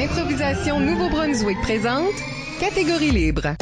Improvisation Nouveau-Brunswick présente Catégorie libre.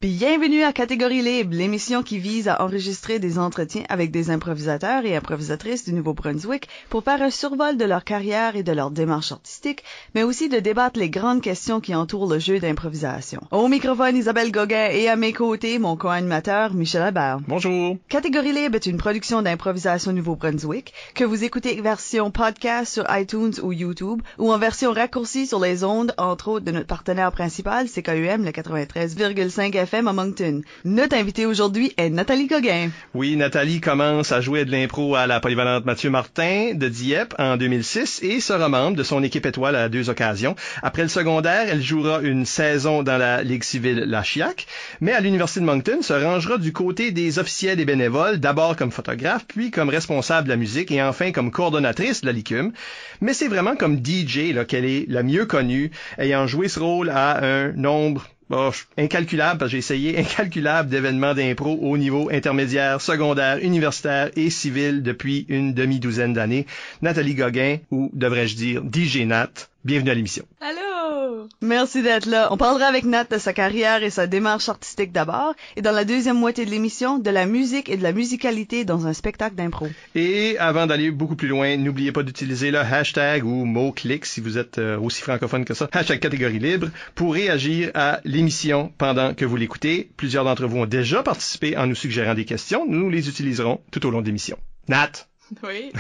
Bienvenue à Catégorie libre, l'émission qui vise à enregistrer des entretiens avec des improvisateurs et improvisatrices du Nouveau-Brunswick pour faire un survol de leur carrière et de leur démarche artistique, mais aussi de débattre les grandes questions qui entourent le jeu d'improvisation. Au microphone, Isabelle Gauguin et à mes côtés, mon co-animateur, Michel Albert. Bonjour. Catégorie libre est une production d'improvisation Nouveau-Brunswick que vous écoutez version podcast sur iTunes ou YouTube ou en version raccourcie sur les ondes, entre autres de notre partenaire principal, CKUM, le 93,5 FM à Moncton. Notre invitée aujourd'hui est Nathalie Gauguin. Oui, Nathalie commence à jouer de l'impro à la polyvalente Mathieu Martin de Dieppe en 2006 et sera membre de son équipe étoile à 2 occasions. Après le secondaire, elle jouera une saison dans la Ligue civile La Chiac, mais à l'Université de Moncton se rangera du côté des officiels et bénévoles, d'abord comme photographe, puis comme responsable de la musique et enfin comme coordonnatrice de la LICUM. Mais c'est vraiment comme DJ là, qu'elle est la mieux connue, ayant joué ce rôle à un nombre incalculable, parce que j'ai essayé, incalculable d'événements d'impro au niveau intermédiaire, secondaire, universitaire et civil depuis une demi-douzaine d'années. Nathalie Gauguin, ou devrais-je dire DJ Nat, bienvenue à l'émission. Allô! Merci d'être là. On parlera avec Nat de sa carrière et sa démarche artistique d'abord, et dans la deuxième moitié de l'émission, de la musique et de la musicalité dans un spectacle d'impro. Et avant d'aller beaucoup plus loin, n'oubliez pas d'utiliser le hashtag ou mot-clic, si vous êtes aussi francophone que ça, hashtag catégorie libre, pour réagir à l'émission pendant que vous l'écoutez. Plusieurs d'entre vous ont déjà participé en nous suggérant des questions. Nous les utiliserons tout au long de l'émission. Nat! Oui.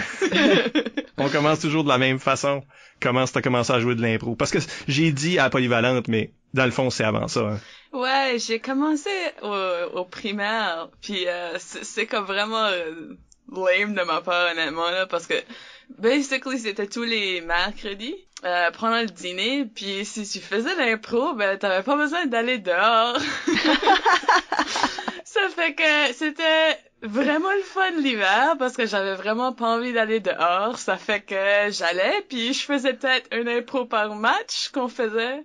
On commence toujours de la même façon. Comment t'as commencé à jouer de l'impro? Parce que j'ai dit à la polyvalente, mais dans le fond, c'est avant ça. Hein. Ouais, j'ai commencé au primaire, puis c'est comme vraiment lame de ma part, honnêtement, là, parce que basically, c'était tous les mercredis, pendant le dîner, puis si tu faisais l'impro, ben t'avais pas besoin d'aller dehors. Ça fait que c'était vraiment le fun l'hiver parce que j'avais vraiment pas envie d'aller dehors. Ça fait que j'allais, puis je faisais peut-être un impro par match qu'on faisait.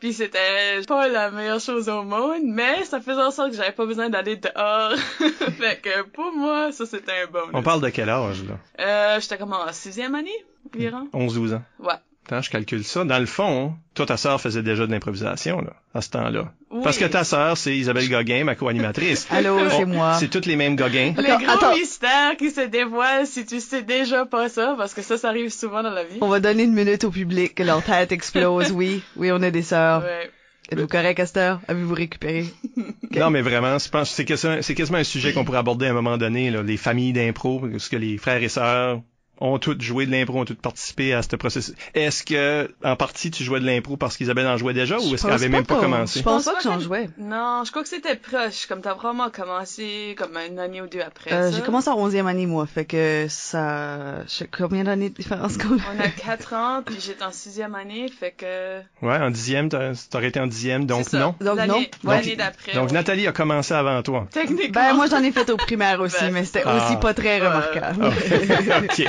Puis c'était pas la meilleure chose au monde, mais ça faisait en sorte que j'avais pas besoin d'aller dehors. Fait que pour moi, ça c'était un bonus. On parle de quel âge, là? J'étais comme en 6e année, environ. 11-12 ans. Ouais. Attends, je calcule ça. Dans le fond, toi, ta sœur faisait déjà de l'improvisation, là, à ce temps-là. Oui. Parce que ta sœur, c'est Isabelle Gauguin, ma co-animatrice. Allô, c'est moi. C'est toutes les mêmes Gauguin. Le grand mystère qui se dévoile si tu sais déjà pas ça, parce que ça arrive souvent dans la vie. On va donner une minute au public que leur tête explose. Oui, on a des sœurs. Ouais. Êtes-vous correct, Esther? Avez-vous récupéré? Okay. Non, mais vraiment, je pense que c'est quasiment un sujet qu'on pourrait aborder à un moment donné, là, les familles d'impro, parce que les frères et sœurs ont toutes joué de l'impro, ont toutes participé à ce processus. Est-ce que, en partie, tu jouais de l'impro parce qu'Isabelle en jouait déjà, ou est-ce qu'elle avait même pas commencé? Je pense pas que j'en jouais. Non, je crois que c'était proche, comme t'as vraiment commencé comme une année ou deux après ça. J'ai commencé en 11e année, moi, fait que ça... Combien d'années de différence qu'on a? On a 4 ans, puis j'étais en 6e année, fait que... Ouais, en 10e, t'aurais été en 10e, donc non. Donc non. L'année d'après. Donc Nathalie a commencé avant toi. Techniquement. Ben, moi, j'en ai fait au primaire aussi, mais c'était aussi pas très remarquable. OK.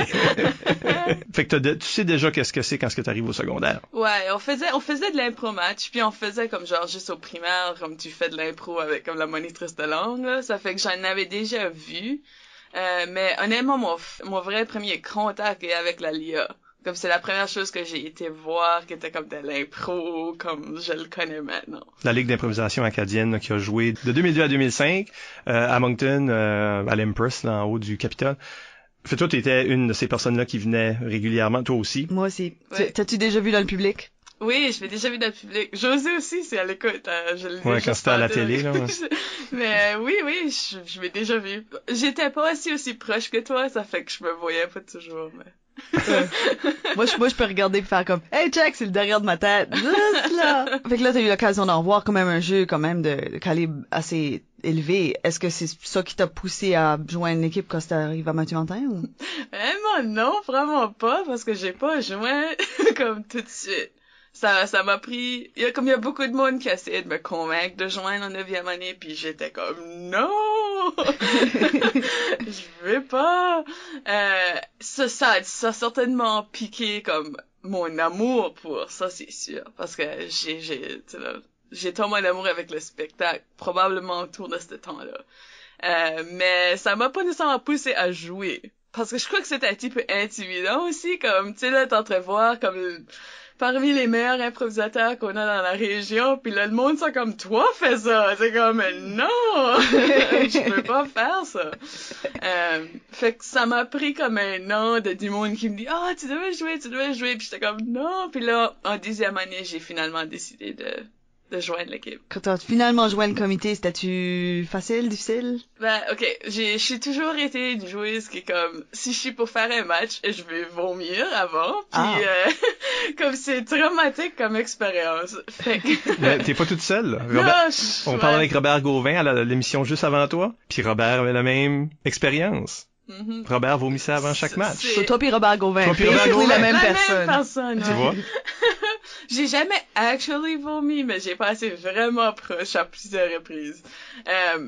Fait que tu sais déjà qu'est-ce que c'est quand tu arrives au secondaire. Ouais, on faisait de l'impro match, puis on faisait comme genre juste au primaire, comme tu fais de l'impro avec comme la monitrice de langue, là. Ça fait que j'en avais déjà vu. Mais honnêtement, mon vrai premier contact est avec la LIA. Comme c'est la première chose que j'ai été voir qui était comme de l'impro, comme je le connais maintenant. La Ligue d'improvisation acadienne là, qui a joué de 2002 à 2005 à Moncton, à l'Empress, là en haut du Capitole. Fait toi, t'étais une de ces personnes-là qui venait régulièrement, toi aussi. Moi aussi. Ouais. T'as-tu déjà vu dans le public? Oui, je l'ai déjà vu dans le public. José aussi, c'est à l'écoute. Je l'ai ouais, quand c'était à la télé, là. Ouais. Mais oui, je l'ai déjà vu. J'étais pas aussi proche que toi, ça fait que je me voyais pas toujours, mais... moi, je peux regarder et faire comme, hey, check, c'est le derrière de ma tête. Juste là. Fait que là, t'as eu l'occasion d'en voir quand même un jeu, quand même, de calibre assez élevé. Est-ce que c'est ça qui t'a poussé à joindre l'équipe quand t'arrives à Mathieu Martin ou? Moi, non, vraiment pas, parce que j'ai pas joint comme tout de suite. Ça m'a pris, il y a beaucoup de monde qui a essayé de me convaincre de joindre en 9e année, puis j'étais comme, non! Je veux pas! Ça a certainement piqué, comme, mon amour pour ça, c'est sûr. Parce que j'ai tombé en amour avec le spectacle, probablement autour de ce temps-là. Mais ça m'a pas nécessairement poussé à jouer. Parce que je crois que c'était un petit peu intimidant aussi, comme, tu sais, là, t'entrevoir comme parmi les meilleurs improvisateurs qu'on a dans la région, puis là, le monde, ça comme, toi, fais ça! C'est comme, non! Je peux pas faire ça! Fait que ça m'a pris comme un an du monde qui me dit, tu devais jouer, puis j'étais comme, non! Puis là, en 10e année, j'ai finalement décidé de joindre l'équipe. Quand t'as finalement joint le comité, c'était-tu facile, difficile? Ben, ok, j'ai toujours été une joueuse qui est comme, si je suis pour faire un match, je vais vomir avant, puis comme c'est traumatique comme expérience. Fait que... Mais t'es pas toute seule, là. On parlait avec Robert Gauvin à l'émission juste avant toi, puis Robert avait la même expérience. Mm-hmm. Robert vomissait avant chaque match. So, toi pis Robert Gauvin. Toi pis Robert Gauvin. La même personne. Tu vois? J'ai jamais actually vomi, mais j'ai passé vraiment proche à plusieurs reprises.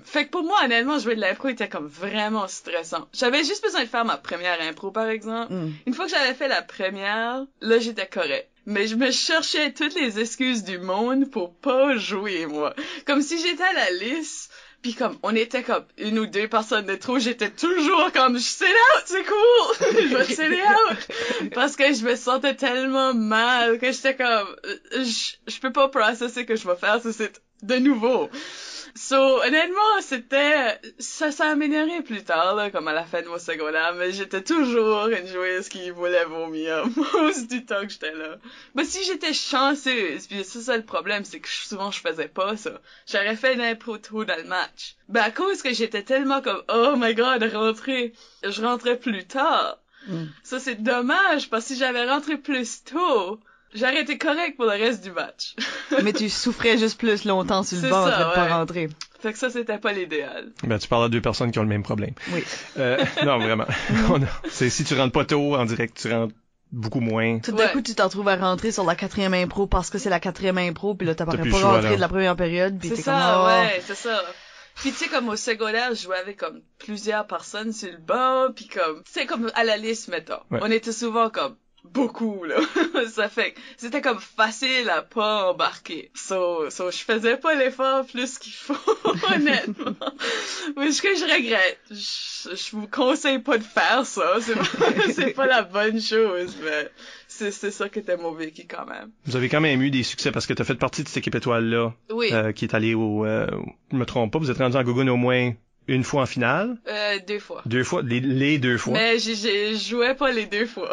Fait que pour moi, honnêtement, jouer de l'impro était comme vraiment stressant. J'avais juste besoin de faire ma première impro, par exemple. Une fois que j'avais fait la première, là, j'étais correct. Mais je me cherchais toutes les excuses du monde pour pas jouer, moi. Comme si j'étais à la liste, pis comme, on était comme 1 ou 2 personnes de trop, j'étais toujours comme, je sais out, c'est cool! Je vais sais out! Parce que je me sentais tellement mal que j'étais comme, je peux pas processer que je vais faire ça, c'est de nouveau. So, honnêtement, ça s'est amélioré plus tard, là, comme à la fin de mon secondaire, mais j'étais toujours une joueuse qui voulait vomir, most du temps que j'étais là. Mais si j'étais chanceuse, puis c'est le problème, c'est que souvent je faisais pas ça. J'aurais fait une impro tôt dans le match. Ben, à cause que j'étais tellement comme, oh my god, je rentrais plus tard. Ça, c'est dommage, parce que si j'avais rentré plus tôt, j'aurais été correct pour le reste du match. Mais tu souffrais juste plus longtemps sur le banc en train de pas rentrer. Fait que ça, c'était pas l'idéal. Ben, tu parles à 2 personnes qui ont le même problème. Oui. Non, vraiment. Si tu rentres pas tôt en direct, tu rentres beaucoup moins. Tout d'un coup, tu t'en trouves à rentrer sur la 4e impro parce que c'est la 4e impro, puis là, t'as pas rentré de la première période, puis t'es comme... Ouais, c'est ça. Puis tu sais, comme au secondaire, je jouais avec comme plusieurs personnes sur le banc, puis comme, tu sais, comme à la liste, mettons. Ouais. On était souvent comme beaucoup, là. Ça fait que c'était comme facile à pas embarquer. So, je faisais pas l'effort plus qu'il faut, honnêtement. Mais ce que je regrette, je vous conseille pas de faire ça. C'est pas la bonne chose, mais c'est ça qui était mauvais qui quand même. Vous avez quand même eu des succès parce que t'as fait partie de cette équipe étoile-là. Oui. Qui est allée je me trompe pas, vous êtes rendu en Gougoune au moins 1 fois en finale? 2 fois. 2 fois? Les 2 fois? Mais je jouais pas les 2 fois.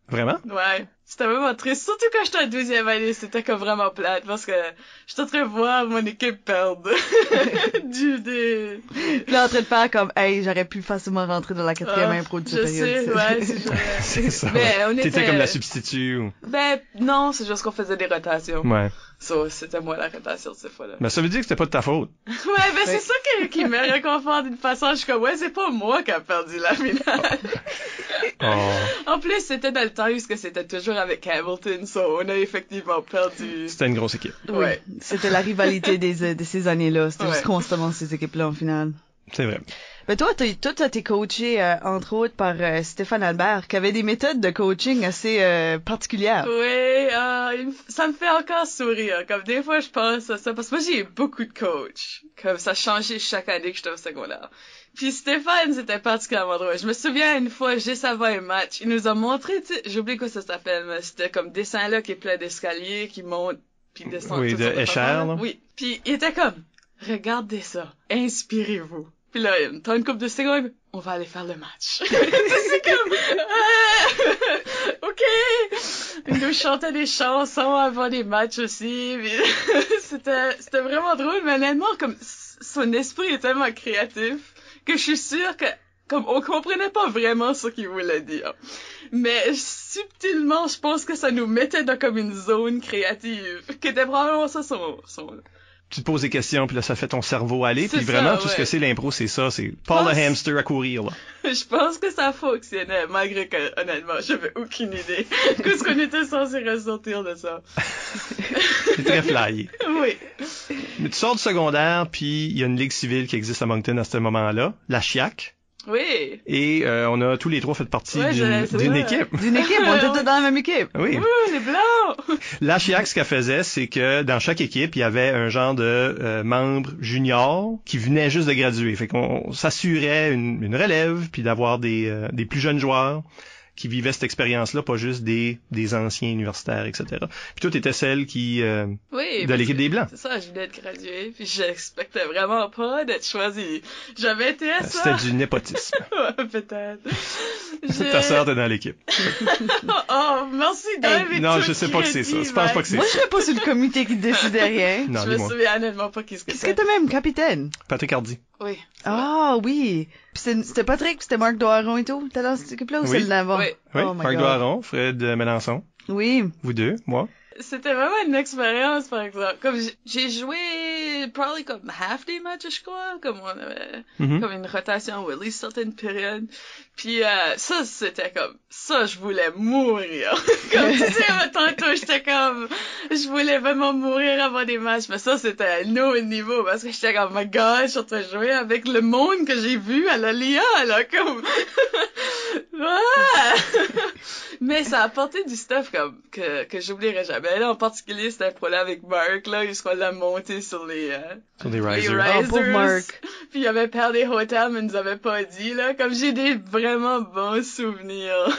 Vraiment? Ouais. C'était vraiment triste. Surtout quand j'étais en 12e année, c'était comme vraiment plate parce que j'étais en train de voir mon équipe perdre. Là, en train de faire comme, hey, j'aurais pu facilement rentrer dans la 4e impro de cette période. Je sais, ouais, c'est ça. Mais T'étais comme la substitut ou... Ben, non, c'est juste qu'on faisait des rotations. Ouais. So, c'était moi la rotation cette fois-là. Mais ça veut dire que c'était pas de ta faute. Ouais, ben c'est ça qui me réconforte d'une façon. Je suis comme, ouais, c'est pas moi qui a perdu la finale. En plus, c'était dans le temps où c'était toujours avec Hamilton, so on a effectivement perdu. C'était une grosse équipe. Ouais. C'était la rivalité de ces années-là. C'était juste constamment ces équipes-là en finale. C'est vrai. Ben toi, t'as été coaché, entre autres, par Stéphane Albert, qui avait des méthodes de coaching assez particulières. Oui, ça me fait encore sourire. Comme des fois, je pense à ça, parce que moi, j'ai eu beaucoup de coachs. Comme ça changeait chaque année que j'étais au secondaire. Puis Stéphane, c'était particulièrement drôle. Je me souviens une fois, juste avant un match, il nous a montré, tu sais, j'oublie quoi ça s'appelle, mais c'était comme dessin-là qui est plein d'escaliers, qui monte, puis descend. Oui, de échelle. Oui. Puis il était comme, regardez ça, inspirez-vous. Puis là, t'as une couple de secondes, on va aller faire le match. C'est comme, ok. Il nous chantait des chansons avant les matchs aussi. C'était vraiment drôle, mais honnêtement, comme son esprit est tellement créatif que je suis sûre que comme on comprenait pas vraiment ce qu'il voulait dire. Mais subtilement, je pense que ça nous mettait dans comme une zone créative, qui était probablement ça son... Tu te poses des questions, puis là, ça fait ton cerveau aller, puis vraiment, tout ce que c'est l'impro, c'est ça, c'est Paul le hamster à courir, là. Je pense que ça fonctionnait, malgré que, honnêtement, j'avais aucune idée de ce qu'on était censé ressortir de ça. C'est très flyé. Oui. Mais tu sors du secondaire, puis il y a une ligue civile qui existe à Moncton à ce moment-là, la CHIAC. Oui. Et on a tous les trois fait partie Ouais, d'une équipe. D'une équipe, on était tous dans la même équipe. Oui. Ouh, les blancs! La Chiac, ce qu'elle faisait, c'est que dans chaque équipe, il y avait un genre de membre junior qui venait juste de graduer. Fait qu'on s'assurait une relève, puis d'avoir des plus jeunes joueurs qui vivaient cette expérience-là, pas juste des anciens universitaires, etc. Puis toi, t'étais celle qui Oui, de l'équipe des Blancs. C'est ça, je venais de graduer, puis j'expectais vraiment pas d'être choisie. J'avais été à ça. C'était du népotisme. Ouais, peut-être. Ta sœur était dans l'équipe. Oh, merci d'enlever Non, tout je sais pas que c'est ça. crédit, Je pense pas que c'est Moi, je ça. serais pas sur le comité qui décidait rien. Non, Je me dis-moi. souviens honnêtement pas qu'est-ce que Est-ce que c'est. t'es même capitaine? Patrick Hardy. Oui. Ah, oui. Puis c'était Patrick, puis c'était Marc Doiron et tout. T'es dans cette équipe-là ou Oui. celle d'avant? Oui. Oui, Oh my Frank God. Doiron, Fred Mélenchon. Oui. Vous deux, moi. C'était vraiment une expérience, par exemple. Comme j'ai joué, probably comme half des matchs, je crois, comme on avait, comme une rotation ou at least certaines périodes. Puis ça, c'était comme, ça, je voulais mourir. Comme tu sais, tantôt, j'étais comme, je voulais vraiment mourir avant des matchs, mais ça, c'était un autre niveau, parce que j'étais comme, oh my god, je suis en train de jouer avec le monde que j'ai vu à la LIA, là, comme, mais ça a apporté du stuff comme que j'oublierai jamais. Là, en particulier, c'était un problème avec Mark, là, il se l'a monté sur les Risers. Oh, pauvre Mark. Puis il avait perdu des hotels, mais il nous avait pas dit, là. Comme j'ai des vraiment bons souvenirs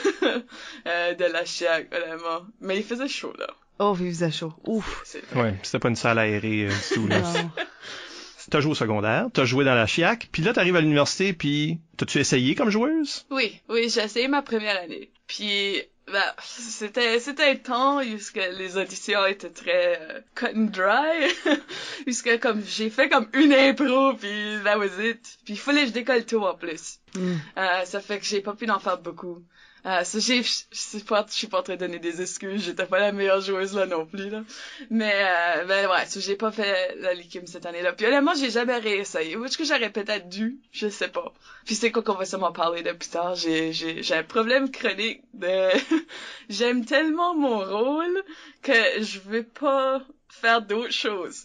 de la Chiac, vraiment. Mais il faisait chaud, là. Oh, il faisait chaud. Ouf. Ouais, c'était pas une salle aérée du tout, là. Non. T'as joué au secondaire, t'as joué dans la Chiac, puis là, t'arrives à l'université, puis t'as-tu essayé comme joueuse? Oui, j'ai essayé ma première année. Puis, c'était un temps où les auditions étaient très cut and dry. Puisque comme j'ai fait comme une impro, puis that was it. Puis il fallait que je décolle tout en plus. Ça fait que j'ai pas pu en faire beaucoup. Je suis pas en train de donner des excuses, j'étais pas la meilleure joueuse là non plus là. Mais ouais, j'ai pas fait la Likim cette année-là. Puis honnêtement, j'ai jamais réessayé. Ou est-ce que j'aurais peut-être dû, je sais pas. Puis c'est quoi qu'on va sûrement parler de plus tard. J'ai un problème chronique de j'aime tellement mon rôle que je veux pas faire d'autres choses.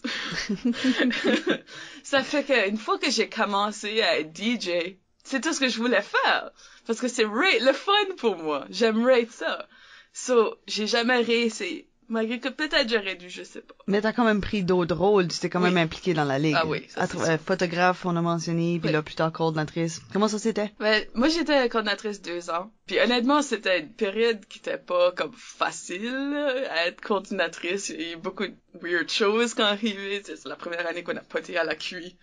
Ça fait que une fois que j'ai commencé à être DJ, c'est tout ce que je voulais faire. Parce que c'est le fun pour moi. J'aimerais ça. So, j'ai jamais réessayé. Malgré que peut-être j'aurais dû, je sais pas. Mais t'as quand même pris d'autres rôles, tu t'es quand même impliqué dans la ligue. Ah oui, ça, photographe, on a mentionné, puis là plus tard coordinatrice. Comment ça c'était? Ben, moi j'étais coordinatrice 2 ans. Puis honnêtement, c'était une période qui était pas comme facile à être coordinatrice. Il y a eu beaucoup de weird choses quand arrivé. C'est la première année qu'on a pas été à la QI.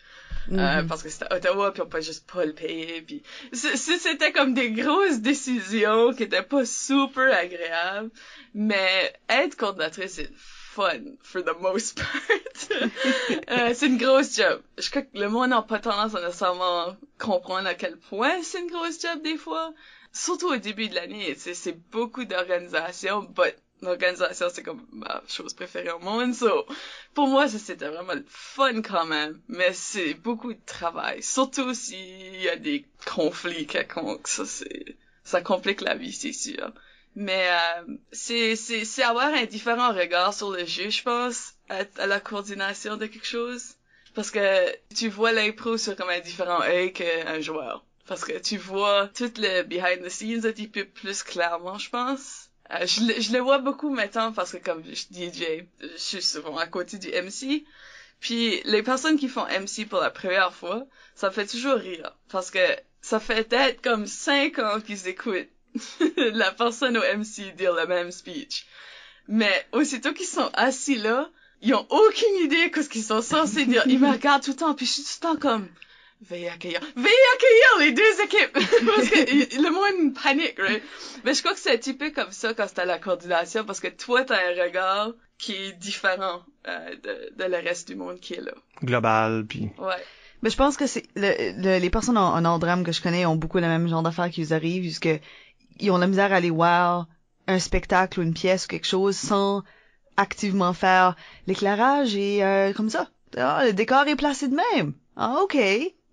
Parce que c'était Ottawa, puis on peut juste pas le payer, puis c'était comme des grosses décisions qui étaient pas super agréables, mais être coordinatrice, c'est fun, for the most part. C'est une grosse job. Je crois que le monde n'a pas tendance à nécessairement comprendre à quel point c'est une grosse job des fois. Surtout au début de l'année, c'est beaucoup d'organisation, but l'organisation, c'est comme ma chose préférée au monde. So, pour moi, c'était vraiment le fun quand même. Mais c'est beaucoup de travail. Surtout s'il y a des conflits quelconques. Ça complique la vie, c'est sûr. Mais, c'est avoir un différent regard sur le jeu, je pense, à la coordination de quelque chose. Parce que tu vois l'impro sur comme un différent œil qu'un joueur. Parce que tu vois tout le behind the scenes un petit peu plus clairement, je pense. Je le vois beaucoup maintenant parce que comme je DJ, je suis souvent à côté du MC. Puis les personnes qui font MC pour la première fois, ça me fait toujours rire. Parce que ça fait peut-être comme 5 ans qu'ils écoutent la personne au MC dire le même speech. Mais aussitôt qu'ils sont assis là, ils ont aucune idée de ce qu'ils sont censés dire. Ils me regardent tout le temps, puis je suis tout le temps comme... Veuillez accueillir les deux équipes! Parce que le monde panique, right? Mais je crois que c'est un petit peu comme ça quand c'est à la coordination, parce que toi, t'as un regard qui est différent de le reste du monde qui est là. Global, puis... Ouais. Mais je pense que c'est les personnes en art drame que je connais ont beaucoup le même genre d'affaires qui vous arrivent, puisque ils ont la misère à aller voir un spectacle ou une pièce ou quelque chose sans activement faire l'éclairage et comme ça. Ah, le décor est placé de même. Ah, ok.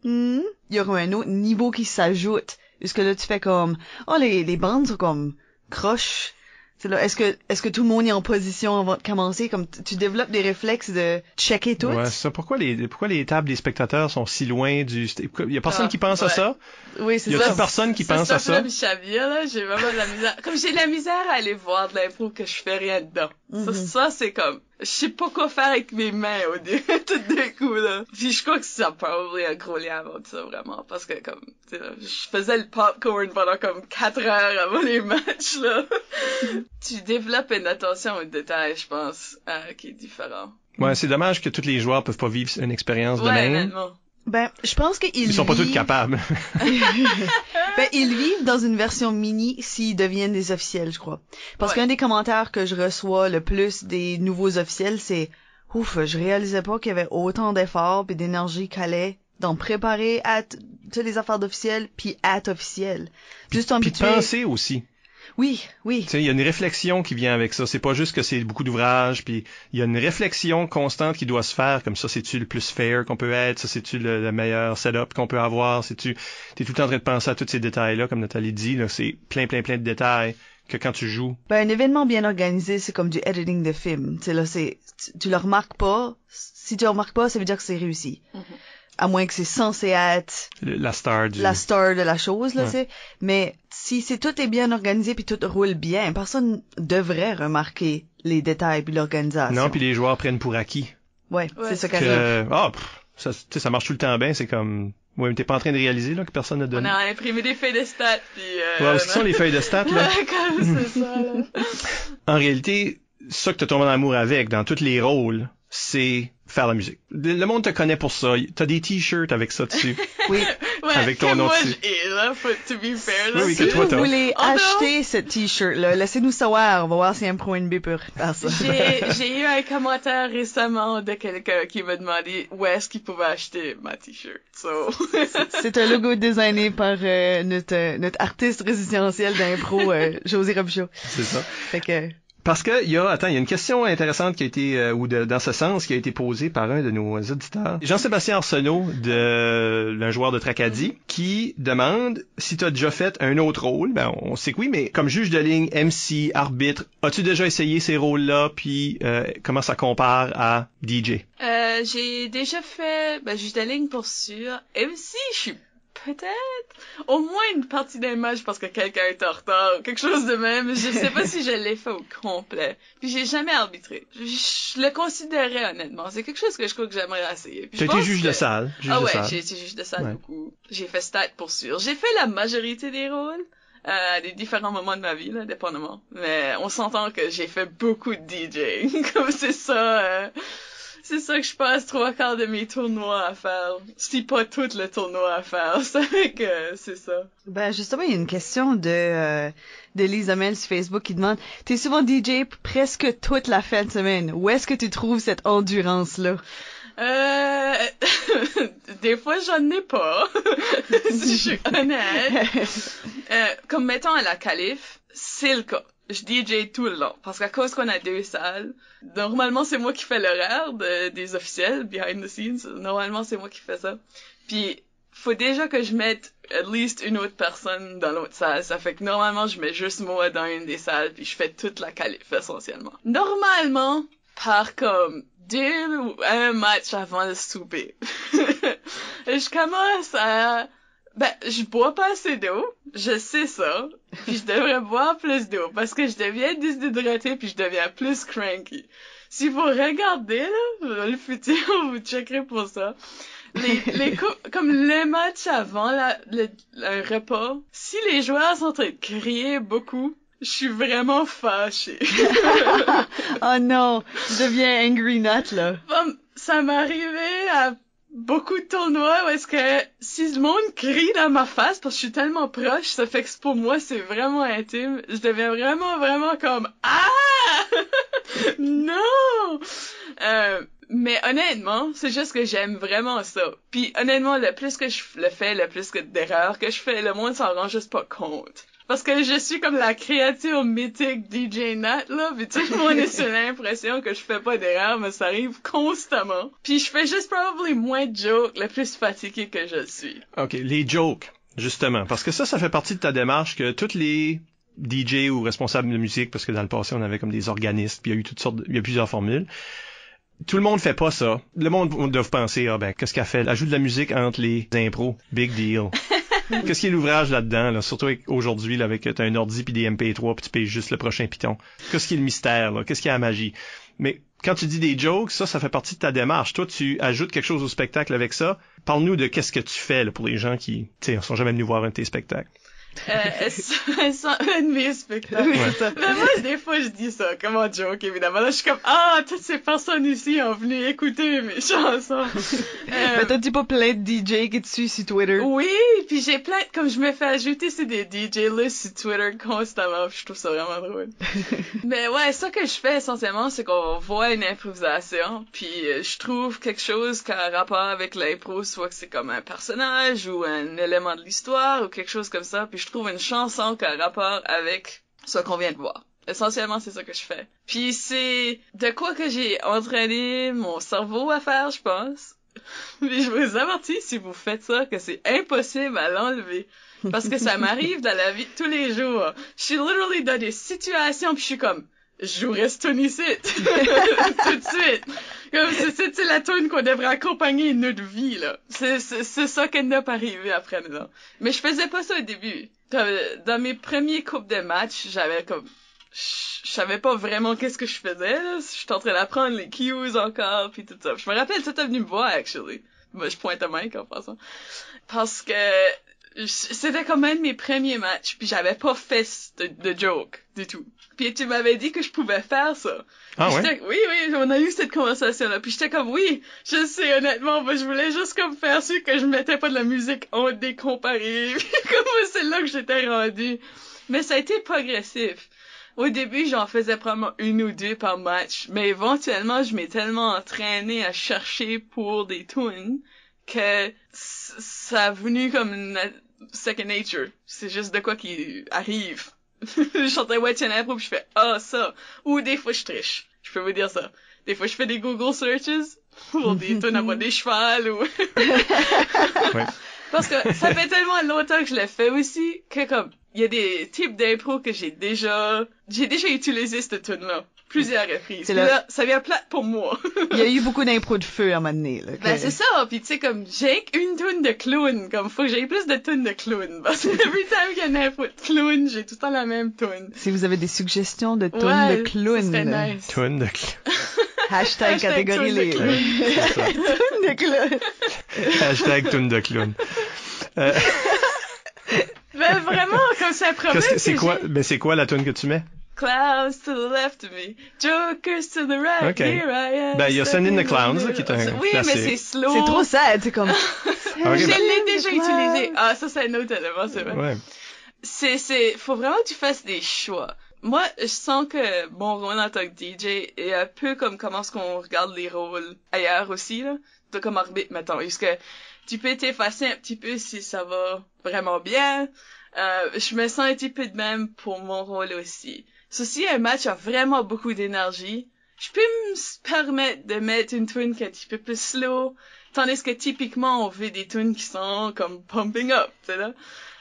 Il y aura un autre niveau qui s'ajoute. Puisque là, tu fais comme, oh, les bandes sont comme croches. C'est là, est-ce que tout le monde est en position avant de commencer? Comme tu développes des réflexes de checker tout? Ouais, c'est ça. Pourquoi les tables des spectateurs sont si loin du... Il y a personne qui pense à ça? Oui, c'est ça. ça. Y a personne qui pense à ça? Là, j'ai vraiment de la misère. Comme j'ai de la misère à aller voir de l'impro que je fais rien dedans. Ça, c'est comme... Je sais pas quoi faire avec mes mains au début, tout d'un coup, là. Puis je crois que ça a probablement un gros lien avec ça, vraiment. Parce que, comme, tu sais, je faisais le popcorn pendant comme 4 heures avant les matchs, là. Tu développes une attention aux détails, je pense, qui est différent. Ouais, c'est dommage que tous les joueurs peuvent pas vivre une expérience de même. Honnêtement. Ben, je pense ils sont pas tous capables. Ben, ils vivent dans une version mini s'ils deviennent des officiels, je crois. Parce qu'un des commentaires que je reçois le plus des nouveaux officiels, c'est « Ouf, je réalisais pas qu'il y avait autant d'efforts et d'énergie qu'il allait dans préparer à toutes les affaires d'officiels puis être officiel. » Juste puis de penser aussi. Oui. Tu sais, il y a une réflexion qui vient avec ça. C'est pas juste que c'est beaucoup d'ouvrages, puis il y a une réflexion constante qui doit se faire, comme ça, c'est-tu le plus fair qu'on peut être, ça, c'est-tu le meilleur setup qu'on peut avoir, t'es tout le temps en train de penser à tous ces détails-là, comme Nathalie dit, là, c'est plein de détails que quand tu joues. Ben, un événement bien organisé, c'est comme du editing de film. Tu sais, là, tu le remarques pas. Si tu le remarques pas, ça veut dire que c'est réussi. À moins que c'est censé être la star de la chose, là, c'est. Mais si tout est bien organisé puis tout roule bien, personne devrait remarquer les détails puis l'organisation. Non, puis les joueurs prennent pour acquis. Ouais. C'est ça qu'elle ça marche tout le temps bien, c'est comme... Ouais, mais t'es pas en train de réaliser, là, que personne n'a donné. On a imprimé des feuilles de stats, puis... Ouais, ce sont les feuilles de stats, là. C'est ça, là. En réalité, ça que t'as tombé en amour avec, dans tous les rôles, c'est faire la musique. Le monde te connaît pour ça. T'as des t-shirts avec ça dessus. Oui. Ouais, avec ton nom dessus. Là, to be fair, là. Oui, si que toi, vous voulez acheter ce t-shirt-là, laissez-nous savoir. On va voir si un Pro NB peut faire ça. J'ai eu un commentaire récemment de quelqu'un qui m'a demandé où est-ce qu'il pouvait acheter ma t-shirt. So. C'est un logo designé par notre artiste résidentiel d'impro, José Robichaud. C'est ça. Fait que... Parce que il y a une question intéressante qui a été dans ce sens qui a été posée par un de nos auditeurs, Jean-Sébastien Arsenault, un joueur de Tracadie, qui demande si tu as déjà fait un autre rôle. Ben on sait que oui, mais comme juge de ligne, MC, arbitre, as-tu déjà essayé ces rôles-là, puis comment ça compare à DJ? J'ai déjà fait juge de ligne pour sûr. MC, je suis peut-être au moins une partie d'un match parce que quelqu'un est en retard ou quelque chose de même. Je sais pas si je l'ai fait au complet. Puis j'ai jamais arbitré. Je le considérais honnêtement. C'est quelque chose que je crois que j'aimerais essayer. Tu as été juge de salle. J'ai été juge de salle beaucoup. J'ai fait stat pour sûr. J'ai fait la majorité des rôles. À des différents moments de ma vie, là, dépendamment. Mais on s'entend que j'ai fait beaucoup de DJing. Comme c'est ça... C'est ça que je passe 3/4 de mes tournois à faire. Si pas tout le tournoi à faire. C'est ça. Ben, justement, il y a une question de Lisa Mel sur Facebook qui demande, t'es souvent DJ presque toute la fin de semaine. Où est-ce que tu trouves cette endurance-là? Des fois, j'en ai pas. Si je suis honnête. Comme mettons à la Calife, c'est le cas. Je DJ tout le long. Parce qu'à cause qu'on a 2 salles, normalement, c'est moi qui fais l'horaire des officiels, behind the scenes. Normalement, c'est moi qui fais ça. Puis, faut déjà que je mette at least une autre personne dans l'autre salle. Ça fait que normalement, je mets juste moi dans une des salles, puis je fais toute la Calife, essentiellement. Normalement, par comme 2 ou 1 match avant le souper. Je commence à... je bois pas assez d'eau, je sais ça, puis je devrais boire plus d'eau, parce que je deviens déshydratée puis je deviens plus cranky. Si vous regardez, là, le futur, vous checkerez pour ça. Comme les matchs avant un repas, si les joueurs sont en train de crier beaucoup, je suis vraiment fâchée. Oh non, je deviens angry nut, là. Ça m'est arrivé à beaucoup de tournois où est-ce que si le monde crie dans ma face parce que je suis tellement proche, ça fait que pour moi c'est vraiment intime. Je deviens vraiment comme non. Mais honnêtement, c'est juste que j'aime vraiment ça. Puis honnêtement, le plus que je le fais, le plus d'erreurs que je fais, le monde s'en rend juste pas compte. Parce que je suis comme la créature mythique DJ Nat, là, pis tout le monde est sur l'impression que je fais pas d'erreur, mais ça arrive constamment. Puis je fais juste probablement moins de jokes, le plus fatigué que je suis. OK, les jokes, justement. Parce que ça fait partie de ta démarche que toutes les DJ ou responsable de musique, parce que dans le passé, on avait comme des organistes, puis il y a eu il y a plusieurs formules. Tout le monde fait pas ça. Le monde doit penser, qu'est-ce qu'elle fait? Elle ajoute de la musique entre les impros. Big deal. Qu'est-ce qui est l'ouvrage là-dedans, là? Surtout aujourd'hui, là, avec t'as un ordi puis des MP3 puis tu payes juste le prochain piton. Qu'est-ce qui est le mystère, là? Qu'est-ce qui est la magie? Mais quand tu dis des jokes, ça fait partie de ta démarche. Toi, tu ajoutes quelque chose au spectacle avec ça. Parle-nous de qu'est-ce que tu fais, là, pour les gens qui, tu sais, sont jamais venus voir un de tes spectacles. Elles sont un de mes spectacles. Mais moi, des fois, je dis ça comme un joke, évidemment. Là, je suis comme, toutes ces personnes ici ont venu écouter mes chansons. Mais t'as-tu pas plein de DJ qui te suivent sur Twitter? Oui, puis j'ai plein, comme je me fais ajouter sur des DJ lists sur Twitter constamment, puis je trouve ça vraiment drôle. Mais ouais, ça que je fais essentiellement, c'est qu'on voit une improvisation, puis je trouve quelque chose qui a un rapport avec l'impro, soit que c'est comme un personnage ou un élément de l'histoire ou quelque chose comme ça, puis je trouve une chanson qui a un rapport avec ce qu'on vient de voir. Essentiellement, c'est ça que je fais. Puis c'est de quoi que j'ai entraîné mon cerveau à faire, je pense. Mais je vous avertis, si vous faites ça, que c'est impossible à l'enlever. Parce que ça m'arrive dans la vie de tous les jours. Je suis literally dans des situations, puis je suis comme, je jouerais ce tune ici. Tout de suite. Comme c'est la tune qu'on devrait accompagner notre vie, là. C'est ça qui n'est pas arrivé après, non. Mais je faisais pas ça au début. Dans mes premiers coupes de match, j'avais comme, je savais pas vraiment qu'est-ce que je faisais, là. J'étais en train d'apprendre les cues encore, puis tout ça. Je me rappelle, tu es venu me voir, actually. Moi, je pointe à Mike en passant. Parce que c'était comme un de mes premiers matchs, puis j'avais pas fait de joke du tout. Puis tu m'avais dit que je pouvais faire ça. Ah ouais? Oui, on a eu cette conversation-là. Puis j'étais comme, oui, je sais, honnêtement, je voulais juste comme faire sûr que je mettais pas de la musique en décomparée. Puis comme c'est là que j'étais rendue. Mais ça a été progressif. Au début, j'en faisais probablement 1 ou 2 par match. Mais éventuellement, je m'ai tellement entraînée à chercher pour des tunes que ça a venu comme une second nature. C'est juste de quoi qui arrive. Je chantais What's Your Name, puis je fais ça. Ou des fois je triche. Je peux vous dire ça. Des fois je fais des Google searches pour des tunes à des chevals ou. Ouais. Parce que ça fait tellement longtemps que je l'ai fait aussi que comme il y a des types d'impro que j'ai déjà utilisé cette tune là plusieurs reprises. Là, ça vient plate pour moi. Il y a eu beaucoup d'impro de feu à un moment donné, là. Ben, c'est ça. Puis, tu sais, comme, j'ai une tune de clown. Comme, faut que j'aie plus de tunes de clown. Parce que every time qu'il y a une impro de clown, j'ai tout le temps la même tune. Si vous avez des suggestions de tunes de clown. Ça serait nice. Tune de clown. Hashtag catégorie libre. Tune de clown. Hashtag tune de clown. Ben, vraiment, comme ça promet. C'est quoi la tune que tu mets? Clouds to the left of me, jokers to the right, okay. Here I am. Ben, il y a Send in the Clowns, là, qui est un oui, classique. mais c'est slow. C'est trop sad, c'est comme... Je l'ai déjà utilisé. Ça, c'est un autre élément, c'est vrai. Ouais. Faut vraiment que tu fasses des choix. Moi, je sens que mon rôle en tant que DJ est un peu comme comment est-ce qu'on regarde les rôles ailleurs aussi, là. Comme arbitre, mettons. Est-ce que tu peux t'effacer un petit peu si ça va vraiment bien? Je me sens un petit peu de même pour mon rôle aussi. Si un match a vraiment beaucoup d'énergie, je peux me permettre de mettre une tune qui est un petit peu plus slow, tandis que typiquement on veut des tunes qui sont comme pumping up, tu sais là.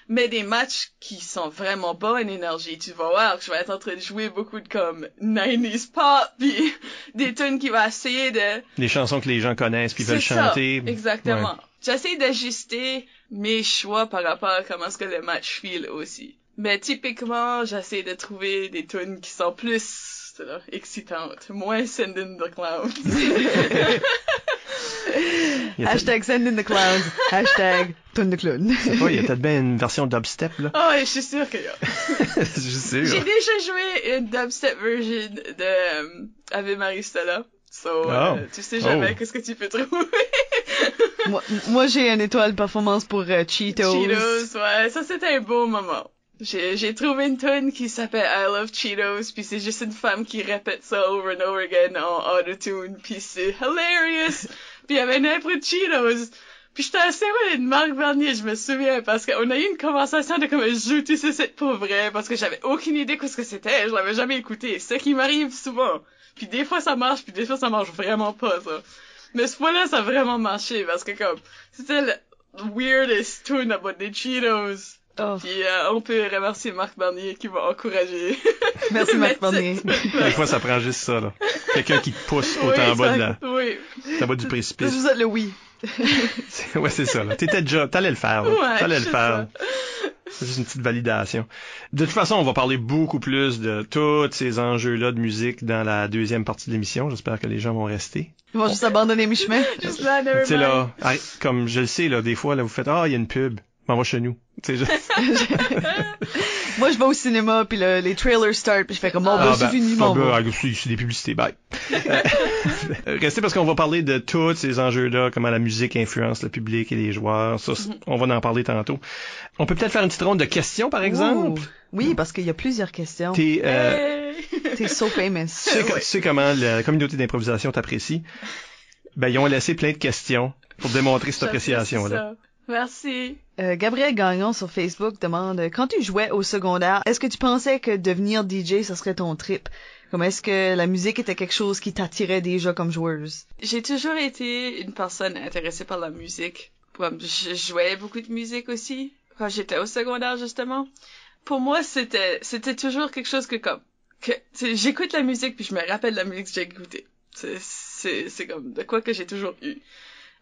Mais des matchs qui sont vraiment bas en énergie, tu vas voir que je vais être en train de jouer beaucoup de comme 90s pop, puis des tunes qui vont essayer de... Des chansons que les gens connaissent puis veulent chanter. Exactement. Ouais. J'essaie d'ajuster mes choix par rapport à comment est-ce que le match file aussi. Mais typiquement, j'essaie de trouver des tunes qui sont plus excitantes, moins Send in the Clowns. Hashtag Send in the Clowns. Hashtag tune de clown. Il y a peut-être bien une version dubstep, là. Oh, je suis sûre qu'il y a. Je suis sûr. J'ai déjà joué une dubstep version de Ave Maria Stella. Tu sais jamais qu'est-ce que tu peux trouver. moi, j'ai une étoile performance pour Cheetos. Cheetos, ouais. Ça, c'était un beau moment. J'ai trouvé une tune qui s'appelle I Love Cheetos, puis c'est juste une femme qui répète ça over and over again en auto-tune, puis c'est hilarious. Puis il y avait une impro de Cheetos. Puis j'étais assez ouais de Marc Vernier, je me souviens, parce qu'on a eu une conversation de comme je joue tout ce site pour vrai, parce que j'avais aucune idée de ce que c'était, je l'avais jamais écouté. C'est ce qui m'arrive souvent. Puis des fois ça marche, puis des fois ça marche vraiment pas, ça. Mais ce fois-là, ça a vraiment marché, parce que comme, c'était le weirdest tune about the Cheetos. Oh. Puis on peut remercier Marc Bernier qui m'a encouragé. Merci Marc Bernier. Des fois, ça prend juste ça, là. Quelqu'un qui te pousse autant en bas de la... Oui. En bas du précipice. Vous êtes le oui. Ouais, c'est ça, là. T'allais le faire, là. Ouais, T'allais le c'est faire. ça. C'est juste une petite validation. De toute façon, on va parler beaucoup plus de tous ces enjeux-là de musique dans la deuxième partie de l'émission. J'espère que les gens vont rester. Ils vont juste abandonner mes chemins. Juste là, never Tu sais, mind. là, comme je le sais, là, des fois, là, vous faites, il y a une pub. On va chez nous. Tu sais, Moi, je vais au cinéma, puis les trailers start, puis je fais comme, c'est fini, mon c'est des publicités, bye. Restez parce qu'on va parler de tous ces enjeux-là, comment la musique influence le public et les joueurs. Ça, on va en parler tantôt. On peut peut-être faire une petite ronde de questions, par exemple. Ouh. Oui, parce qu'il y a plusieurs questions. T'es so famous. tu sais comment la communauté d'improvisation t'apprécie. Ben, ils ont laissé plein de questions pour démontrer cette appréciation-là. Ça. Merci. Gabriel Gagnon sur Facebook demande, quand tu jouais au secondaire, est-ce que tu pensais que devenir DJ, ça serait ton trip? Comme est-ce que la musique était quelque chose qui t'attirait déjà comme joueuse? J'ai toujours été une personne intéressée par la musique. Comme je jouais beaucoup de musique aussi quand j'étais au secondaire justement. Pour moi, c'était toujours quelque chose que j'écoute la musique puis je me rappelle la musique que j'ai écoutée. C'est comme de quoi que j'ai toujours eu.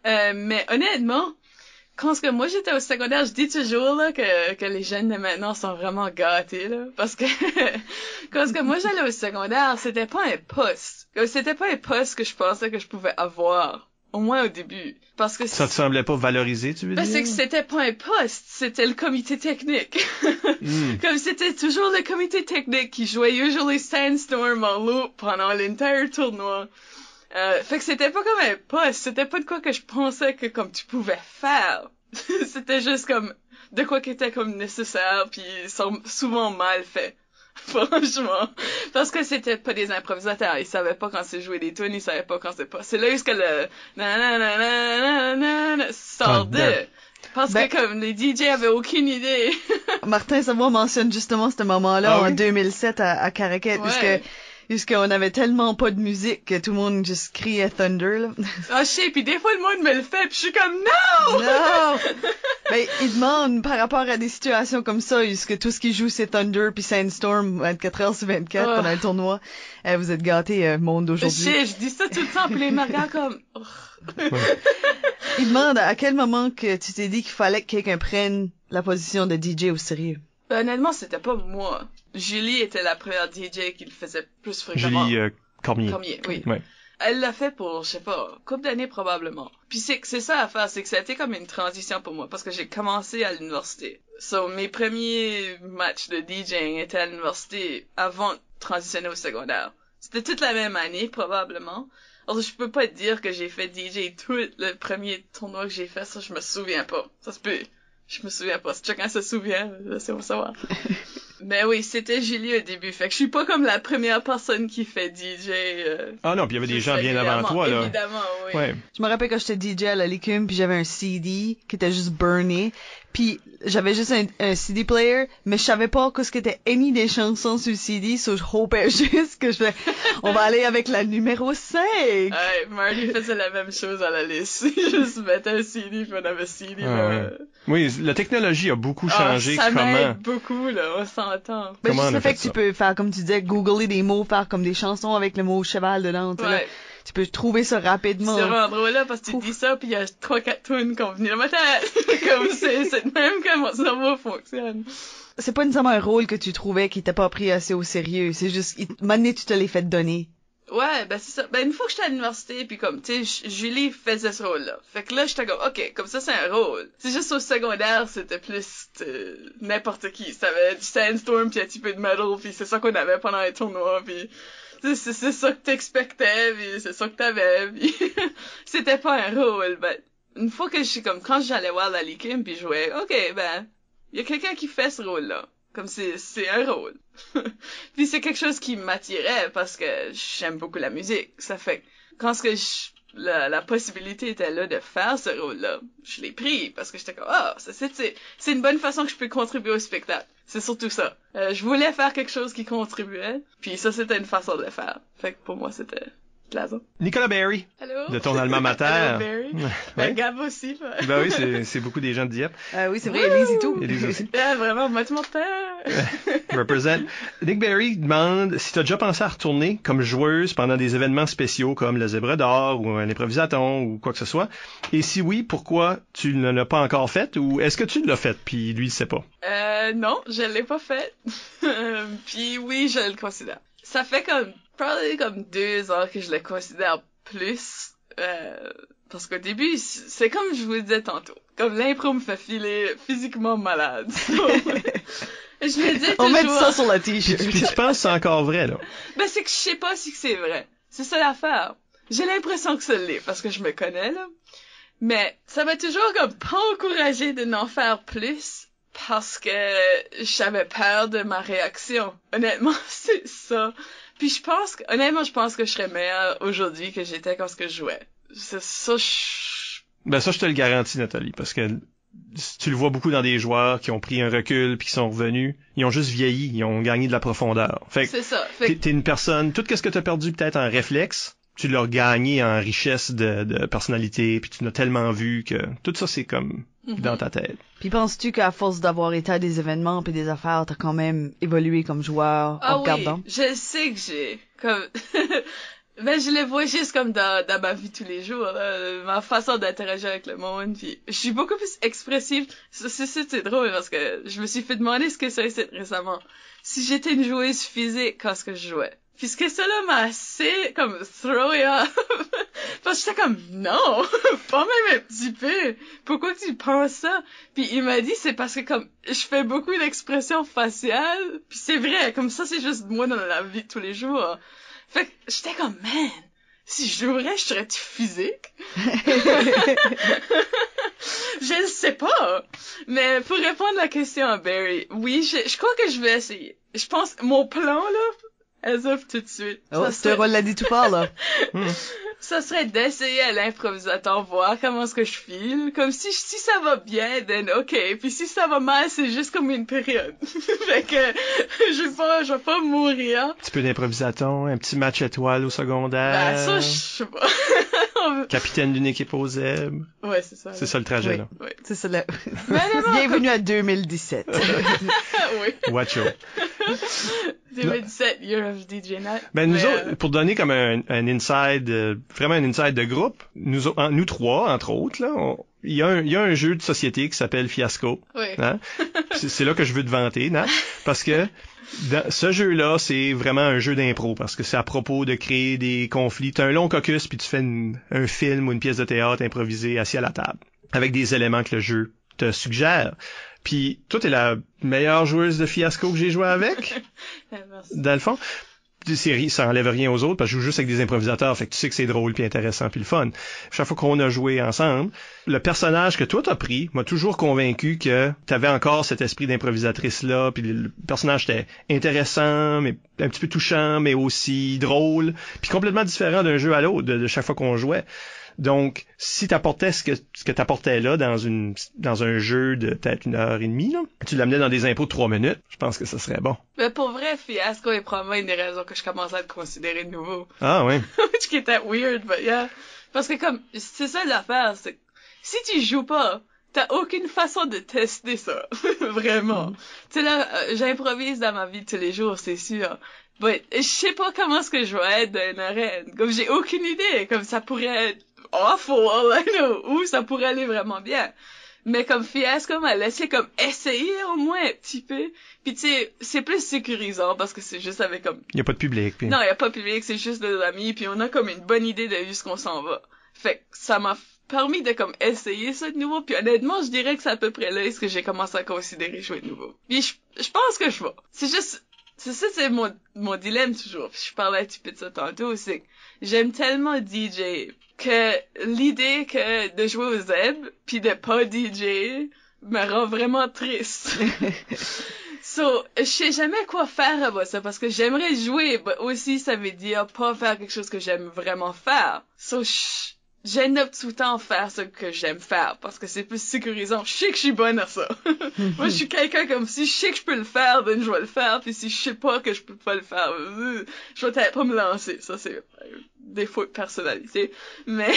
Mais honnêtement, quand moi j'étais au secondaire, je dis toujours là que les jeunes de maintenant sont vraiment gâtés là, parce que quand moi j'allais au secondaire, c'était pas un poste que je pensais que je pouvais avoir, au moins au début, parce que ça te semblait pas valorisé, tu veux dire? C'est que c'était pas un poste, c'était le comité technique. Comme c'était toujours le comité technique qui jouait usually Sandstorm en loop pendant l'entire tournoi. Fait que c'était pas comme un poste, c'était pas de quoi que je pensais que comme tu pouvais faire. C'était juste comme de quoi qui était comme nécessaire puis souvent mal fait. Franchement. Parce que c'était pas des improvisateurs, ils savaient pas quand c'est jouer des tunes, ils savaient pas quand c'est pas. C'est là où est-ce que le nananana sort de. Parce que comme les DJ avaient aucune idée. Martin Savoie mentionne justement ce moment-là en 2007 à Caraquet, puisqu'on avait tellement pas de musique que tout le monde juste criait Thunder, là. Ah, je sais, pis des fois, le monde me le fait, pis je suis comme, non! Non! Ben, ils demandent, par rapport à des situations comme ça, puisque tout ce qui joue, c'est Thunder pis Sandstorm 24 heures sur 24 pendant le tournoi. Vous êtes gâtés, monde d'aujourd'hui. Je sais, je dis ça tout le temps, pis les me regardent comme... Ils demandent à quel moment que tu t'es dit qu'il fallait que quelqu'un prenne la position de DJ au sérieux. Ben, honnêtement, c'était pas moi. Julie était la première DJ qui le faisait plus fréquemment. Julie Cormier. Cormier, oui. Ouais. Elle l'a fait pour, je sais pas, couple d'années probablement. Puis c'est ça l'affaire, c'est que ça a été comme une transition pour moi, parce que j'ai commencé à l'université. So, mes premiers matchs de DJing étaient à l'université avant de transitionner au secondaire. C'était toute la même année, probablement. Alors, je peux pas dire que j'ai fait DJ tout le premier tournoi que j'ai fait, ça, je me souviens pas. Ça se peut. Je me souviens pas. Si chacun se souvient, laissez-moi savoir. Mais oui, c'était Julie au début. Fait que je suis pas comme la première personne qui fait DJ. Ah non, puis il y avait des gens bien avant toi, là. Évidemment, oui. Ouais. Je me rappelle quand j'étais DJ à la Licume, puis j'avais un CD qui était juste burné. Puis j'avais juste un CD player, mais je savais pas qu'est-ce qu'était any des chansons sur le CD, so je hopais juste que on va aller avec la numéro 5. Ouais, Marty faisait la même chose à la liste. Juste mettait un CD, puis on avait CD. Oui, la technologie a beaucoup changé. Ça m'aide beaucoup, là, on s'entend. Ben, juste le fait que tu peux faire, comme tu disais, googler des mots, faire comme des chansons avec le mot cheval dedans, tu sais, là. Tu peux trouver ça rapidement. C'est vraiment drôle, là, parce que tu dis ça, puis il y a 3-4 tunes qui ont venu dans ma tête. Comme c'est de même que mon cerveau fonctionne. C'est pas nécessairement un rôle que tu trouvais qui t'a pas pris assez au sérieux. C'est juste, maintenant tu te l'es fait donner. Ouais, ben c'est ça. Ben une fois que j'étais à l'université, puis comme, tu sais, Julie faisait ce rôle-là. Fait que là, j'étais comme, ok, comme ça, c'est un rôle. C'est juste au secondaire, c'était plus n'importe qui. Ça avait du Sandstorm, puis un petit peu de metal, puis c'est ça qu'on avait pendant les tournois, puis... C'est ça que t'expectais, pis c'est ça que t'avais, pis c'était pas un rôle, ben, une fois que je suis comme, quand j'allais voir la Likim pis je jouais, ok, ben, y a quelqu'un qui fait ce rôle-là. Comme c'est un rôle. Puis c'est quelque chose qui m'attirait parce que j'aime beaucoup la musique. Ça fait, quand la possibilité était là de faire ce rôle-là, je l'ai pris parce que j'étais comme, c'est une bonne façon que je peux contribuer au spectacle. C'est surtout ça. Je voulais faire quelque chose qui contribuait, puis ça, c'était une façon de le faire. Fait que pour moi, c'était Blason. Nicolas Berry, Allô? de ton alma mater. Allô, Barry. Ouais. Ben, Gab aussi. Ben oui, c'est beaucoup des gens de Dieppe. Oui, c'est vrai, Elise et tout. Élise aussi. Vraiment, moi, tu m'entends? Represent. Nick Berry demande si tu as déjà pensé à retourner comme joueuse pendant des événements spéciaux comme le Zèbre d'Or ou un improvisaton ou quoi que ce soit. Et si oui, pourquoi tu ne l'as pas encore fait ou est-ce que tu l'as fait puis lui il sait pas? Non, je l'ai pas fait. Puis oui, je le considère. Ça fait probablement comme 2 ans que je le considère plus. Parce qu'au début, c'est comme je vous le disais tantôt. Comme l'impro me fait filer physiquement malade. Je me dis toujours... On met ça sur la t-shirt. Puis tu penses que c'est encore vrai, là? Ben, c'est que je sais pas si c'est vrai. C'est ça l'affaire. J'ai l'impression que ça l'est, parce que je me connais, là. Mais ça m'a toujours comme pas encouragé de n'en faire plus, parce que j'avais peur de ma réaction. Honnêtement, c'est ça. Puis je pense que je serais meilleure aujourd'hui que j'étais quand je jouais. C'est ça, Ben ça, je te le garantis, Nathalie, parce que tu le vois beaucoup dans des joueurs qui ont pris un recul puis qui sont revenus. Ils ont juste vieilli, ils ont gagné de la profondeur. Fait que c'est ça. t'es une personne, tout ce que t'as perdu peut-être en réflexe, tu l'as gagné en richesse de personnalité, puis tu l'as tellement vu que tout ça, c'est comme dans ta tête. Puis penses-tu qu'à force d'avoir été à des événements puis des affaires, t'as quand même évolué comme joueur en regardant? Oui, je sais que j'ai comme ben je le vois juste comme dans ma vie tous les jours, là, ma façon d'interagir avec le monde, puis je suis beaucoup plus expressive. C'est drôle parce que je me suis fait demander ce que ça c'est récemment. Si j'étais une joueuse physique quand je jouais. Puis ce que cela m'a assez comme throwé off. Parce que j'étais comme non, pas même un petit peu. Pourquoi tu penses ça? Puis il m'a dit c'est parce que comme je fais beaucoup d'expressions faciales. Puis c'est vrai, comme ça c'est juste moi dans la vie de tous les jours. Fait que j'étais comme man, si je jouerais, je serais-tu physique? Je ne sais pas. Mais pour répondre à la question à Barry, oui, je crois que je vais essayer. Je pense mon plan là. As of tout de suite. Oh, ce rôle l'a dit tout fort, là. Ça serait d'essayer à l'improvisateur, voir comment est-ce que je file. Comme si ça va bien, then ok. Puis si ça va mal, c'est juste comme une période. Fait que, je vais pas mourir. Un petit peu d'improvisaton, un petit match étoile au secondaire. Ben, ça, je sais pas. Capitaine d'une équipe aux zèbres. Ouais, c'est ça. C'est ça le trajet, oui. là. Ouais. C'est ça, là. Non. Bienvenue à 2017. Oui. Watch out. 2017, Year of DJ Night. Ben, nous autres, pour donner comme un inside, vraiment un inside de groupe, nous trois, entre autres, là, il y a un jeu de société qui s'appelle Fiasco. Oui. Hein? C'est là que je veux te vanter, Nat, parce que dans ce jeu-là, c'est vraiment un jeu d'impro, parce que c'est à propos de créer des conflits. T'as un long caucus, puis tu fais un film ou une pièce de théâtre improvisée assis à la table, avec des éléments que le jeu te suggère. Puis toi, t'es la meilleure joueuse de Fiasco que j'ai joué avec, dans le fond. Ça enlève rien aux autres, parce que je joue juste avec des improvisateurs, fait que tu sais que c'est drôle, puis intéressant, puis le fun. Chaque fois qu'on a joué ensemble, le personnage que toi t'as pris m'a toujours convaincu que t'avais encore cet esprit d'improvisatrice-là, puis le personnage était intéressant, mais un petit peu touchant, mais aussi drôle, puis complètement différent d'un jeu à l'autre, de chaque fois qu'on jouait. Donc, si t'apportais ce que t'apportais là dans un jeu de peut-être 1h30, là, tu l'amenais dans des impros de 3 minutes, je pense que ça serait bon. Mais pour vrai, Fiasco est probablement une des raisons que je commence à le considérer de nouveau. Ah oui. Which qui était weird, but yeah. Parce que comme, c'est ça l'affaire, c'est que si tu joues pas, t'as aucune façon de tester ça. Vraiment. Tu sais là, j'improvise dans ma vie de tous les jours, c'est sûr. But je sais pas comment est-ce que je vais être dans une arène. Comme j'ai aucune idée. Comme ça pourrait être awful, all I know. Ou ça pourrait aller vraiment bien. Mais comme Fiasco m'a laissé comme essayer au moins un petit peu. Puis tu sais, c'est plus sécurisant parce que c'est juste avec comme... Il y a pas de public. Puis... Non, il y a pas de public, c'est juste des amis. Puis on a comme une bonne idée de où ce qu'on s'en va. Fait que ça m'a permis de comme essayer ça de nouveau. Puis honnêtement, je dirais que c'est à peu près là ce que j'ai commencé à considérer jouer de nouveau. Puis je pense que je vais. C'est juste... C'est mon dilemme toujours. Puis je parlais un petit peu de ça tantôt. C'est que j'aime tellement DJ que l'idée que de jouer aux zèbres puis de pas DJ me rend vraiment triste. So, je sais jamais quoi faire avec ça parce que j'aimerais jouer, mais aussi ça veut dire pas faire quelque chose que j'aime vraiment faire. So, j'aime tout le temps faire ce que j'aime faire parce que c'est plus sécurisant. Je sais que je suis bonne à ça. Moi, je suis quelqu'un comme si je sais que je peux le faire, ben je vais le faire. Puis si je sais pas que je peux pas le faire, je vais peut-être pas me lancer. Ça, c'est défaut de personnalité. Mais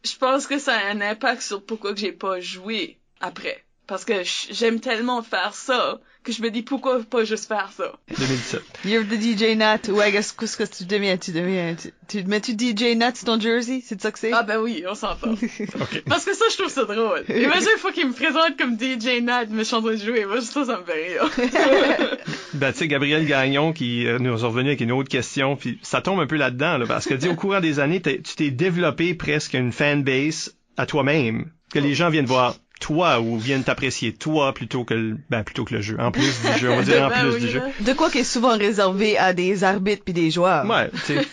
je pense que ça a un impact sur pourquoi que j'ai pas joué après. Parce que j'aime tellement faire ça que je me dis pourquoi pas juste faire ça. 2017. You're the DJ Nat, ou qu'est-ce que tu deviens? Mets-tu DJ Nat sur ton jersey? C'est ça que c'est? Ah ben oui, on s'entend. OK. Parce que ça, je trouve ça drôle. Imagine une fois qu'il me présente comme DJ Nat, mais je suis en train de jouer. Moi, ça me fait rire. Ben, tu sais, Gabriel Gagnon qui nous est revenu avec une autre question, puis ça tombe un peu là-dedans, là, parce que dit au courant des années, tu t'es développé presque une fanbase à toi-même, que les gens viennent voir toi ou viennent t'apprécier toi plutôt que le jeu. En plus du jeu, on va dire en plus du jeu. De quoi qui est souvent réservé à des arbitres puis des joueurs. Ouais, tu sais.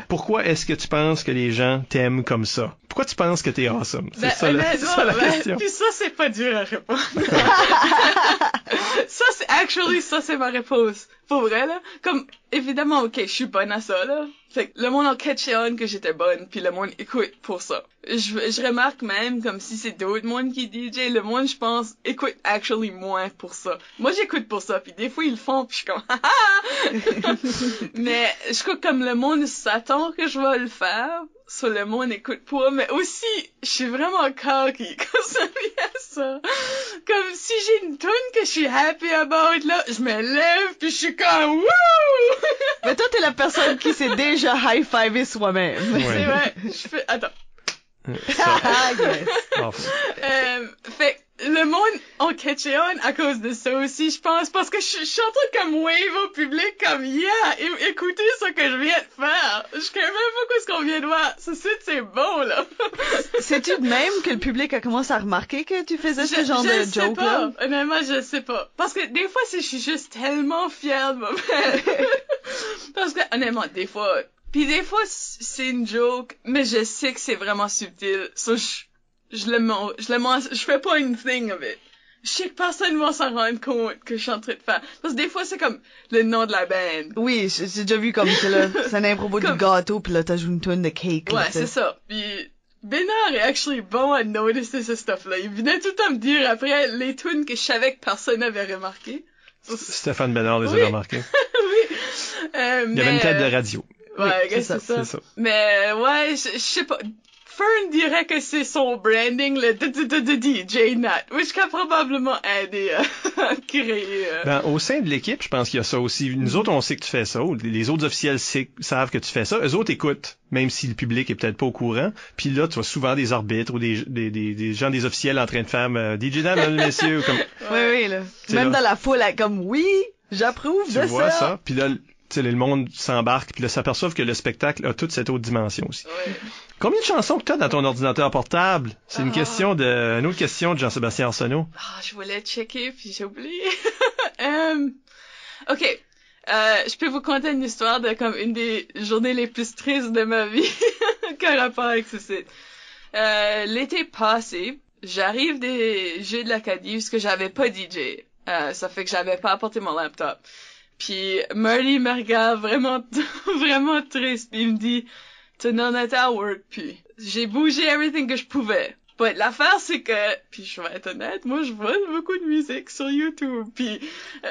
Pourquoi est-ce que tu penses que les gens t'aiment comme ça? Pourquoi tu penses que t'es awesome? C'est ça la question. Puis ça, c'est pas dur à répondre. Ça, c'est ma réponse. Pour vrai, là. Comme, évidemment, ok, je suis bonne à ça, là. Fait que le monde a catché on que j'étais bonne, puis le monde écoute pour ça. Je remarque même, comme si c'est d'autres monde qui DJ, le monde, je pense, écoute actually moins pour ça. Moi, j'écoute pour ça, puis des fois, ils le font, puis je suis comme, haha! Mais, je crois que comme le monde s'attend que je vais le faire, sur le monde écoute pas, mais aussi, je suis vraiment cocky quand ça vient à ça. Comme si j'ai une tune que je suis happy about, là, je me lève pis je suis comme wouh! Mais toi, t'es la personne qui s'est déjà high-fivé soi-même. Ouais. C'est vrai, je fais, attends. Ah, yes. Fait le monde en catché on à cause de ça aussi, je pense, parce que je suis en train comme wave au public comme yeah, écoutez ce que je viens de faire. Je sais même pas ce qu'on vient de voir. C'est bon là. C'est-tu de même que le public a commencé à remarquer que tu faisais ce genre de joke là? Honnêtement, je sais pas. Parce que des fois, je suis juste tellement fière de moi-même. Parce que honnêtement, des fois c'est une joke, mais je sais que c'est vraiment subtil. So, je fais pas une thing of it. Je sais que personne va s'en rendre compte que je suis en train de faire. Parce que des fois, c'est comme le nom de la band. Oui, j'ai déjà vu comme ça, là. C'est un impro du gâteau, pis là, t'as joué une tonne de cake, là. Ouais, c'est ça. Puis, Bénard est actually bon à noticer ce stuff-là. Il venait tout le temps me dire après les tunes que je savais que personne n'avait remarqué. Stéphane Bénard les a remarqués. Oui. Il y avait une tête de radio. Ouais, oui, c'est ça. Mais, ouais, je sais pas. Fern dirait que c'est son branding, le DJ Nat, which a probablement aidé à créer... Ben, au sein de l'équipe, je pense qu'il y a ça aussi. Nous autres, on sait que tu fais ça. Les autres officiels savent que tu fais ça. Eux autres écoutent, même si le public est peut-être pas au courant. Puis là, tu vois souvent des arbitres ou des gens, des officiels en train de faire DJ Nat, mesdames, messieurs. Comme... Oui, là. Même là, dans la foule, comme oui, j'approuve de ça. Tu vois ça, puis là... Tu sais, le monde s'embarque, puis là, s'aperçoivent que le spectacle a toute cette autre dimension aussi. Ouais. Combien de chansons que tu as dans ton ordinateur portable? C'est une autre question de Jean-Sébastien Arsenault. Je voulais checker, puis j'ai oublié. OK. Je peux vous conter une histoire de comme une des journées les plus tristes de ma vie qu'un rapport avec ce site. L'été passé, j'arrive des Jeux de l'Acadie parce que j'avais pas DJ. Ça fait que j'avais pas apporté mon laptop. Puis Marty me regarde vraiment, vraiment triste, puis il me dit, t'es non à work, puis j'ai bougé everything que je pouvais. But l'affaire, c'est que, puis je vais être honnête, moi je vole beaucoup de musique sur YouTube, puis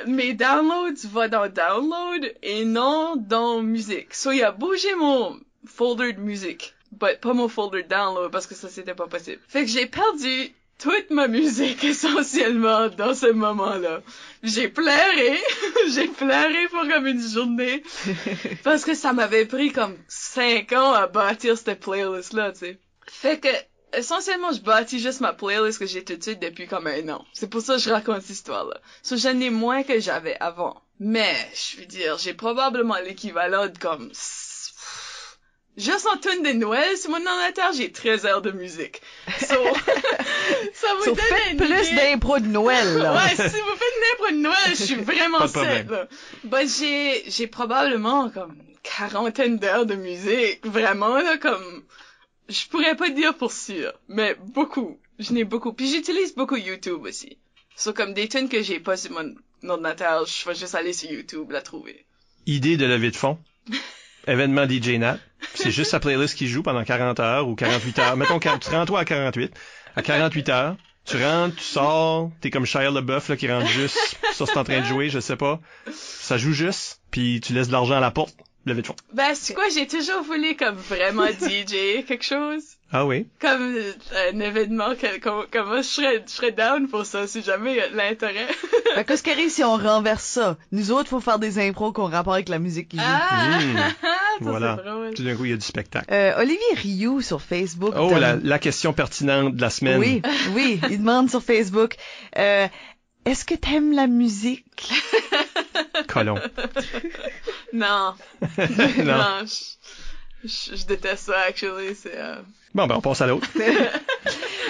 mes downloads vont dans download et non dans musique. So il a bougé mon folder de musique, but pas mon folder de download parce que ça c'était pas possible. Fait que j'ai perdu toute ma musique essentiellement dans ce moment-là. J'ai pleuré pour comme une journée parce que ça m'avait pris comme 5 ans à bâtir cette playlist-là, tu sais. Fait que essentiellement je bâtis juste ma playlist que j'ai tout de suite depuis comme 1 an. C'est pour ça que je raconte cette histoire-là. So, j'en ai moins que j'avais avant. Mais, je veux dire, j'ai probablement l'équivalent de comme... Juste en tune de Noël, sur mon ordinateur, j'ai 13 heures de musique. So, ça vous donne une plus d'impro de Noël, là. Ouais, si vous faites une impro de Noël, je suis vraiment set, là. Ben, j'ai probablement comme 40 d'heures de musique. Vraiment, là, comme, je pourrais pas dire pour sûr, mais beaucoup. Je n'ai beaucoup. Puis j'utilise beaucoup YouTube aussi. So, comme des tunes que j'ai pas sur mon ordinateur, je vais juste aller sur YouTube la trouver. Idée de levée de fonds. Événement DJ Nat. Puis c'est juste sa playlist qui joue pendant 40 heures ou 48 heures. Mettons, tu te rends toi à 48. À 48 heures, tu rentres, tu sors, t'es comme Shia LaBeouf là, qui rentre juste, ça c'est en train de jouer, je sais pas. Ça joue juste, puis tu laisses de l'argent à la porte, levez de fond. Ben, c'est quoi, j'ai toujours voulu comme vraiment DJ quelque chose. Ah oui? Comme un événement, comme moi, je serais down pour ça, si jamais il y a de l'intérêt. Fait qu'est-ce qui arrive si on renverse ça? Nous autres, faut faire des impros qu'on rapport avec la musique qui joue. Ah! Ça, Voilà. c'est drôle. Tout d'un coup, il y a du spectacle. Olivier Rioux sur Facebook. Oh, la question pertinente de la semaine. Oui, il demande sur Facebook, est-ce que t'aimes la musique? Colon. Non. Non. Non, je déteste ça, actually, c'est... Bon, ben on passe à l'autre.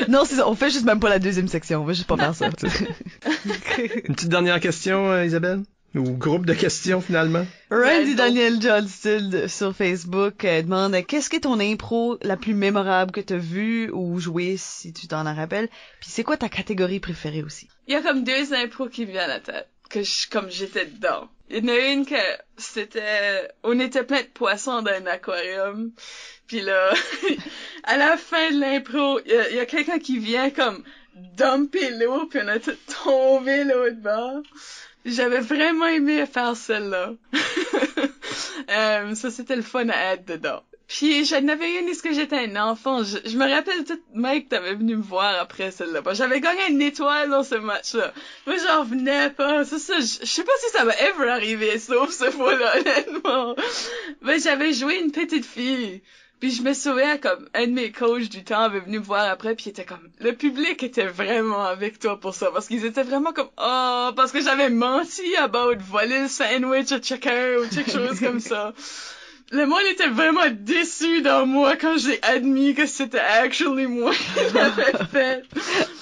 Non, c'est ça, on fait juste même pas la deuxième section, on va juste pas faire ça. Une petite dernière question, Isabelle? Ou groupe de questions, finalement? Randy Daniel Johnston sur Facebook demande qu'est-ce que ton impro la plus mémorable que t'as vue ou jouée, si tu t'en rappelles? Puis c'est quoi ta catégorie préférée aussi? Il y a comme 2 impros qui me viennent à la tête, comme j'étais dedans. Il y en a une que on était plein de poissons dans un aquarium. Puis là, à la fin de l'impro, il y a quelqu'un qui vient comme dumper l'eau, puis on a tout tombé l'autre bord. J'avais vraiment aimé faire celle-là. Ça, c'était le fun à être dedans. Puis j'en avais une, est-ce que j'étais un enfant? Je me rappelle tout, Mike, t'avais venu me voir après celle-là. J'avais gagné une étoile dans ce match-là. Moi, j'en revenais pas. C'est ça, je sais pas si ça va ever arriver, sauf ce fois-là, honnêtement. Mais j'avais joué une petite fille. Puis je me souviens comme un de mes coachs du temps avait venu me voir après, puis il était comme, le public était vraiment avec toi pour ça, parce qu'ils étaient vraiment comme, oh, parce que j'avais menti about voler le sandwich à quelqu'un ou quelque chose comme ça. Le monde était vraiment déçu dans moi quand j'ai admis que c'était actually moi qui l'avais fait.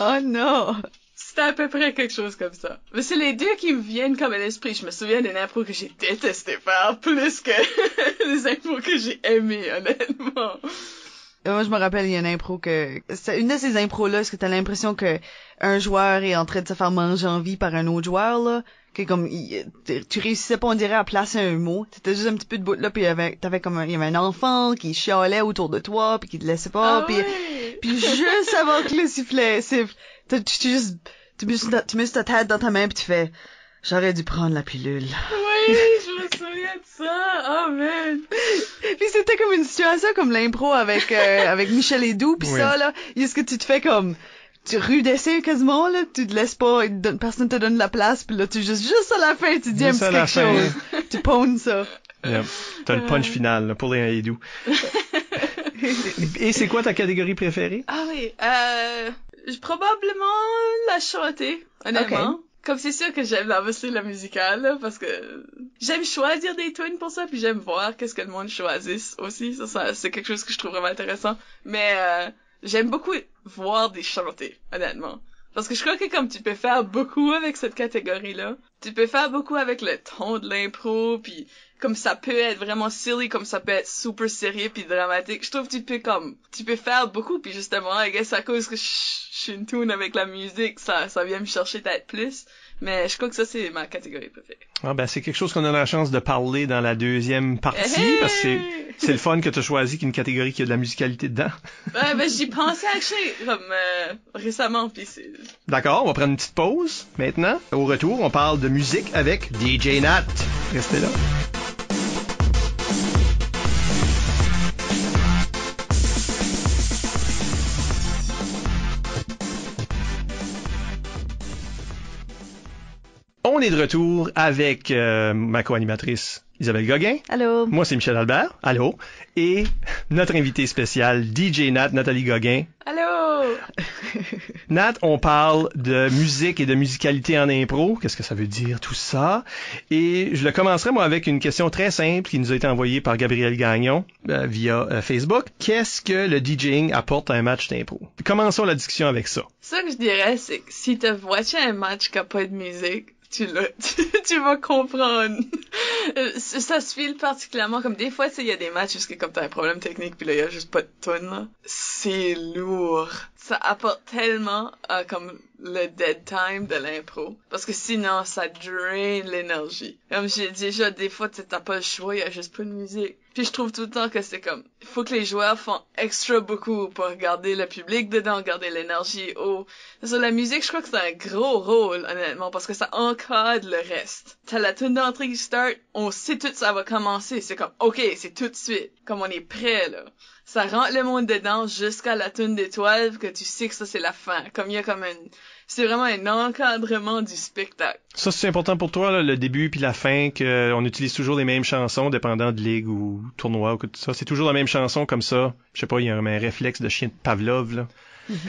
Oh non! C'était à peu près quelque chose comme ça. Mais c'est les deux qui me viennent comme à l'esprit. Je me souviens d'une impro que j'ai détesté faire plus que les impros que j'ai aimées, honnêtement. Moi, je me rappelle, il y a une impro que... C'est une de ces impros-là, est-ce que t'as l'impression que un joueur est en train de se faire manger en vie par un autre joueur, là? Que comme, tu réussissais pas, on dirait, à placer un mot. T'étais juste un petit peu de bout là, puis il y avait un enfant qui chialait autour de toi, puis qui te laissait pas, puis juste avant que le sifflet siffle, tu mets ta tête dans ta main pis tu fais, j'aurais dû prendre la pilule. Oui, je me souviens de ça. Oh man. Puis c'était comme une situation comme l'impro avec Michel Edoux pis ça là, est-ce que tu te fais comme tu rudescais quasiment là, tu te laisses pas, personne te donne la place pis là tu juste à la fin tu dis un petit quelque chose. Tu pawns ça. Yeah. T'as le punch final là, pour les Edoux. Et c'est quoi ta catégorie préférée? Ah oui, probablement la chanter, honnêtement. Okay. Comme c'est sûr que j'aime la musicale, là, parce que j'aime choisir des tunes pour ça, puis j'aime voir qu'est-ce que le monde choisisse aussi. Ça c'est quelque chose que je trouve vraiment intéressant. Mais j'aime beaucoup voir des chanter, honnêtement. Parce que je crois que comme tu peux faire beaucoup avec cette catégorie-là, tu peux faire beaucoup avec le ton de l'impro, puis comme ça peut être vraiment silly, comme ça peut être super sérieux puis dramatique. Je trouve que tu peux faire beaucoup, puis justement, I guess à cause que je suis une tune avec la musique, ça vient me chercher peut-être plus. Mais je crois que ça, c'est ma catégorie préférée. Ah ben, c'est quelque chose qu'on a la chance de parler dans la deuxième partie, parce que c'est le fun que tu as choisi qu'une catégorie qui a de la musicalité dedans. Ouais, ben, j'y pensais comme récemment, puis c'est... D'accord, on va prendre une petite pause maintenant. Au retour, on parle de musique avec DJ Nat. Restez là. On est de retour avec ma co-animatrice Isabelle Gauguin. Allô. Moi, c'est Michel Albert. Allô. Et notre invité spécial, DJ Nat, Nathalie Gauguin. Allô. Nat, on parle de musique et de musicalité en impro. Qu'est-ce que ça veut dire, tout ça? Et je le commencerai, moi, avec une question très simple qui nous a été envoyée par Gabriel Gagnon via Facebook. Qu'est-ce que le DJing apporte à un match d'impro? Commençons la discussion avec ça. Ça que je dirais, c'est que si t'as watché un match qui a pas de musique, tu vas comprendre. Ça se file particulièrement comme des fois, il y a des matchs où comme t'as un problème technique puis là, il y a juste pas de tune, là. C'est lourd. ça apporte tellement à comme le dead time de l'impro. Parce que sinon, ça draine l'énergie. Comme j'ai dit déjà, des fois, t'as pas le choix, il y a juste pas de musique. Puis je trouve tout le temps que c'est comme, il faut que les joueurs font extra beaucoup pour garder le public dedans, garder l'énergie haut. Sur la musique, je crois que c'est un gros rôle, honnêtement, parce que ça encadre le reste. T'as la tune d'entrée qui start, on sait tout ça va commencer. C'est comme, OK, c'est tout de suite. Comme on est prêt, là. Ça rentre le monde dedans jusqu'à la tune d'étoiles, que tu sais que ça c'est la fin. Comme il y a comme c'est vraiment un encadrement du spectacle. Ça, c'est important pour toi, là, le début puis la fin, qu'on utilise toujours les mêmes chansons, dépendant de ligue ou tournoi ou tout ça. C'est toujours la même chanson comme ça. Je sais pas, il y a un réflexe de chien de Pavlov, là.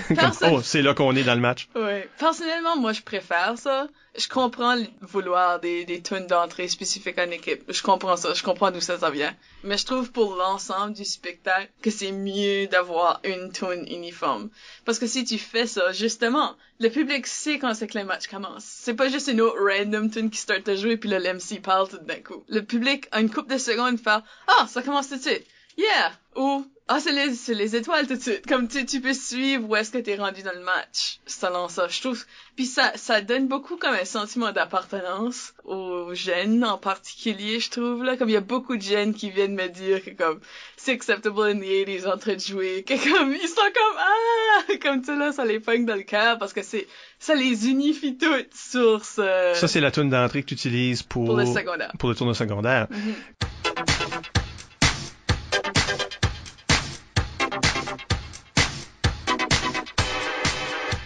Comme, c'est là qu'on est dans le match. Oui. Personnellement, moi, je préfère ça. Je comprends vouloir des tunes d'entrée spécifiques à une équipe. Je comprends ça. Je comprends d'où ça vient. Mais je trouve pour l'ensemble du spectacle que c'est mieux d'avoir une tune uniforme. Parce que si tu fais ça, justement, le public sait quand c'est que les matchs commencent. C'est pas juste une autre random tune qui start à jouer puis là, l'MC parle tout d'un coup. Le public a une couple de secondes pour faire « Ah, ça commence tout de suite. Yeah! » Ou « Ah, c'est les étoiles tout de suite. » Comme tu peux suivre où est-ce que t'es rendu dans le match. Selon ça, je trouve. Puis ça donne beaucoup comme un sentiment d'appartenance aux jeunes en particulier, je trouve, là. Comme il y a beaucoup de jeunes qui viennent me dire que comme c'est acceptable in the 80s en train de jouer. Que comme ils sont comme ah! Comme tu sais, là, ça les pogne dans le cœur parce que ça les unifie toutes sur ce... Ça, c'est la tune d'entrée que tu utilises pour le secondaire. Pour le tournoi secondaire. Mm-hmm.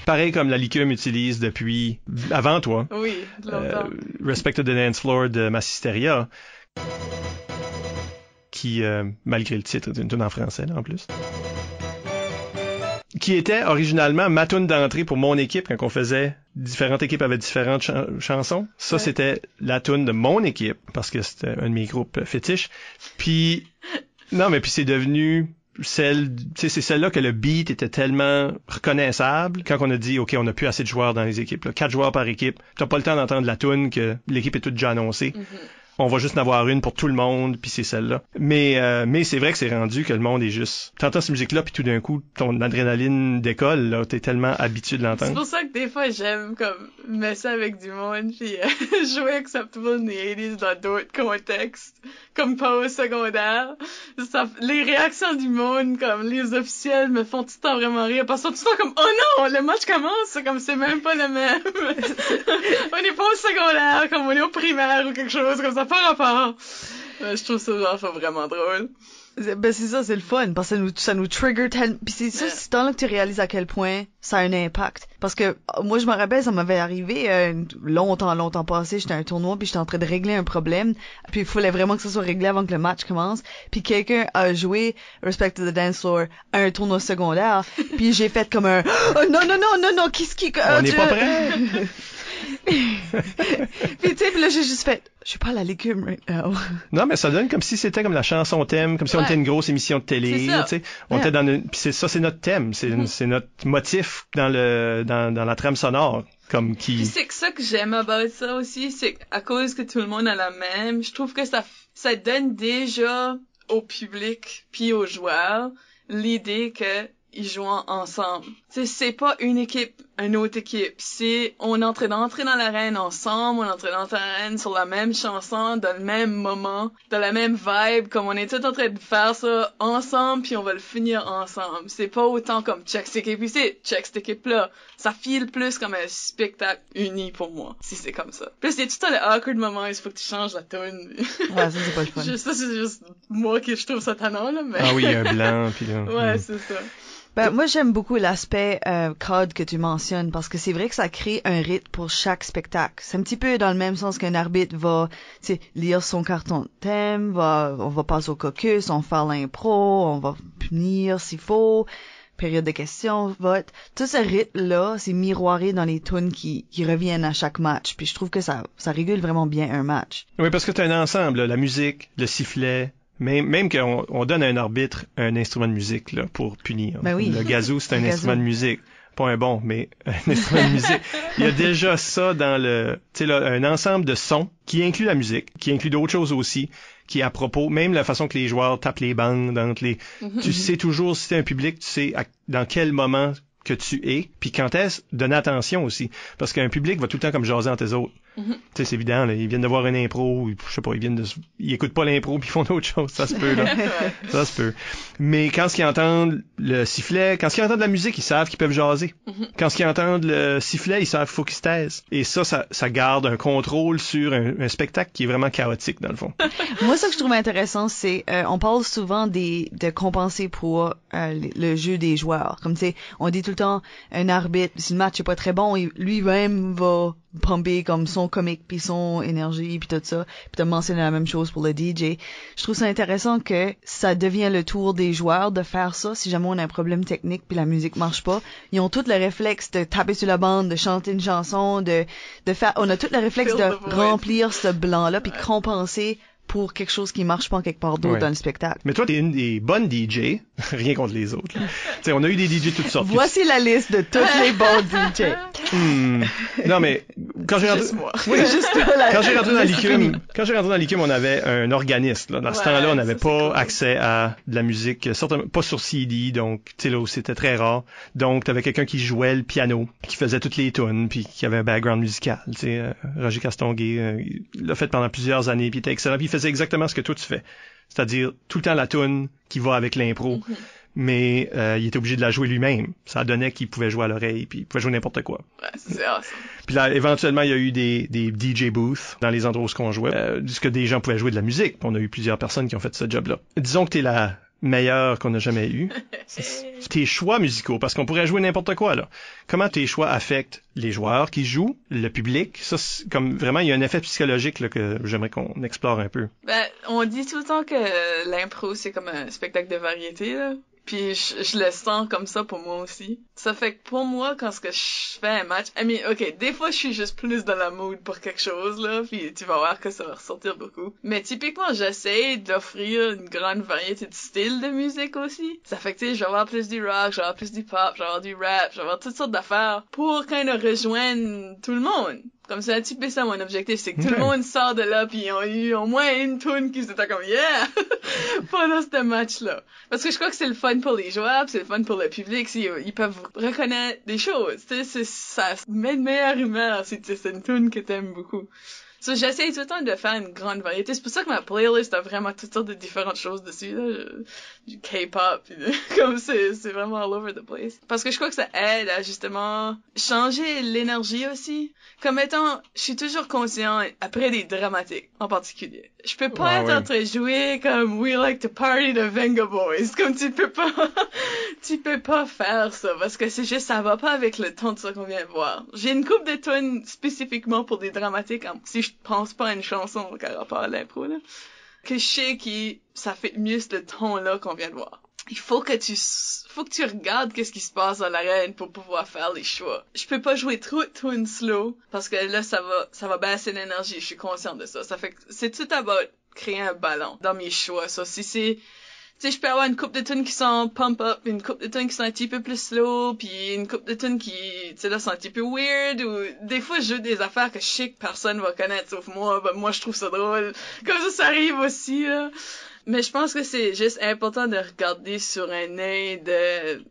Pareil comme la Licume utilise depuis avant toi. Oui, longtemps. Respect to the Dance Floor de Massisteria, qui, malgré le titre, est une tune en français, là, en plus. Qui était originalement ma tune d'entrée pour mon équipe quand on faisait différentes équipes avec différentes chansons. Ça, ouais. C'était la tune de mon équipe parce que c'était un de mes groupes fétiches. Puis, non, mais puis c'est devenu c'est celle-là que le beat était tellement reconnaissable quand on a dit, OK, on n'a plus assez de joueurs dans les équipes, là. 4 joueurs par équipe. T'as pas le temps d'entendre la tune que l'équipe est toute déjà annoncée. Mm-hmm. On va juste en avoir une pour tout le monde, puis c'est celle-là. Mais c'est vrai que c'est rendu que le monde est juste... T'entends cette musique-là, puis tout d'un coup, ton adrénaline décolle, là. T'es tellement habitué de l'entendre. C'est pour ça que des fois, j'aime comme messer avec du monde, puis jouer Acceptable in the 80s dans d'autres contextes, comme pas au secondaire. Les réactions du monde, comme les officiels, me font tout le temps vraiment rire, parce que tout le temps comme « Oh non, le match commence! » Comme c'est même pas le même. On n'est pas au secondaire, comme on est au primaire ou quelque chose comme ça. Par rapport. Je trouve ça vraiment drôle. Ben c'est ça, c'est le fun, parce que ça nous trigger tellement. Puis c'est ça, c'est temps là que tu réalises à quel point ça a un impact. Parce que moi, je me rappelle, ça m'avait arrivé longtemps passé, j'étais à un tournoi, puis j'étais en train de régler un problème, puis il fallait vraiment que ça soit réglé avant que le match commence. Puis quelqu'un a joué Respect to the Dance Floor à un tournoi secondaire, puis j'ai fait comme un oh, non, qu'est-ce qui... On n'est pas prêt. Puis tu sais, là j'ai juste fait je suis pas à la Licume right now. Non, mais ça donne comme si c'était comme la chanson thème, comme si on était une grosse émission de télé, tu sais. On était dans puis c'est notre thème, c'est notre motif dans la trame sonore comme qui. Puis c'est ça que j'aime about ça aussi, c'est à cause que tout le monde a la même, je trouve que ça donne déjà au public puis aux joueurs l'idée que ils jouent ensemble. C'est pas une équipe, une autre équipe. On est en train d'entrer dans l'arène ensemble, on est en train d'entrer dans l'arène sur la même chanson, dans le même moment, dans la même vibe, comme on est tous en train de faire ça ensemble, puis on va le finir ensemble. C'est pas autant comme check cette équipe ici, check cette équipe-là. Ça file plus comme un spectacle uni pour moi, si c'est comme ça. Plus il y a tout le temps le awkward moment, il faut que tu changes la tune. Ouais, ça c'est pas le fun. Ça c'est juste moi qui je trouve ça tannant, là, mais... Ah oui, il y a un blanc, puis là... Ouais, c'est ça. Ben, moi, j'aime beaucoup l'aspect code que tu mentionnes parce que c'est vrai que ça crée un rythme pour chaque spectacle. C'est un petit peu dans le même sens qu'un arbitre va lire son carton de thème, on va passer au caucus, on va faire l'impro, on va punir s'il faut, période de questions, vote. Tout ce rythme-là, c'est miroiré dans les tunes qui reviennent à chaque match. Puis je trouve que ça régule vraiment bien un match. Oui, parce que t'as un ensemble, la musique, le sifflet... Même qu'on donne à un arbitre un instrument de musique là, pour punir. Ben oui. Le gazou, c'est un instrument de musique. Pas un bon, mais un instrument de musique. Il y a déjà ça dans un ensemble de sons qui inclut la musique, qui inclut d'autres choses aussi, qui est à propos, même la façon que les joueurs tapent les bandes entre les... Tu sais toujours, si t'es un public, tu sais dans quel moment que tu es, puis quand est-ce donner attention aussi, parce qu'un public va tout le temps comme jaser entre eux autres. Tu sais, c'est évident, là, ils viennent de voir une impro, je sais pas, ils écoutent pas l'impro puis ils font d'autres choses, ça se peut, là. Ça se peut. Mais quand ils entendent le sifflet, quand ils entendent la musique, ils savent qu'ils peuvent jaser. Quand ils entendent le sifflet, ils savent qu'il faut qu'ils se taisent. Et ça garde un contrôle sur un spectacle qui est vraiment chaotique, dans le fond. Moi, ce que je trouve intéressant, c'est on parle souvent de compenser pour le jeu des joueurs. Comme tu sais, on dit tout le temps, un arbitre, si le match est pas très bon, lui-même va pumper comme son comique puis son énergie puis tout ça. Puis t'as mentionné la même chose pour le DJ. Je trouve ça intéressant que ça devient le tour des joueurs de faire ça. Si jamais on a un problème technique puis la musique marche pas, ils ont tout le réflexe de taper sur la bande, de chanter une chanson, de faire. On a tout le réflexe de remplir ce blanc-là puis compenser pour quelque chose qui marche pas quelque part d'autre dans le spectacle. Mais toi, t'es une des bonnes DJ, rien contre les autres. Tu sais, on a eu des DJ de toutes sortes. Voici la liste de tous les bons DJ. Non, mais quand j'ai rentré... Quand j'ai rentré dans l'ICUM, on avait un organiste. Là. Dans ce temps-là, on n'avait pas accès à de la musique, certainement pas sur CD, donc tu sais là où c'était très rare. Donc t'avais quelqu'un qui jouait le piano, qui faisait toutes les tunes, puis qui avait un background musical. Tu sais, Roger Castonguay, il l'a fait pendant plusieurs années, puis il était excellent, puis il faisait exactement ce que toi tu fais, c'est-à-dire tout le temps la tune qui va avec l'impro. Mais il était obligé de la jouer lui-même. Ça donnait qu'il pouvait jouer à l'oreille, puis il pouvait jouer n'importe quoi. Ouais, c'est awesome. Puis là, éventuellement, il y a eu des DJ booths dans les endroits où on jouait, ce que des gens pouvaient jouer de la musique. On a eu plusieurs personnes qui ont fait ce job-là. Disons que t'es la meilleure qu'on a jamais eue. Tes choix musicaux, parce qu'on pourrait jouer n'importe quoi, là. Comment tes choix affectent les joueurs qui jouent, le public? Ça, c'est comme vraiment, il y a un effet psychologique là, que j'aimerais qu'on explore un peu. Ben, on dit tout le temps que l'impro, c'est comme un spectacle de variété, là. Puis je le sens comme ça pour moi aussi. Ça fait que pour moi, quand je fais un match, des fois je suis juste plus dans la mood pour quelque chose, là, puis tu vas voir que ça va ressortir beaucoup. Mais typiquement, j'essaie d'offrir une grande variété de styles de musique aussi. Ça fait que, tu sais, je vais avoir plus du rock, je vais avoir plus du pop, je vais avoir du rap, je vais avoir toutes sortes d'affaires pour kind of rejoindre tout le monde. Comme c'est un petit peu ça mon objectif, c'est que tout le monde sort de là pis ils ont eu au moins une tune qui s'était comme yeah pendant ce match-là. Parce que je crois que c'est le fun pour les joueurs, pis c'est le fun pour le public, si ils peuvent reconnaître des choses. Tu sais, ça met de meilleure humeur si c'est une tune que t'aimes beaucoup. So, j'essaie tout le temps de faire une grande variété. C'est pour ça que ma playlist a vraiment toutes sortes de différentes choses dessus, là. Du K-pop, comme c'est vraiment all over the place. Parce que je crois que ça aide à justement changer l'énergie aussi. Comme étant, je suis toujours conscient après des dramatiques, en particulier. Je peux pas être en train de jouer comme We Like to Party de Venga Boys. Comme tu peux pas faire ça. Parce que c'est juste, ça va pas avec le ton de ça qu'on vient de voir. J'ai une couple de tunes spécifiquement pour des dramatiques, si je pense pas à une chanson par rapport à l'impro, là, que je sais ça fait mieux ce ton-là qu'on vient de voir. Il faut que tu regardes qu'est-ce qui se passe dans l'arène pour pouvoir faire les choix. Je peux pas jouer trop de tunes slow parce que là, ça va baisser l'énergie. Je suis consciente de ça. Ça fait que c'est tout about créer un ballon dans mes choix. Ça, si c'est, tu sais, je peux avoir une couple de tunes qui sont pump up, une couple de tunes qui sont un petit peu plus slow, puis une couple de tunes qui, tu sais, là, sont un petit peu weird, ou des fois, je joue des affaires que je sais que personne va connaître, sauf moi. Ben, moi, je trouve ça drôle. Comme ça arrive aussi, là. Mais je pense que c'est juste important de regarder sur un œil de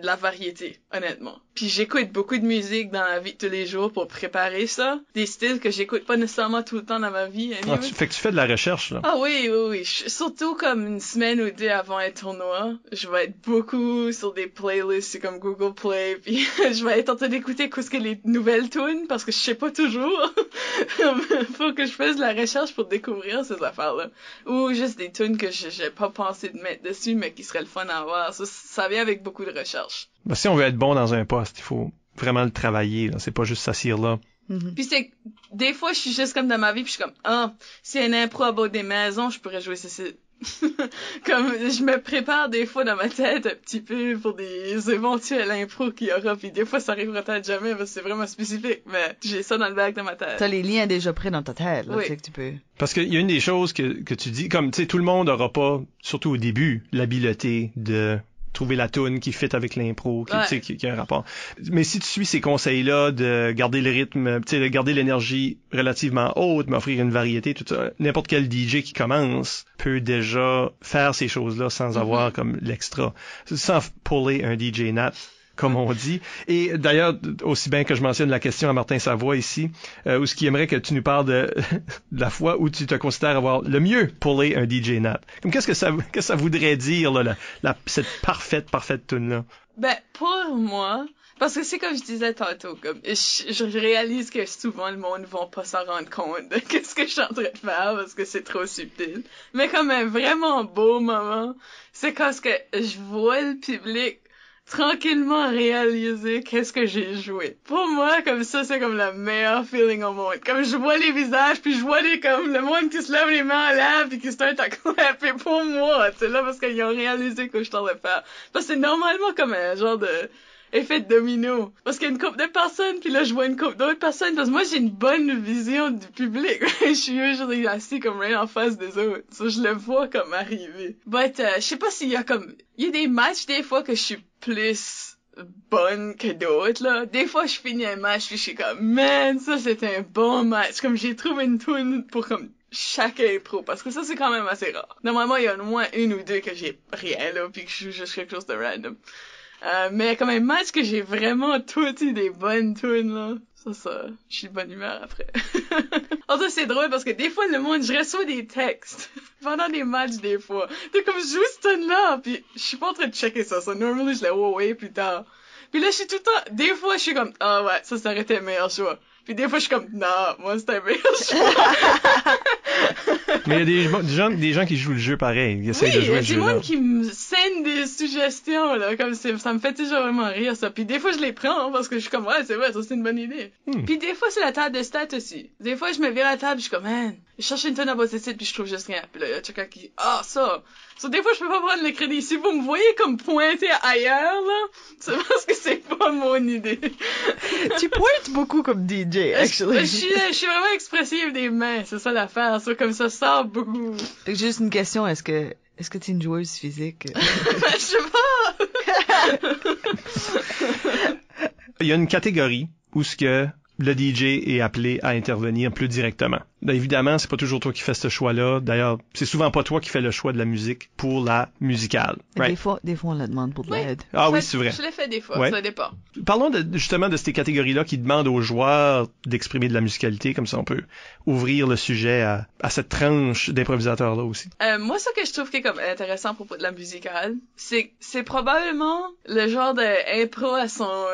la variété, honnêtement. Puis j'écoute beaucoup de musique dans la vie de tous les jours pour préparer ça. Des styles que j'écoute pas nécessairement tout le temps dans ma vie. Anyway. Fait que tu fais de la recherche, là. Ah oui. Surtout comme une semaine ou deux avant un tournoi, je vais être beaucoup sur des playlists, c'est comme Google Play, puis je vais être en train d'écouter qu'est-ce que les nouvelles tunes, parce que je sais pas toujours. Faut que je fasse de la recherche pour découvrir ces affaires-là. Ou juste des tunes que j'ai pas pensé de mettre dessus, mais qui seraient le fun à avoir. Ça vient avec beaucoup de recherche. Ben, si on veut être bon dans un poste, il faut vraiment le travailler, là. C'est pas juste s'assire là. Puis c'est, des fois, je suis juste comme dans ma vie, puis je suis comme, s'il y a une impro à bord des maisons, je pourrais jouer ceci. Comme, je me prépare des fois dans ma tête un petit peu pour des éventuels impros qu'il y aura, puis des fois ça arrivera peut-être jamais parce que c'est vraiment spécifique, mais j'ai ça dans le bac de ma tête. T'as les liens déjà prêts dans ta tête, là, oui. Tu sais que tu peux. Parce qu'il y a une des choses que tu dis, comme, tu sais, tout le monde aura pas, surtout au début, l'habileté de trouver la toune qui fit avec l'impro, qui a un rapport. Mais si tu suis ces conseils-là de garder le rythme, tu sais, de garder l'énergie relativement haute, mais offrir une variété, tout ça, n'importe quel DJ qui commence peut déjà faire ces choses-là sans avoir comme l'extra. Sans puller un DJ Nat comme on dit. Et d'ailleurs, aussi bien que je mentionne la question à Martin Savoie ici, où ce qui aimerait que tu nous parles de la fois où tu te considères avoir le mieux pullé un DJ Nat. Comme qu'est-ce que ça voudrait dire, là, cette parfaite tune-là? Ben, pour moi, parce que c'est comme je disais tantôt, comme je réalise que souvent le monde ne va pas s'en rendre compte de qu'est-ce que je suis en train de faire parce que c'est trop subtil. Mais comme un vraiment beau moment, c'est quand ce que je vois le public tranquillement réaliser qu'est-ce que j'ai joué. Pour moi, comme ça, c'est comme le meilleur feeling au monde. Comme je vois les visages, puis je vois comme le monde qui se lève les mains en l'air, puis qui se tente à clapper pour moi. C'est là parce qu'ils ont réalisé que je t'en vais faire. Parce que c'est normalement comme un genre de effet de domino. Parce qu'il y a une couple de personnes, puis là, je vois une couple d'autres personnes, parce que moi, j'ai une bonne vision du public. Je suis aujourd'hui assis comme rien en face des autres. So, je le vois comme arriver. But, je sais pas s'il y a comme... Il y a des matchs, des fois, que je suis plus bonne que d'autres, là. Des fois, je finis un match, puis je suis comme, man, ça, c'était un bon match. Comme, j'ai trouvé une tune pour, comme, chaque impro, parce que ça, c'est quand même assez rare. Normalement, il y a au moins une ou deux que j'ai rien, là, puis que je joue juste quelque chose de random. Mais comme un match que j'ai vraiment toutes eu des bonnes tunes, là. Ça, je suis de bonne humeur après. En fait, c'est drôle parce que des fois, le monde, je reçois des textes pendant des matchs, des fois. T'es comme, je joue cette tune-là, puis je suis pas en train de checker ça. Normalement, je l'ai ouais plus tard. Puis là, je suis tout le temps, des fois, je suis comme, ah ouais, ça aurait été le meilleur choix. Puis des fois, je suis comme, non, moi, c'était un meilleur choix. Mais il y a des gens qui jouent le jeu pareil. Ils essayent de jouer le jeu. Oui, il y a des gens qui me sendent des suggestions, là, comme ça me fait toujours vraiment rire, ça. Puis des fois, je les prends, parce que je suis comme, ouais, c'est vrai, ça, c'est une bonne idée. Puis des fois, c'est la table de stats aussi. Des fois, je me vire à la table, je suis comme, man, je cherche une tonne à bosser site, puis je trouve juste rien. Puis là, il y a quelqu'un qui, ça. So, des fois, je peux pas prendre le crédit. Si vous me voyez comme pointer ailleurs, là, c'est parce que c'est pas mon idée. Tu pointes beaucoup comme DJ, actually. Je suis vraiment expressive des mains, c'est ça l'affaire. Ça, comme ça sort beaucoup. Fait que juste une question, est-ce que t'es une joueuse physique? Je sais pas! Il y a une catégorie où ce que le DJ est appelé à intervenir plus directement. Ben, évidemment, c'est pas toujours toi qui fais ce choix-là. D'ailleurs, c'est souvent pas toi qui fais le choix de la musique pour la musicale. Right? Des fois, on la demande pour de l'aide. Ah oui, c'est vrai. Je l'ai fait des fois, ouais. Ça dépend. Parlons justement de ces catégories-là qui demandent aux joueurs d'exprimer de la musicalité, comme ça on peut ouvrir le sujet à cette tranche d'improvisateurs-là aussi. Moi, ce que je trouve qui est comme intéressant à propos de la musicale, c'est probablement le genre d'impro à son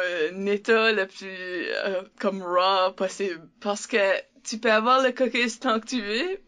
état le plus comme raw possible. Parce que tu peux avoir le caucus tant que tu veux,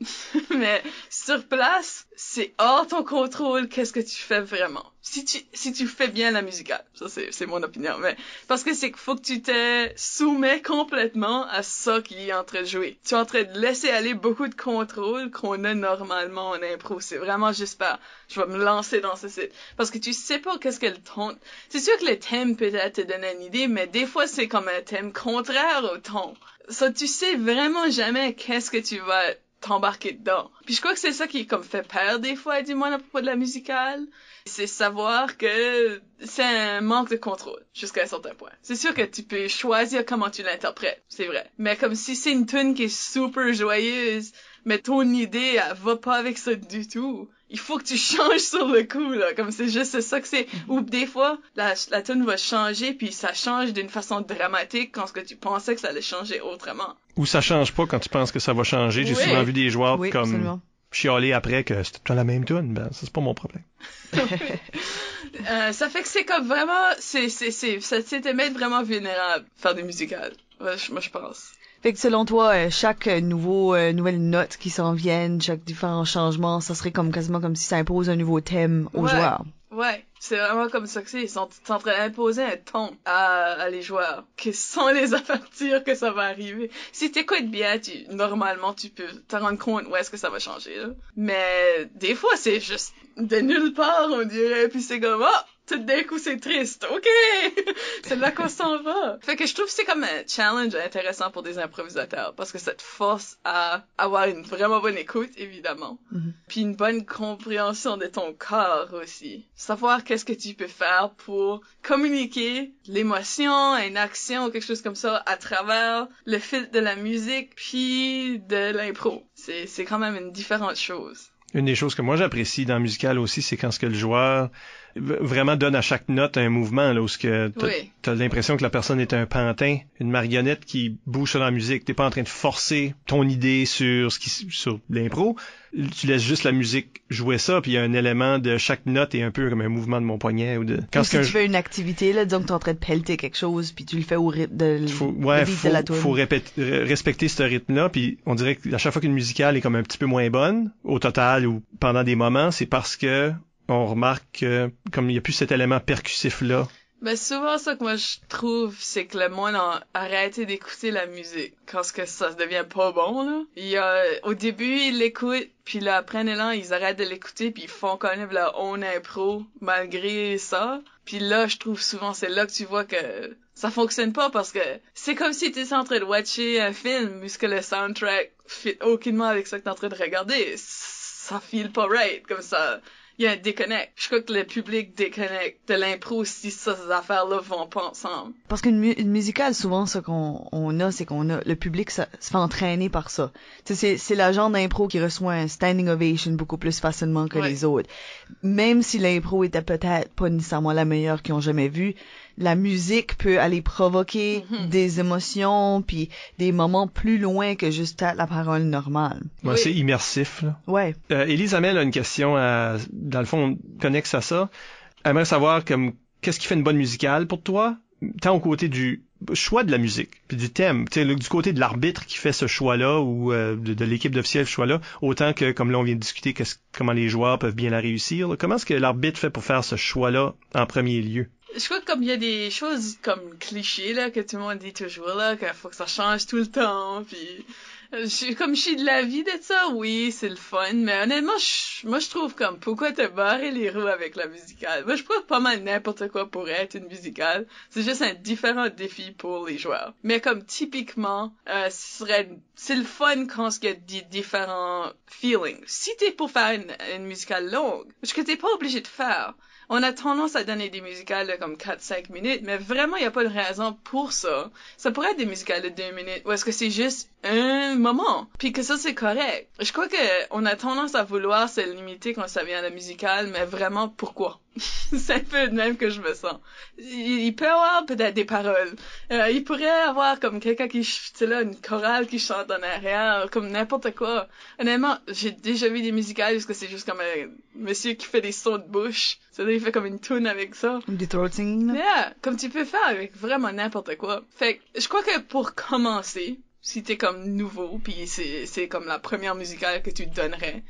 mais sur place, c'est hors ton contrôle qu'est-ce que tu fais vraiment. Si tu fais bien la musicale, ça c'est mon opinion, mais parce que c'est qu'il faut que tu te soumets complètement à ça qui est en train de jouer. Tu es en train de laisser aller beaucoup de contrôle qu'on a normalement en impro. C'est vraiment juste je vais me lancer dans ce site. Parce que tu sais pas qu'est-ce que le ton... C'est sûr que le thème peut-être te donne une idée, mais des fois c'est comme un thème contraire au ton. Ça, tu sais vraiment jamais qu'est-ce que tu vas t'embarquer dedans. Puis je crois que c'est ça qui comme fait peur des fois, dis-moi, à propos de la musicale. C'est savoir que c'est un manque de contrôle jusqu'à un certain point. C'est sûr que tu peux choisir comment tu l'interprètes, c'est vrai. Mais comme si c'est une tune qui est super joyeuse, mais ton idée, elle va pas avec ça du tout. Il faut que tu changes sur le coup, là. Comme c'est juste ça que c'est. Ou des fois, la tune va changer, puis ça change d'une façon dramatique quand ce que tu pensais que ça allait changer autrement. Ou ça change pas quand tu penses que ça va changer. J'ai souvent vu des joueurs comme absolument. Chialer après que c'était la même tune. Ben, ça, c'est pas mon problème. Ça fait que c'est comme vraiment, ça te met vraiment vulnérable, faire des musicales. Ouais, moi, je pense. Fait que selon toi, chaque nouvelle note qui s'en vienne, chaque différent changement, ça serait quasiment comme si ça impose un nouveau thème aux joueurs. Ouais, c'est vraiment comme ça que c'est. Ils sont en train d'imposer un ton à les joueurs, sans les avertir que ça va arriver. Si t'écoutes bien, normalement, tu peux te rendre compte où est-ce que ça va changer, là. Mais des fois, c'est juste de nulle part, on dirait, puis c'est comme, tout d'un coup, c'est triste. OK! C'est là qu'on s'en va. Fait que je trouve que c'est comme un challenge intéressant pour des improvisateurs parce que ça te force à avoir une vraiment bonne écoute, évidemment. Mm-hmm. Puis une bonne compréhension de ton corps aussi. Savoir qu'est-ce que tu peux faire pour communiquer l'émotion, une action ou quelque chose comme ça à travers le fil de la musique puis de l'impro. C'est quand même une différente chose. Une des choses que moi j'apprécie dans le musical aussi, c'est quand ce que le joueur vraiment donne à chaque note un mouvement, là, où t'as l'impression que la personne est un pantin, une marionnette qui bouge sur la musique. T'es pas en train de forcer ton idée sur l'impro. Tu laisses juste la musique jouer ça, puis il y a un élément de chaque note est un peu comme un mouvement de mon poignet ou de. Si tu fais une activité, là, disons que t'es en train de pelleter quelque chose, puis tu le fais au rythme de la toune. Faut respecter ce rythme-là, puis on dirait que à chaque fois qu'une musicale est comme un petit peu moins bonne, au total ou pendant des moments, c'est parce que on remarque que comme il n'y a plus cet élément percussif-là. Ben souvent, ça que moi je trouve, c'est que le monde a arrêté d'écouter la musique quand que ça devient pas bon, là. Au début, ils l'écoutent, puis là, après un élan, ils arrêtent de l'écouter, puis ils font quand même leur own impro malgré ça. Puis là, je trouve souvent, c'est là que tu vois que ça fonctionne pas, parce que c'est comme si t'étais en train de watcher un film, puisque le soundtrack fit aucunement avec ça que t'es en train de regarder. Ça file pas right, comme ça. Il y a un déconnect. Je crois que le public déconnecte de l'impro si ces affaires-là vont pas ensemble. Parce qu'une musicale, souvent, ce qu'on a, c'est qu'on a le public se fait entraîner par ça. Tu sais, c'est la genre d'impro qui reçoit un standing ovation beaucoup plus facilement que les autres. Même si l'impro était peut-être pas nécessairement la meilleure qu'ils ont jamais vue, la musique peut aller provoquer des émotions puis des moments plus loin que juste la parole normale. Ouais, c'est immersif, là. Ouais. Élise Hamel a une question dans le fond, on connecte à ça. Elle aimerait savoir qu'est-ce qui fait une bonne musicale pour toi, tant au côté du choix de la musique, puis du thème, tu sais, du côté de l'arbitre qui fait ce choix-là ou de l'équipe d'officiels ce choix-là, autant que, comme là on vient de discuter, comment les joueurs peuvent bien la réussir. Là. Comment est-ce que l'arbitre fait pour faire ce choix-là en premier lieu? Je crois que comme il y a des choses comme clichés, là, que tout le monde dit toujours, là, qu'il faut que ça change tout le temps, puis comme je suis de l'avis de ça, oui, c'est le fun, mais honnêtement, moi je trouve comme, pourquoi te barrer les roues avec la musicale? Moi je trouve pas mal n'importe quoi pourrait être une musicale, c'est juste un différent défi pour les joueurs. Mais comme typiquement, c'est le fun quand il y a des différents feelings. Si t'es pour faire une musicale longue, ce que t'es pas obligé de faire, on a tendance à donner des musicales de comme 4-5 minutes, mais vraiment, il n'y a pas de raison pour ça. Ça pourrait être des musicales de 2 minutes, ou est-ce que c'est juste un moment, puis que ça, c'est correct. Je crois que on a tendance à vouloir se limiter quand ça vient à la musicale, mais vraiment, pourquoi? C'est un peu de même que je me sens. Il peut y avoir peut-être des paroles. Il pourrait avoir comme quelqu'un qui, tu sais là, une chorale qui chante en arrière, comme n'importe quoi. Honnêtement, j'ai déjà vu des musicales parce que c'est juste comme un monsieur qui fait des sons de bouche. C'est-à-dire, il fait comme une tune avec ça. Du throat singing. Yeah, comme tu peux faire avec vraiment n'importe quoi. Fait que, je crois que pour commencer, si t'es comme nouveau, puis c'est comme la première musicale que tu te donnerais,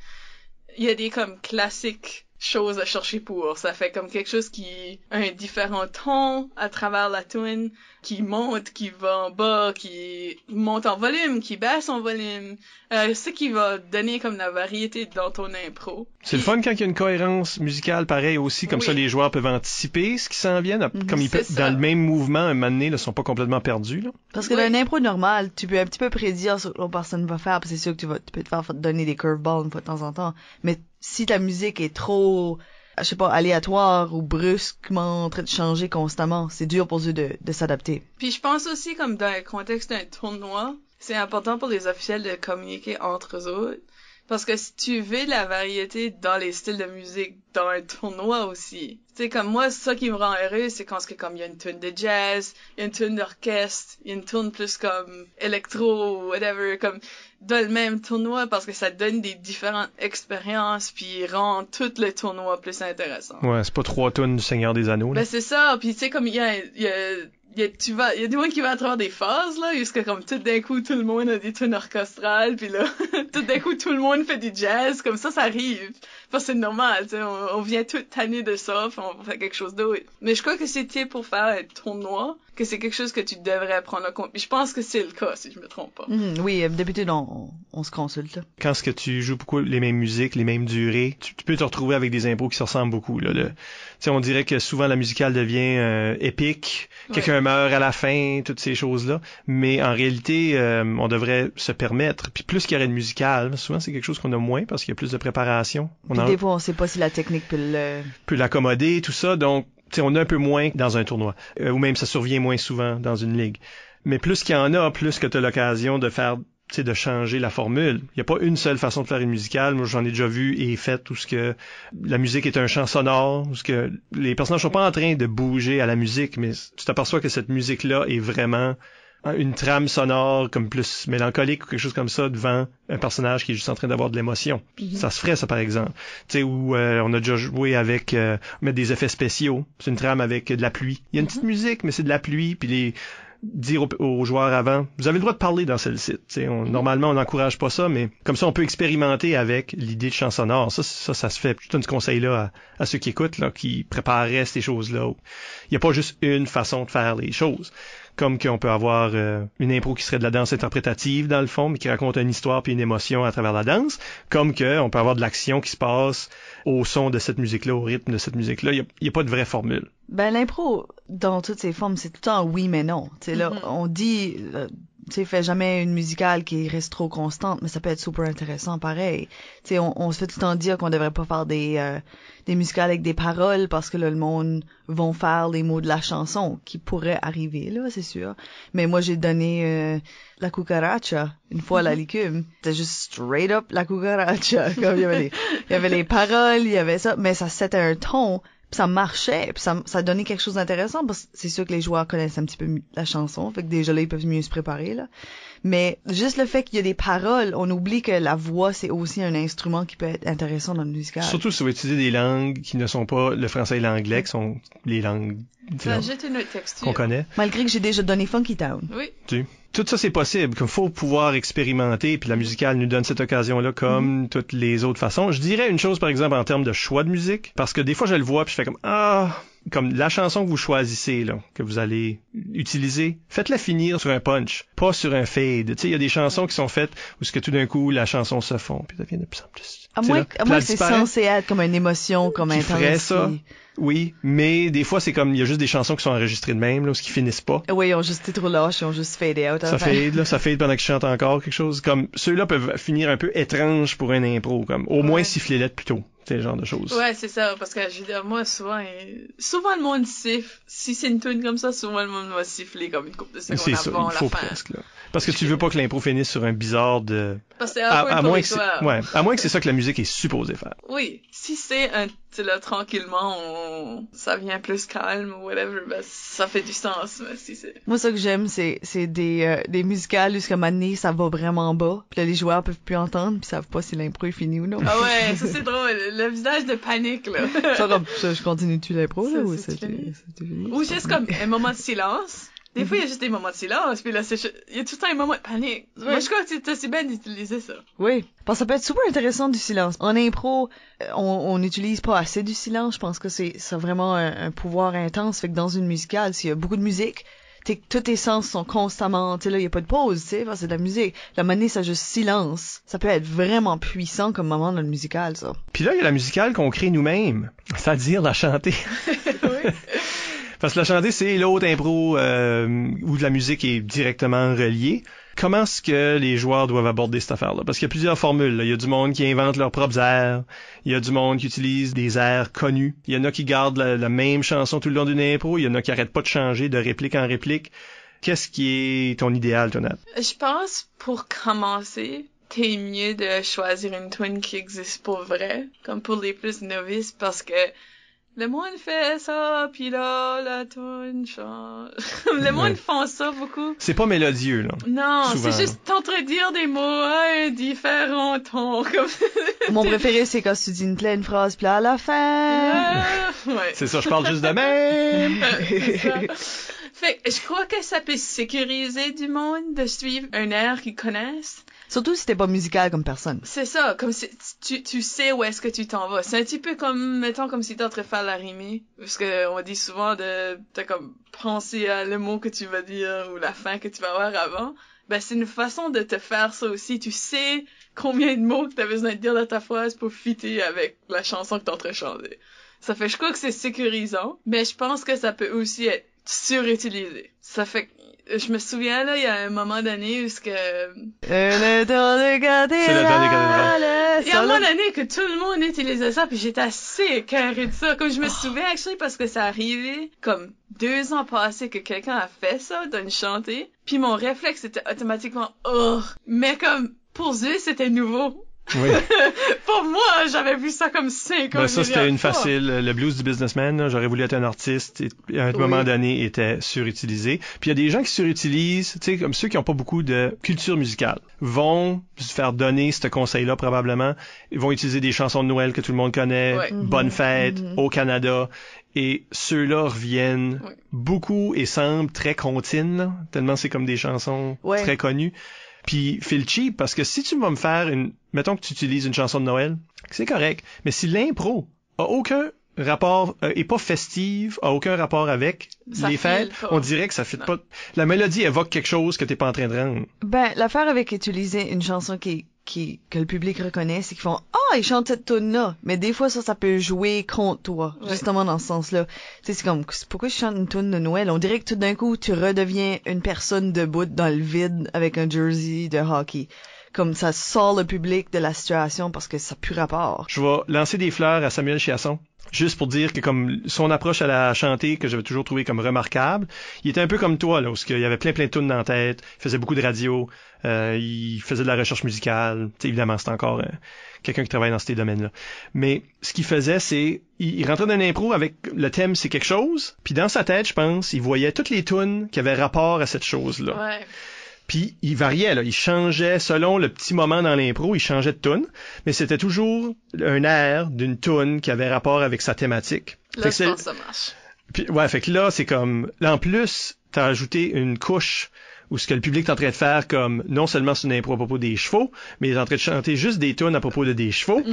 il y a des comme classiques choses à chercher pour. Ça fait comme quelque chose qui a un différent ton à travers la tune, qui monte, qui va en bas, qui monte en volume, qui baisse en volume. Ce qui va donner comme la variété dans ton impro. C'est le fun quand il y a une cohérence musicale pareil aussi, comme ça les joueurs peuvent anticiper ce qui s'en vient, comme ils peuvent, dans le même mouvement, un moment donné, ne sont pas complètement perdus. Là. Parce que dans une impro normale, tu peux un petit peu prédire ce que l'autre personne va faire, parce que c'est sûr que tu peux te faire donner des curveballs une fois de temps en temps. Mais si ta musique est trop, je sais pas, aléatoire ou brusquement en train de changer constamment, c'est dur pour eux de s'adapter. Puis je pense aussi, comme dans le contexte d'un tournoi, c'est important pour les officiels de communiquer entre eux autres. Parce que si tu veux de la variété dans les styles de musique dans un tournoi aussi. Tu sais, comme moi, ça qui me rend heureux, c'est quand il y a une tune de jazz, il y a une tune d'orchestre, il y a une tune plus comme électro ou whatever, comme dans le même tournoi, parce que ça donne des différentes expériences puis rend tout le tournoi plus intéressant. Ouais, c'est pas 3 tunes du Seigneur des Anneaux, là. Ben c'est ça, puis tu sais, comme il y a des gens qui vont à travers des phases, là, jusqu'à comme tout d'un coup, tout le monde a des tunes orchestrales, puis là, tout d'un coup, tout le monde fait du jazz, comme ça arrive. Enfin, c'est normal, tu sais, on vient tout tanner de ça, puis on fait quelque chose d'autre. Mais je crois que c'était pour faire un tournoi, que c'est quelque chose que tu devrais prendre en compte. Puis je pense que c'est le cas, si je me trompe pas. Oui, d'habitude, on se consulte. Quand ce que tu joues beaucoup les mêmes musiques, les mêmes durées, tu peux te retrouver avec des impros qui se ressemblent beaucoup, là. Tu sais, on dirait que souvent la musicale devient épique, quelqu'un meurt à la fin, toutes ces choses-là. Mais en réalité, on devrait se permettre. Puis plus qu'il y aurait de musicale, souvent c'est quelque chose qu'on a moins parce qu'il y a plus de préparation. Puis des fois, on sait pas si la technique peut l'accommoder, tout ça. Donc, tu sais, on a un peu moins dans un tournoi. Ou même ça survient moins souvent dans une ligue. Mais plus qu'il y en a, plus que tu as l'occasion de faire de changer la formule. Il n'y a pas une seule façon de faire une musicale. Moi, j'en ai déjà vu et fait où ce que la musique est un chant sonore, où ce que les personnages sont pas en train de bouger à la musique, mais tu t'aperçois que cette musique-là est vraiment une trame sonore comme plus mélancolique ou quelque chose comme ça devant un personnage qui est juste en train d'avoir de l'émotion. Ça se ferait, ça, par exemple. Tu sais, où on a déjà joué avec mettre des effets spéciaux. C'est une trame avec de la pluie. Il y a une petite musique, mais c'est de la pluie, puis dire aux joueurs avant, vous avez le droit de parler dans celle-ci. Normalement, on n'encourage pas ça, mais comme ça, on peut expérimenter avec l'idée de chant sonore. Ça se fait. Je donne ce conseil-là à ceux qui écoutent, là, qui prépareraient ces choses-là. Il n'y a pas juste une façon de faire les choses. Comme qu'on peut avoir une impro qui serait de la danse interprétative, dans le fond, mais qui raconte une histoire puis une émotion à travers la danse. Comme qu'on peut avoir de l'action qui se passe au son de cette musique-là, au rythme de cette musique-là. Il n'y a pas de vraie formule. Ben, l'impro, dans toutes ses formes, c'est tout le temps oui mais non. Tu sais, là, on dit, tu sais, fais jamais une musicale qui reste trop constante, mais ça peut être super intéressant pareil. Tu sais, on se fait tout le temps dire qu'on devrait pas faire des musicales avec des paroles parce que là, le monde vont faire les mots de la chanson, qui pourrait arriver, là, c'est sûr. Mais moi, j'ai donné la cucaracha une fois à la Licume. C'était juste straight up la cucaracha. Comme il y avait les paroles, il y avait ça, mais ça c'était un ton. Puis ça marchait, puis ça donnait quelque chose d'intéressant parce que c'est sûr que les joueurs connaissent un petit peu la chanson, fait que déjà là ils peuvent mieux se préparer là. Mais juste le fait qu'il y a des paroles, on oublie que la voix c'est aussi un instrument qui peut être intéressant dans le musical. Surtout si vous utilisez des langues qui ne sont pas le français et l'anglais, qui sont les langues Ça ajoute une autre texture qu'on connaît. Malgré que j'ai déjà donné Funky Town. Oui. Tout ça, c'est possible. Il faut pouvoir expérimenter, puis la musicale nous donne cette occasion-là comme toutes les autres façons. Je dirais une chose, par exemple, en termes de choix de musique, parce que des fois, je le vois, puis je fais comme la chanson que vous choisissez, là, que vous allez utiliser, faites-la finir sur un punch, pas sur un fade. Tu sais, il y a des chansons qui sont faites où ce que tout d'un coup, la chanson se fond, puis ça devient de plus en plus. À moins que c'est censé être comme une émotion, comme intense. Ferait ça. Oui, mais des fois, c'est comme, il y a juste des chansons qui sont enregistrées de même, là, qui finissent pas. Oui, ils ont juste été trop lâches, ils ont juste fadé out. Ça fade pendant que je chante encore quelque chose. Comme, ceux-là peuvent finir un peu étrange pour un impro, comme, au moins sifflez-les plus tôt. C'est le genre de choses. Ouais, c'est ça, parce que je veux dire, moi, souvent le monde siffle. Si c'est une tune comme ça, souvent le monde va siffler comme une couple de secondes avant la fin. Presque, là. Parce que tu veux pas que l'impro finisse sur un bizarre de... Parce que c'est à moins que c'est ça que la musique est supposée faire. Oui. Si c'est là, tranquillement, ça vient plus calme ou whatever, ben, ça fait du sens, mais si c'est... Moi, ça que j'aime, c'est des musicales où, jusqu'à un moment donné, ça va vraiment bas. Puis là, les joueurs peuvent plus entendre, puis savent pas si l'impro est fini ou non. Ah ouais, ça c'est drôle. Le visage de panique, là. ça, je continue-tu l'impro, là, ou c'est fini? Ou juste comme un moment de silence. Des fois, il y a juste des moments de silence, puis là, il y a tout le temps un moment de panique. Ouais. Moi, je crois que c'est aussi bien d'utiliser ça. Oui. Parce que ça peut être super intéressant du silence. En impro, on n'utilise pas assez du silence. Je pense que ça a vraiment un pouvoir intense. Fait que dans une musicale, s'il y a beaucoup de musique, tous tes sens sont constamment, tu sais, là, il y a pas de pause, tu sais, parce que c'est de la musique. La manière, ça juste silence. Ça peut être vraiment puissant comme moment dans le musical, ça. Puis là, il y a la musicale qu'on crée nous-mêmes. C'est-à-dire la chanter. Oui. Parce que la chanter, c'est l'autre impro où la musique est directement reliée. Comment est-ce que les joueurs doivent aborder cette affaire-là? Parce qu'il y a plusieurs formules. Là. Il y a du monde qui invente leurs propres airs. Il y a du monde qui utilise des airs connus. Il y en a qui gardent la même chanson tout le long d'une impro. Il y en a qui arrêtent pas de changer de réplique en réplique. Qu'est-ce qui est ton idéal, Tonat? Je pense, pour commencer, t'es mieux de choisir une tune qui existe pour vrai, comme pour les plus novices, parce que le monde fait ça, puis là, la tune change. Le monde font ça beaucoup. C'est pas mélodieux, là. Non, souvent, c'est juste t'entredire des mots à un différent ton. Comme... Mon préféré, c'est quand tu dis une pleine phrase, puis là, à la fin... Ouais. C'est ça, je parle juste de même. C'est ça. Fait que je crois que ça peut sécuriser du monde de suivre un air qu'ils connaissent. Surtout si t'es pas musical comme personne. C'est ça, comme si tu sais où est-ce que tu t'en vas. C'est un petit peu comme, mettons, comme si t'es en train de faire la rimée. Parce que on dit souvent de comme penser à le mot que tu vas dire ou la fin que tu vas avoir avant. Ben, c'est une façon de te faire ça aussi. Tu sais combien de mots que t'as besoin de dire dans ta phrase pour fitter avec la chanson que t'es en train de chanter. Ça fait, je crois que c'est sécurisant, mais je pense que ça peut aussi être surutilisé. Ça fait que je me souviens, là, il y a un moment donné où C'est le temps des cathédrales. il y a un moment donné que tout le monde utilisait ça, puis j'étais assez écœurée de ça. Comme je me souviens, actually, parce que ça arrivait comme 2 ans passés que quelqu'un a fait ça, d'une chantée, puis mon réflexe était automatiquement « Oh! » Mais comme, pour eux, c'était nouveau. Oui. Pour moi, j'avais vu ça comme 5 ans. Ça, c'était une facile. Le blues du businessman, là, j'aurais voulu être un artiste et à un moment donné, était surutilisé. Puis il y a des gens qui surutilisent, tu sais, comme ceux qui n'ont pas beaucoup de culture musicale, vont se faire donner ce conseil-là probablement. Ils vont utiliser des chansons de Noël que tout le monde connaît, Bonne fête, au Canada. Et ceux-là reviennent beaucoup et semblent très comptines, là, tellement c'est comme des chansons très connues. Puis feel cheap, parce que si tu vas me faire mettons que tu utilises une chanson de Noël, c'est correct. Mais si l'impro a aucun rapport, est pas festive, a aucun rapport avec les fêtes, on dirait que ça fit pas. La mélodie évoque quelque chose que t'es pas en train de rendre. Ben, l'affaire avec utiliser une chanson que le public reconnaît, c'est qu'ils font « Ah, ils chantent cette tune-là! » Mais des fois, ça peut jouer contre toi, justement dans ce sens-là. Tu sais, c'est comme, pourquoi je chante une tune de Noël? On dirait que tout d'un coup, tu redeviens une personne debout dans le vide avec un jersey de hockey. Comme ça sort le public de la situation parce que ça n'a plus rapport. Je vais lancer des fleurs à Samuel Chiasson. Juste pour dire que comme son approche à la chantée que j'avais toujours trouvé comme remarquable, il était un peu comme toi là, où il y avait plein de tunes dans la tête, il faisait beaucoup de radio, il faisait de la recherche musicale, évidemment c'est encore quelqu'un qui travaille dans ces domaines-là. Mais ce qu'il faisait, c'est il rentrait dans une impro avec le thème c'est quelque chose, puis dans sa tête, je pense, il voyait toutes les tunes qui avaient rapport à cette chose-là. Ouais. Puis il variait, là, il changeait selon le petit moment dans l'impro, il changeait de tune, mais c'était toujours un air d'une tune qui avait rapport avec sa thématique. Là, je pense que ça marche. Puis, fait que là, c'est comme... Là, en plus, t'as ajouté une couche où ce que le public est en train de faire comme... Non seulement c'est une impro à propos des chevaux, mais il est en train de chanter juste des tunes à propos de des chevaux.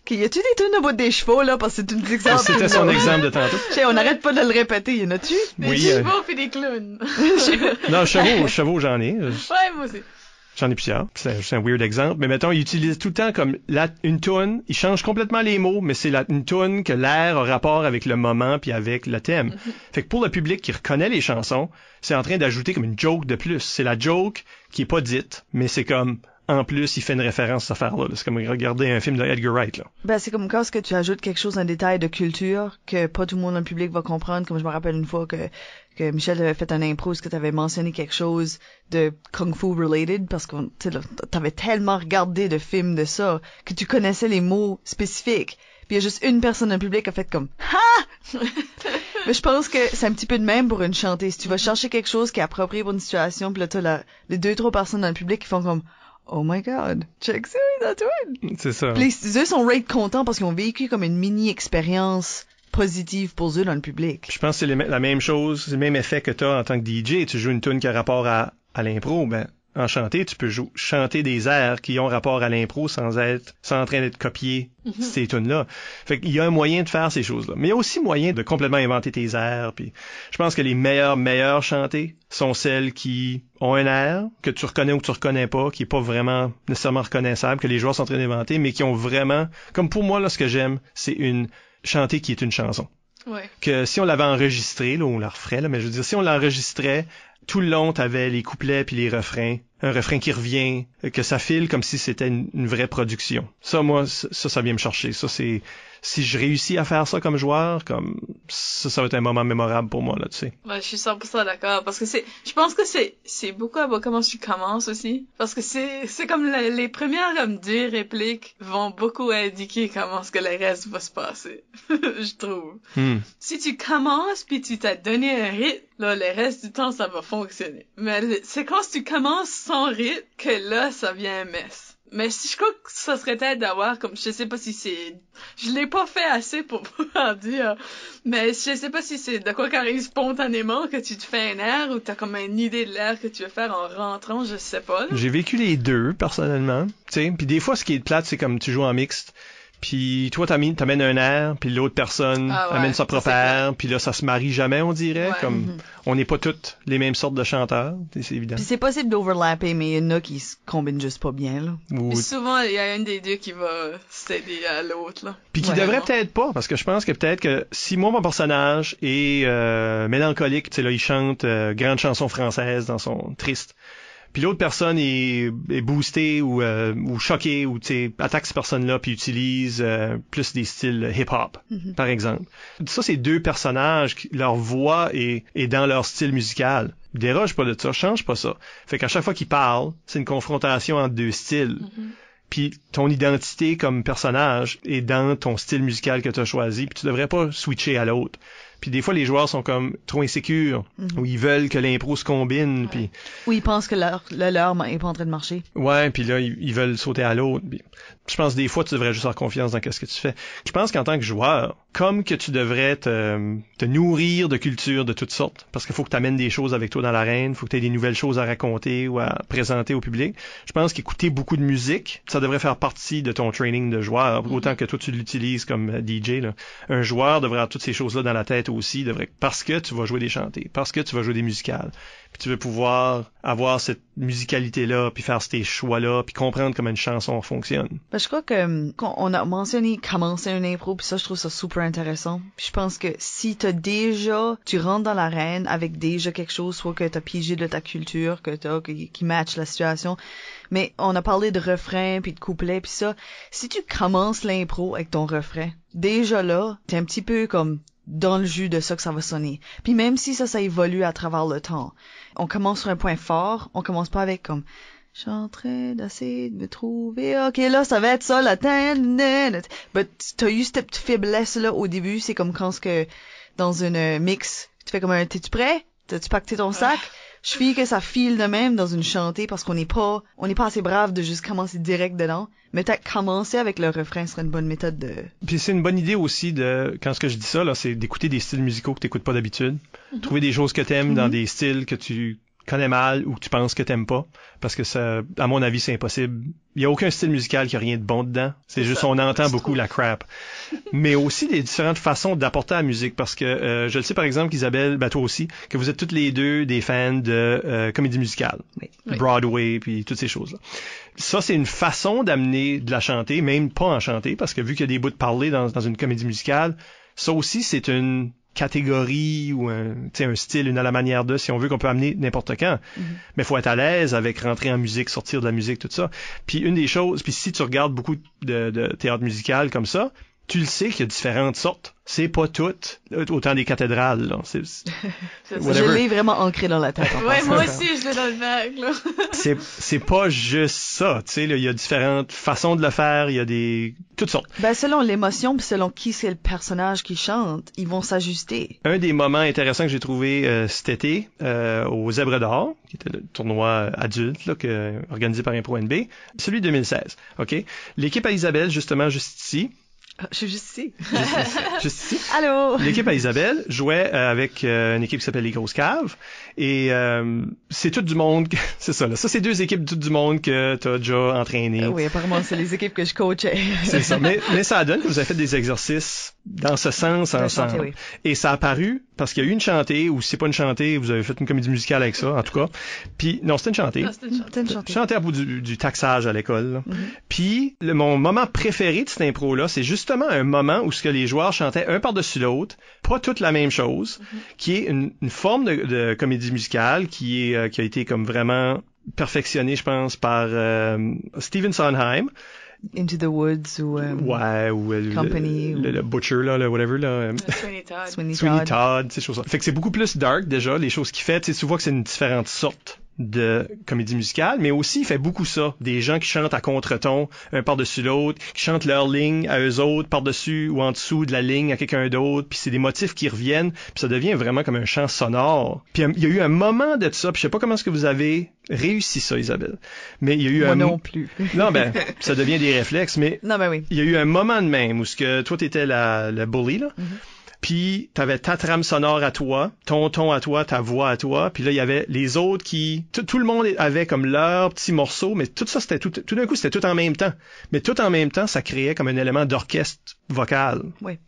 Y a-tu des tunes au bout des chevaux, là? Parce que c'est une exemple. C'était son exemple de tantôt. On n'arrête pas de le répéter. Y en a-tu? Des chevaux pis des clowns. Non, chevaux, j'en ai. Ouais, moi aussi. J'en ai plusieurs. C'est un weird exemple. Mais mettons, il utilise tout le temps comme une toune. Il change complètement les mots, mais c'est une toune que l'air a rapport avec le moment puis avec le thème. Fait que pour le public qui reconnaît les chansons, c'est en train d'ajouter comme une joke de plus. C'est la joke qui est pas dite, mais c'est comme... En plus, il fait une référence à cette affaire-là. C'est comme regarder un film de Edgar Wright, là. Ben, c'est comme quand tu ajoutes quelque chose, un détail de culture que pas tout le monde dans le public va comprendre. Comme je me rappelle une fois que Michel avait fait un impro où tu avais mentionné quelque chose de Kung Fu related parce que t'avais tellement regardé de films de ça que tu connaissais les mots spécifiques. Puis il y a juste une personne dans le public qui a fait comme « Ha! » Mais je pense que c'est un petit peu de même pour une chantée. Si tu vas chercher quelque chose qui est approprié pour une situation, puis là t'as les 2-3 personnes dans le public qui font comme Oh my god, check ça, that's it. C'est ça. Puis eux sont contents parce qu'ils ont vécu comme une mini-expérience positive pour eux dans le public. Je pense que c'est la même chose, c'est le même effet que t'as en tant que DJ. Tu joues une tune qui a rapport à l'impro, ben en chanter, tu peux chanter des airs qui ont rapport à l'impro sans en train d'être copié ces tunes-là. Fait qu'il y a un moyen de faire ces choses-là. Mais il y a aussi moyen de complètement inventer tes airs. Puis je pense que les meilleures chantées sont celles qui ont un air que tu reconnais ou que tu reconnais pas, qui est pas vraiment nécessairement reconnaissable, que les joueurs sont en train d'inventer, mais qui ont vraiment... Comme pour moi, là, ce que j'aime, c'est une chantée qui est une chanson. Ouais. Que si on l'avait enregistré, là, on la referait, là, mais je veux dire, si on l'enregistrait, tout le long, t'avais les couplets puis les refrains, un refrain qui revient, que ça file comme si c'était une vraie production. Ça, moi, ça vient me chercher. Ça, c'est... Si je réussis à faire ça comme joueur, comme ça va être un moment mémorable pour moi, là, tu sais. Ouais, je suis 100% d'accord, parce que je pense que c'est beaucoup à comment tu commences aussi, parce que c'est comme les premières, comme 10 répliques vont beaucoup indiquer comment ce que le reste va se passer, je trouve. Si tu commences puis tu t'as donné un rythme, là, le reste du temps, ça va fonctionner. Mais c'est quand tu commences sans rythme que là, ça vient un mess. Mais si je crois que ça serait peut-être d'avoir comme je sais pas si c'est je l'ai pas fait assez pour pouvoir dire mais je sais pas si c'est de quoi qu'arrive spontanément que tu te fais un air ou t'as comme une idée de l'air que tu veux faire en rentrant, je sais pas là. J'ai vécu les deux personnellement, tu sais, puis des fois ce qui est plate c'est comme tu joues en mixte puis toi t'amènes un air, puis l'autre personne amène sa propre air, puis là ça se marie jamais, on dirait, comme on n'est pas toutes les mêmes sortes de chanteurs, c'est évident. Puis c'est possible d'overlapper, mais il y en a qui se combinent juste pas bien, là. Puis souvent il y a un des deux qui va s'aider à l'autre, là. Puis qui devrait peut-être pas, parce que je pense que peut-être que si moi mon personnage est mélancolique, tu sais là il chante grande chanson française dans son triste. Puis l'autre personne est boostée ou choquée ou attaque cette personne-là puis utilise plus des styles hip-hop, par exemple. Ça, c'est deux personnages, leur voix est dans leur style musical. Déroge pas de ça, change pas ça. Fait qu'à chaque fois qu'ils parlent, c'est une confrontation entre deux styles. Puis ton identité comme personnage est dans ton style musical que tu as choisi, puis tu devrais pas switcher à l'autre. Puis des fois, les joueurs sont comme trop insécures, ou ils veulent que l'impro se combine, puis... Ou ils pensent que leur est pas en train de marcher. Ouais, puis là, ils veulent sauter à l'autre. Puis je pense des fois, tu devrais juste avoir confiance dans ce que tu fais. Je pense qu'en tant que joueur, comme que tu devrais te nourrir de culture de toutes sortes, parce qu'il faut que tu amènes des choses avec toi dans l'arène, il faut que tu aies des nouvelles choses à raconter ou à présenter au public. Je pense qu'écouter beaucoup de musique, ça devrait faire partie de ton training de joueur, autant que toi, tu l'utilises comme DJ. Là. Un joueur devrait avoir toutes ces choses-là dans la tête aussi, parce que tu vas jouer des chantés, parce que tu vas jouer des musicales, puis tu veux pouvoir avoir cette musicalité-là, puis faire ces choix-là, puis comprendre comment une chanson fonctionne. Ben, je crois que on a mentionné commencer un impro, puis ça, je trouve ça super intéressant. Puis je pense que si tu rentres dans l'arène avec déjà quelque chose, soit que t'as pigé de ta culture, qui match la situation, mais on a parlé de refrain, puis de couplet, puis ça, si tu commences l'impro avec ton refrain, déjà là, t'es un petit peu comme dans le jus de ça que ça va sonner. Puis même si ça évolue à travers le temps, on commence sur un point fort, on commence pas avec comme je suis en train d'essayer de me trouver, ok là ça va être ça la but t'as eu cette petite faiblesse là au début, c'est comme quand dans une mix tu fais comme un t'es-tu prêt? T'as-tu pacté ton sac? Je file que ça file de même dans une chantée parce qu'on n'est pas assez brave de juste commencer direct dedans. Mais peut-être commencer avec le refrain serait une bonne méthode de... Puis c'est une bonne idée aussi quand ce que je dis ça, là, c'est d'écouter des styles musicaux que t'écoutes pas d'habitude. Trouver des choses que t'aimes dans des styles que tu connais mal ou que tu penses que t'aimes pas. Parce que ça, à mon avis, c'est impossible. Il y a aucun style musical qui a rien de bon dedans. C'est juste, on entend beaucoup la crap. Mais aussi des différentes façons d'apporter la musique. Parce que je le sais, par exemple, qu'Isabelle, toi aussi, que vous êtes toutes les deux des fans de comédie musicale. Oui. Broadway, puis toutes ces choses-là. Ça, c'est une façon d'amener de la chanter, même pas en chanter, parce que vu qu'il y a des bouts de parler dans une comédie musicale, ça aussi, c'est une catégorie ou un style, une à la manière de, si on veut, qu'on peut amener n'importe quand. Mais faut être à l'aise avec rentrer en musique, sortir de la musique, tout ça. Puis une des choses, puis si tu regardes beaucoup de théâtre musical comme ça, tu le sais qu'il y a différentes sortes. C'est pas toutes, autant des cathédrales, là. Je l'ai vraiment ancré dans la tête. Ouais, moi aussi, je l'ai dans le bac, là. c'est pas juste ça, tu sais, là. Il y a différentes façons de le faire, il y a toutes sortes. Ben, selon l'émotion, puis selon qui c'est le personnage qui chante, ils vont s'ajuster. Un des moments intéressants que j'ai trouvé cet été, au Zèbre d'Or, qui était le tournoi adulte, là, organisé par Impro NB, celui de 2016, OK? L'équipe à Isabelle, justement, juste ici, je suis juste ici. Juste ici. Allô? L'équipe à Isabelle jouait avec une équipe qui s'appelle les Grosses Caves. Et c'est tout du monde. C'est ça, là. Ça, c'est deux équipes tout du monde que tu as déjà entraîné. Oui, apparemment, c'est les équipes que je coachais. C'est ça. Mais ça donne que vous avez fait des exercices dans ce sens ensemble. Chanter, oui. Et ça a paru parce qu'il y a eu une chantée, ou si c'est pas une chantée, vous avez fait une comédie musicale avec ça, en tout cas. Puis, non, c'était une chantée. C'était une chantée. Chantée à bout du taxage à l'école. Puis, mon moment préféré de cette impro-là, c'est justement un moment où ce que les joueurs chantaient un par-dessus l'autre, pas toute la même chose, qui est une forme de comédie musicale qui a été comme vraiment perfectionnée, je pense, par Stephen Sondheim. Into the Woods ou Company le Butcher là, le whatever là, Sweeney Todd, ces choses-là. Fait que c'est beaucoup plus dark déjà les choses qu'il fait. Tu sais, tu vois que c'est une différente sorte de comédie musicale, mais aussi il fait beaucoup ça, des gens qui chantent à contre-ton un par-dessus l'autre, qui chantent leur ligne à eux autres par-dessus ou en dessous de la ligne à quelqu'un d'autre, puis c'est des motifs qui reviennent, puis ça devient vraiment comme un chant sonore. Puis il y a eu un moment de ça, puis je sais pas comment est-ce que vous avez réussi ça, Isabelle. Mais il y a eu Moi non plus. Non, ben, ça devient des réflexes, mais non, ben oui. Il y a eu un moment de même où ce que toi, t'étais le bully, là. Puis t'avais ta trame sonore à toi, ton ton à toi, ta voix à toi, puis là il y avait les autres qui tout le monde avait comme leur petit morceau, mais tout ça c'était tout d'un coup c'était tout en même temps. Mais tout en même temps, ça créait comme un élément d'orchestre vocal. Oui.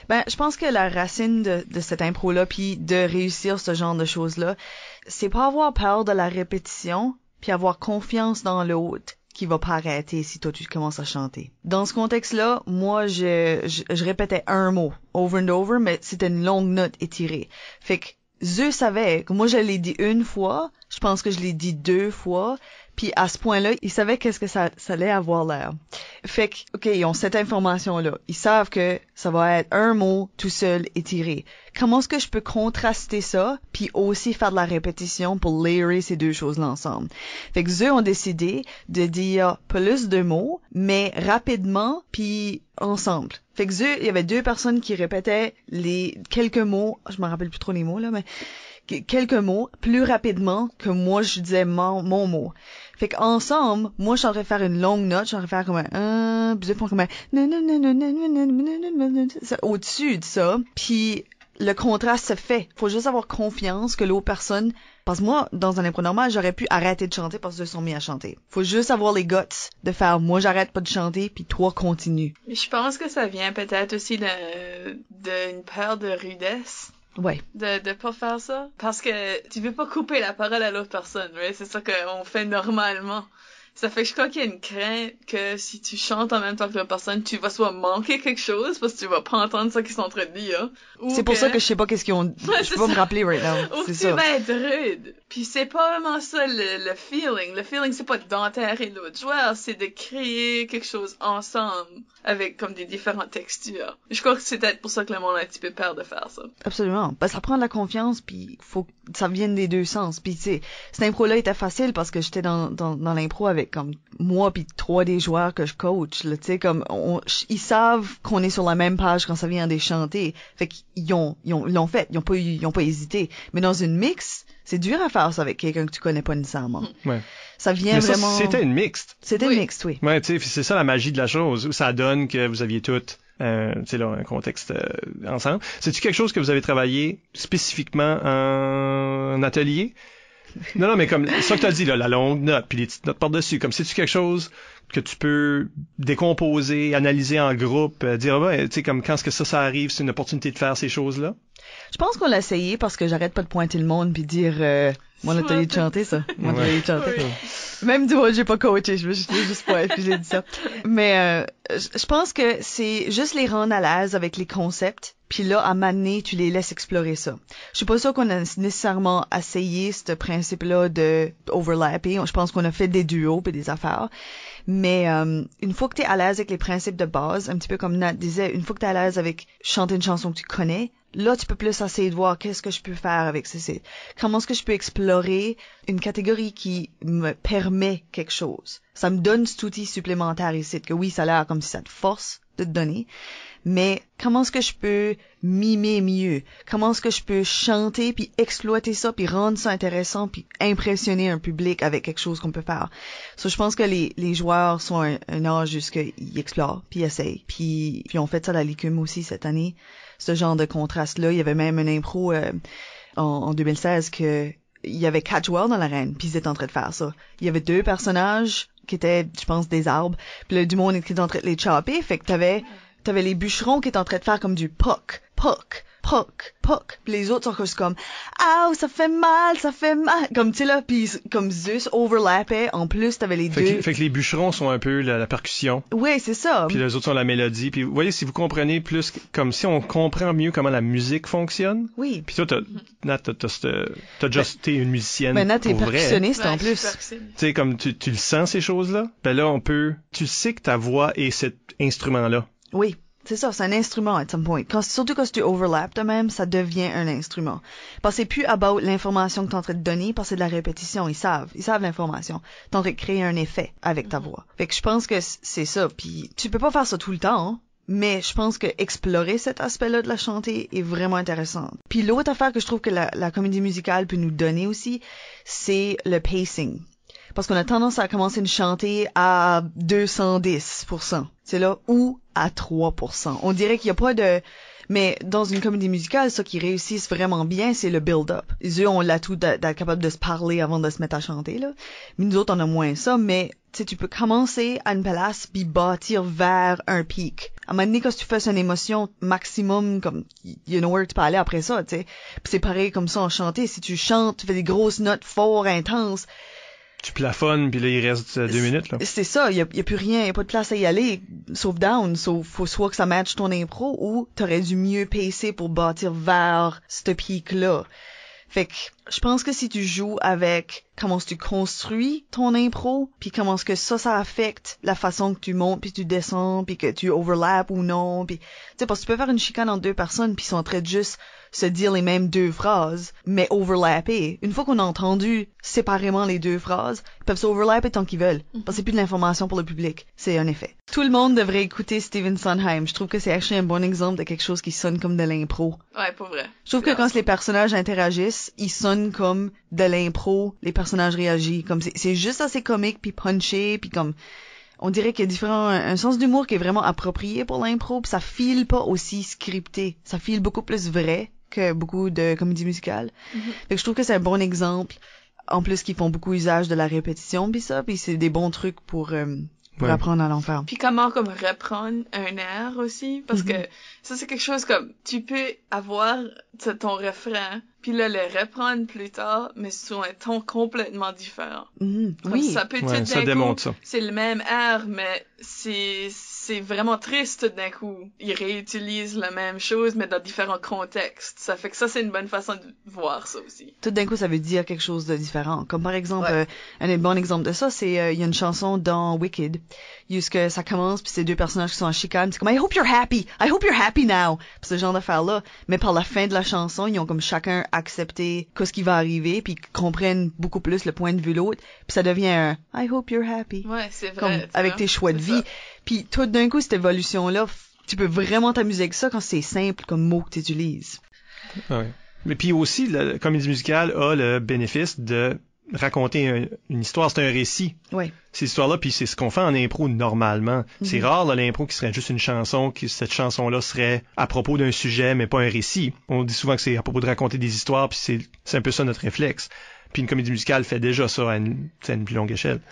Ben je pense que la racine de cette impro là puis de réussir ce genre de choses-là, c'est pas avoir peur de la répétition, puis avoir confiance dans l'autre qui va pas arrêter si toi tu commences à chanter. Dans ce contexte-là, moi je répétais un mot over and over, mais c'était une longue note étirée. Fait que je savais que moi je l'ai dit une fois, je pense que je l'ai dit 2 fois, puis à ce point-là, ils savaient qu'est-ce que ça allait avoir l'air. Fait que, OK, ils ont cette information-là. Ils savent que ça va être un mot tout seul étiré. Comment est-ce que je peux contraster ça, puis aussi faire de la répétition pour layer ces deux choses-là ensemble? Fait que eux ont décidé de dire plus de mots, mais rapidement, puis ensemble. Fait que il y avait 2 personnes qui répétaient les quelques mots, je me rappelle plus trop les mots, là, mais quelques mots plus rapidement que moi je disais mon mot. Fait qu'ensemble, moi je suis en train de faire une longue note, je suis en train de faire comme un puis eux font comme un au-dessus de ça, puis le contraste se fait. Faut juste avoir confiance que l'autre personne, parce que moi, dans un impro normal, j'aurais pu arrêter de chanter parce qu'ils se sont mis à chanter. Faut juste avoir les guts de faire, moi j'arrête pas de chanter, puis toi continue. Je pense que ça vient peut-être aussi d'une peur de rudesse. Ouais. De pas faire ça. Parce que tu veux pas couper la parole à l'autre personne, ouais? C'est ça qu'on fait normalement. Ça fait que je crois qu'il y a une crainte que si tu chantes en même temps que la personne, tu vas soit manquer quelque chose parce que tu vas pas entendre ça qu'ils sont en train de dire. C'est pour ça que je sais pas qu'est-ce qu'ils ont... je peux pas me rappeler right now. Ou c'est tu ça. vas être rude. Puis c'est pas vraiment ça le feeling. Le feeling, c'est pas d'enterrer l'autre joueur, c'est de créer quelque chose ensemble avec comme des différentes textures. Je crois que c'est peut-être pour ça que le monde a un petit peu peur de faire ça. Absolument. Parce que ça prend de la confiance, puis faut que ça vienne des deux sens. Puis tu sais, cette impro-là était facile parce que j'étais dans l'impro avec comme moi puis 3 des joueurs que je coach, là, tu sais, comme ils savent qu'on est sur la même page quand ça vient des chanter. Fait qu'ils l'ont fait, ils ont pas hésité. Mais dans une mix, c'est dur à faire ça avec quelqu'un que tu connais pas nécessairement. Ouais. Ça vient mais vraiment... C'était une mixte. C'était une mixte, oui. Ouais, tu sais, c'est ça la magie de la chose. Ça donne que vous aviez toutes tu sais là, un contexte ensemble. C'est-tu quelque chose que vous avez travaillé spécifiquement en atelier? Non, mais comme ça que t'as dit, là, la longue note, puis les petites notes par-dessus, comme c'est-tu quelque chose que tu peux décomposer, analyser en groupe, dire, tu sais, comme quand est-ce que ça arrive, c'est une opportunité de faire ces choses-là? Je pense qu'on l'a essayé parce que j'arrête pas de pointer le monde puis dire mon atelier de chanter, ça. Mon atelier de chanter. Oui. Même du moins, j'ai pas coaché, je juste pointé puis j'ai dit ça. Mais je pense que c'est juste les rendre à l'aise avec les concepts. Puis là, à m'amener, tu les laisses explorer ça. Je suis pas sûre qu'on a nécessairement essayé ce principe-là de overlapper. Je pense qu'on a fait des duos et des affaires. Mais une fois que tu es à l'aise avec les principes de base, un petit peu comme Nat disait, une fois que tu es à l'aise avec chanter une chanson que tu connais, là, tu peux plus essayer de voir qu'est-ce que je peux faire avec ça. Comment est-ce que je peux explorer une catégorie qui me permet quelque chose. Ça me donne cet outil supplémentaire ici, que oui, ça a l'air comme si ça te force de te donner. Mais comment est-ce que je peux mimer mieux? Comment est-ce que je peux chanter puis exploiter ça puis rendre ça intéressant puis impressionner un public avec quelque chose qu'on peut faire? So, je pense que les joueurs sont un âge jusqu'ils explorent puis essayent. Puis on fait ça à la Licume aussi cette année. Ce genre de contraste-là. Il y avait même une impro en 2016 que il y avait 4 joueurs dans l'arène puis ils étaient en train de faire ça. Il y avait 2 personnages qui étaient, je pense, des arbres. Puis là, du monde était en train de les chopper. Fait que t'avais les bûcherons qui étaient en train de faire comme du poc, poc, poc, poc. Puis les autres sont juste comme « Ouh, ça fait mal. » Comme, tu sais, là, puis comme Zeus overlappait. En plus, t'avais les deux... Fait que les bûcherons sont un peu la percussion. Oui, c'est ça. Puis les autres sont la mélodie. Puis vous voyez, si vous comprenez plus, comme si on comprend mieux comment la musique fonctionne. Oui. Puis toi, Nat, t'as juste été une musicienne pour vrai. Nat, t'es percussionniste en plus. Tu sais, comme tu le sens, ces choses-là. Ben là, tu sais que ta voix est cet instrument-là. Oui, c'est ça, c'est un instrument at some point. Surtout quand tu overlaps de même, ça devient un instrument. Parce que c'est plus about l'information que t'es en train de donner, parce que c'est de la répétition, ils savent l'information. T'es en train de créer un effet avec ta voix. Fait que je pense que c'est ça, puis tu peux pas faire ça tout le temps, hein? Mais je pense que explorer cet aspect-là de la chanter est vraiment intéressant. Puis l'autre affaire que je trouve que la comédie musicale peut nous donner aussi, c'est le pacing. Parce qu'on a tendance à commencer une chanter à 210%. C'est là, ou à 3%. On dirait qu'il n'y a pas de... Mais dans une comédie musicale, ça qui réussissent vraiment bien, c'est le build-up. Eux, on l'a tout d'être capable de se parler avant de se mettre à chanter, là. Mais nous autres, on a moins ça, mais tu sais, tu peux commencer à une place puis bâtir vers un pic. À un moment donné, quand tu fais une émotion maximum, comme, you know where tu peux aller après ça, tu sais. Puis c'est pareil comme ça en chanter. Si tu chantes, tu fais des grosses notes fortes, intenses, tu plafonnes, puis là, il reste 2 minutes, là. C'est ça, y a plus rien, y a pas de place à y aller, sauf down, faut soit que ça matche ton impro, ou t'aurais dû mieux pacer pour bâtir vers ce pic-là. Fait que, je pense que si tu joues avec comment tu construis ton impro, puis comment est-ce que ça affecte la façon que tu montes, puis tu descends, puis que tu overlaps ou non, puis tu sais, parce que tu peux faire une chicane entre 2 personnes, puis ils sont en train de juste se dire les mêmes 2 phrases, mais overlapper. Une fois qu'on a entendu séparément les 2 phrases, ils peuvent s'overlapper tant qu'ils veulent, parce que c'est plus de l'information pour le public. C'est un effet. Tout le monde devrait écouter Stephen Sondheim. Je trouve que c'est actually un bon exemple de quelque chose qui sonne comme de l'impro. Ouais, pour vrai. Je trouve que quand les personnages interagissent, ils sonnent comme de l'impro, les personnages réagissent, comme c'est juste assez comique puis punché puis comme on dirait qu'il y a un sens d'humour qui est vraiment approprié pour l'impro, puis ça file pas aussi scripté, ça file beaucoup plus vrai que beaucoup de comédies musicales. Fait que je trouve que c'est un bon exemple, en plus qu'ils font beaucoup usage de la répétition puis c'est des bons trucs pour apprendre à l'en faire. Puis comment comme reprendre un air aussi, parce que ça c'est quelque chose comme tu peux avoir ton refrain puis là le reprendre plus tard mais sur un ton complètement différent. Oui, ça peut ouais, ça démontre ça. C'est le même air mais c'est vraiment triste tout d'un coup. Ils réutilisent la même chose mais dans différents contextes. Ça fait que ça c'est une bonne façon de voir ça aussi. Tout d'un coup ça veut dire quelque chose de différent. Comme par exemple un bon exemple de ça c'est il y a une chanson dans Wicked où ça commence puis c'est 2 personnages qui sont en chicane, c'est comme I hope you're happy now. Puis ce genre d'affaire là, mais par la fin de la chanson, ils ont comme chacun accepté ce qui va arriver puis ils comprennent beaucoup plus le point de vue de l'autre, puis ça devient un I hope you're happy. Ouais, c'est vrai. Comme avec tes choix de vie. Puis tout d'un coup cette évolution là, tu peux vraiment t'amuser avec ça quand c'est simple comme mot que tu utilises. Ouais. Mais puis aussi la comédie musicale a le bénéfice de raconter une histoire, c'est un récit. Oui. Ces histoires-là, puis c'est ce qu'on fait en impro normalement. C'est rare là, l'impro qui serait juste une chanson, que cette chanson-là serait à propos d'un sujet, mais pas un récit. On dit souvent que c'est à propos de raconter des histoires, puis c'est un peu ça notre réflexe. Puis une comédie musicale fait déjà ça à une plus longue échelle.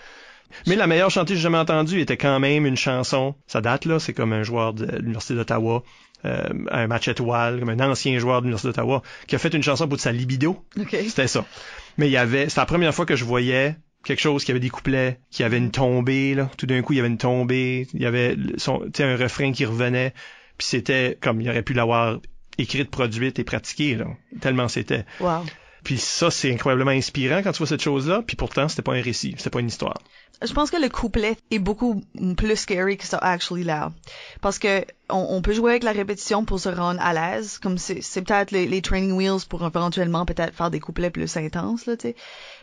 Mais la meilleure chantée que j'ai jamais entendue était quand même une chanson. Ça date là, c'est comme un joueur de l'Université d'Ottawa, un match étoile, comme un ancien joueur de l'Université d'Ottawa, qui a fait une chanson pour de sa libido. Okay. C'était ça. Mais c'était la première fois que je voyais quelque chose qui avait des couplets, qui avait une tombée, là. Tout d'un coup, il y avait une tombée, il y avait un refrain qui revenait, puis c'était comme il aurait pu l'avoir écrite, produite et pratiquée, là. Tellement c'était. Wow. Puis ça, c'est incroyablement inspirant quand tu vois cette chose-là, puis pourtant, c'était pas un récit, c'était pas une histoire. Je pense que le couplet est beaucoup plus scary que ça actually là. Parce que on peut jouer avec la répétition pour se rendre à l'aise, comme c'est peut-être les training wheels pour éventuellement peut-être faire des couplets plus intenses, là, tu sais.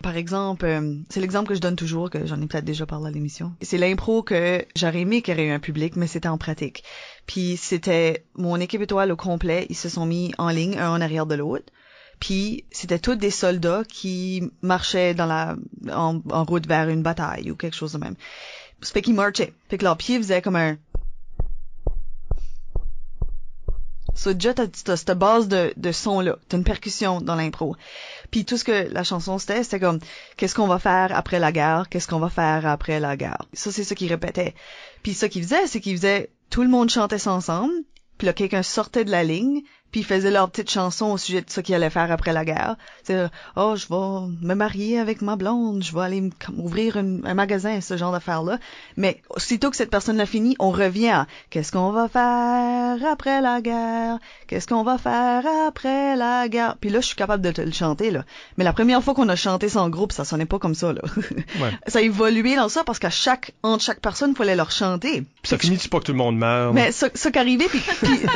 Par exemple, c'est l'exemple que je donne toujours, que j'en ai peut-être déjà parlé à l'émission. C'est l'impro que j'aurais aimé qu'il y ait eu un public, mais c'était en pratique. Puis c'était mon équipe étoile au complet, ils se sont mis en ligne, un en arrière de l'autre. Puis c'était tous des soldats qui marchaient en route vers une bataille ou quelque chose de même. Ça fait qu'ils marchaient. Fait que leurs pieds faisaient comme un... So déjà t'as cette base de son-là. T'as une percussion dans l'impro. Puis tout ce que la chanson c'était comme qu'est-ce qu'on va faire après la guerre? Qu'est-ce qu'on va faire après la guerre? Ça c'est ce qu'ils répétaient. Puis ce qu'ils faisaient, c'est qu'ils faisaient... Tout le monde chantait ça ensemble. Puis là, quelqu'un sortait de la ligne, puis ils faisaient leur petite chanson au sujet de ce qu'ils allaient faire après la guerre. C'est « Oh, je vais me marier avec ma blonde, je vais aller ouvrir un magasin », ce genre d'affaires-là. Mais aussitôt que cette personne l'a fini, on revient à « Qu'est-ce qu'on va faire après la guerre? Qu'est-ce qu'on va faire après la guerre? » Puis là, je suis capable de te le chanter, là. Mais la première fois qu'on a chanté ça en groupe, ça sonnait pas comme ça, là. Ouais. Ça a évolué dans ça parce entre chaque personne, il fallait leur chanter. Puis ça finit-tu pas que tout le monde meurt? Mais ça qu'arrivait, puis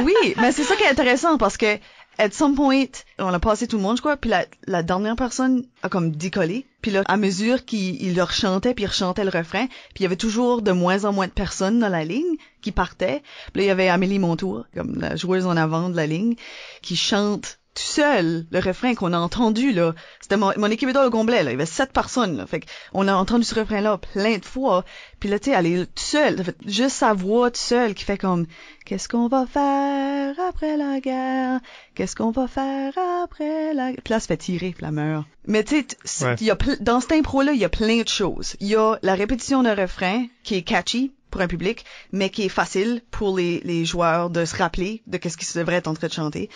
oui, mais c'est ça qui est intéressant parce que at some point, on a passé tout le monde, je crois, puis la dernière personne a comme décollé. Puis là, à mesure qu'il leur chantait, puis il rechantait le refrain, puis il y avait toujours de moins en moins de personnes dans la ligne qui partaient. Puis là, il y avait Amélie Montour, comme la joueuse en avant de la ligne, qui chante tout seul le refrain qu'on a entendu, là. C'était mon équipe étoile au complet, là. Il y avait 7 personnes, là. Fait qu'on a entendu ce refrain-là plein de fois. Puis là, tu sais, elle est toute seule. Fait juste sa voix toute seule qui fait comme « Qu'est-ce qu'on va faire après la guerre? Qu'est-ce qu'on va faire après la guerre? » Puis là, elle se fait tirer, puis elle meurt. Mais tu sais, dans cette impro-là, il y a plein de choses. Il y a la répétition d'un refrain qui est catchy pour un public, mais qui est facile pour les joueurs de se rappeler de qu'est-ce qu'ils devraient être en train de chanter.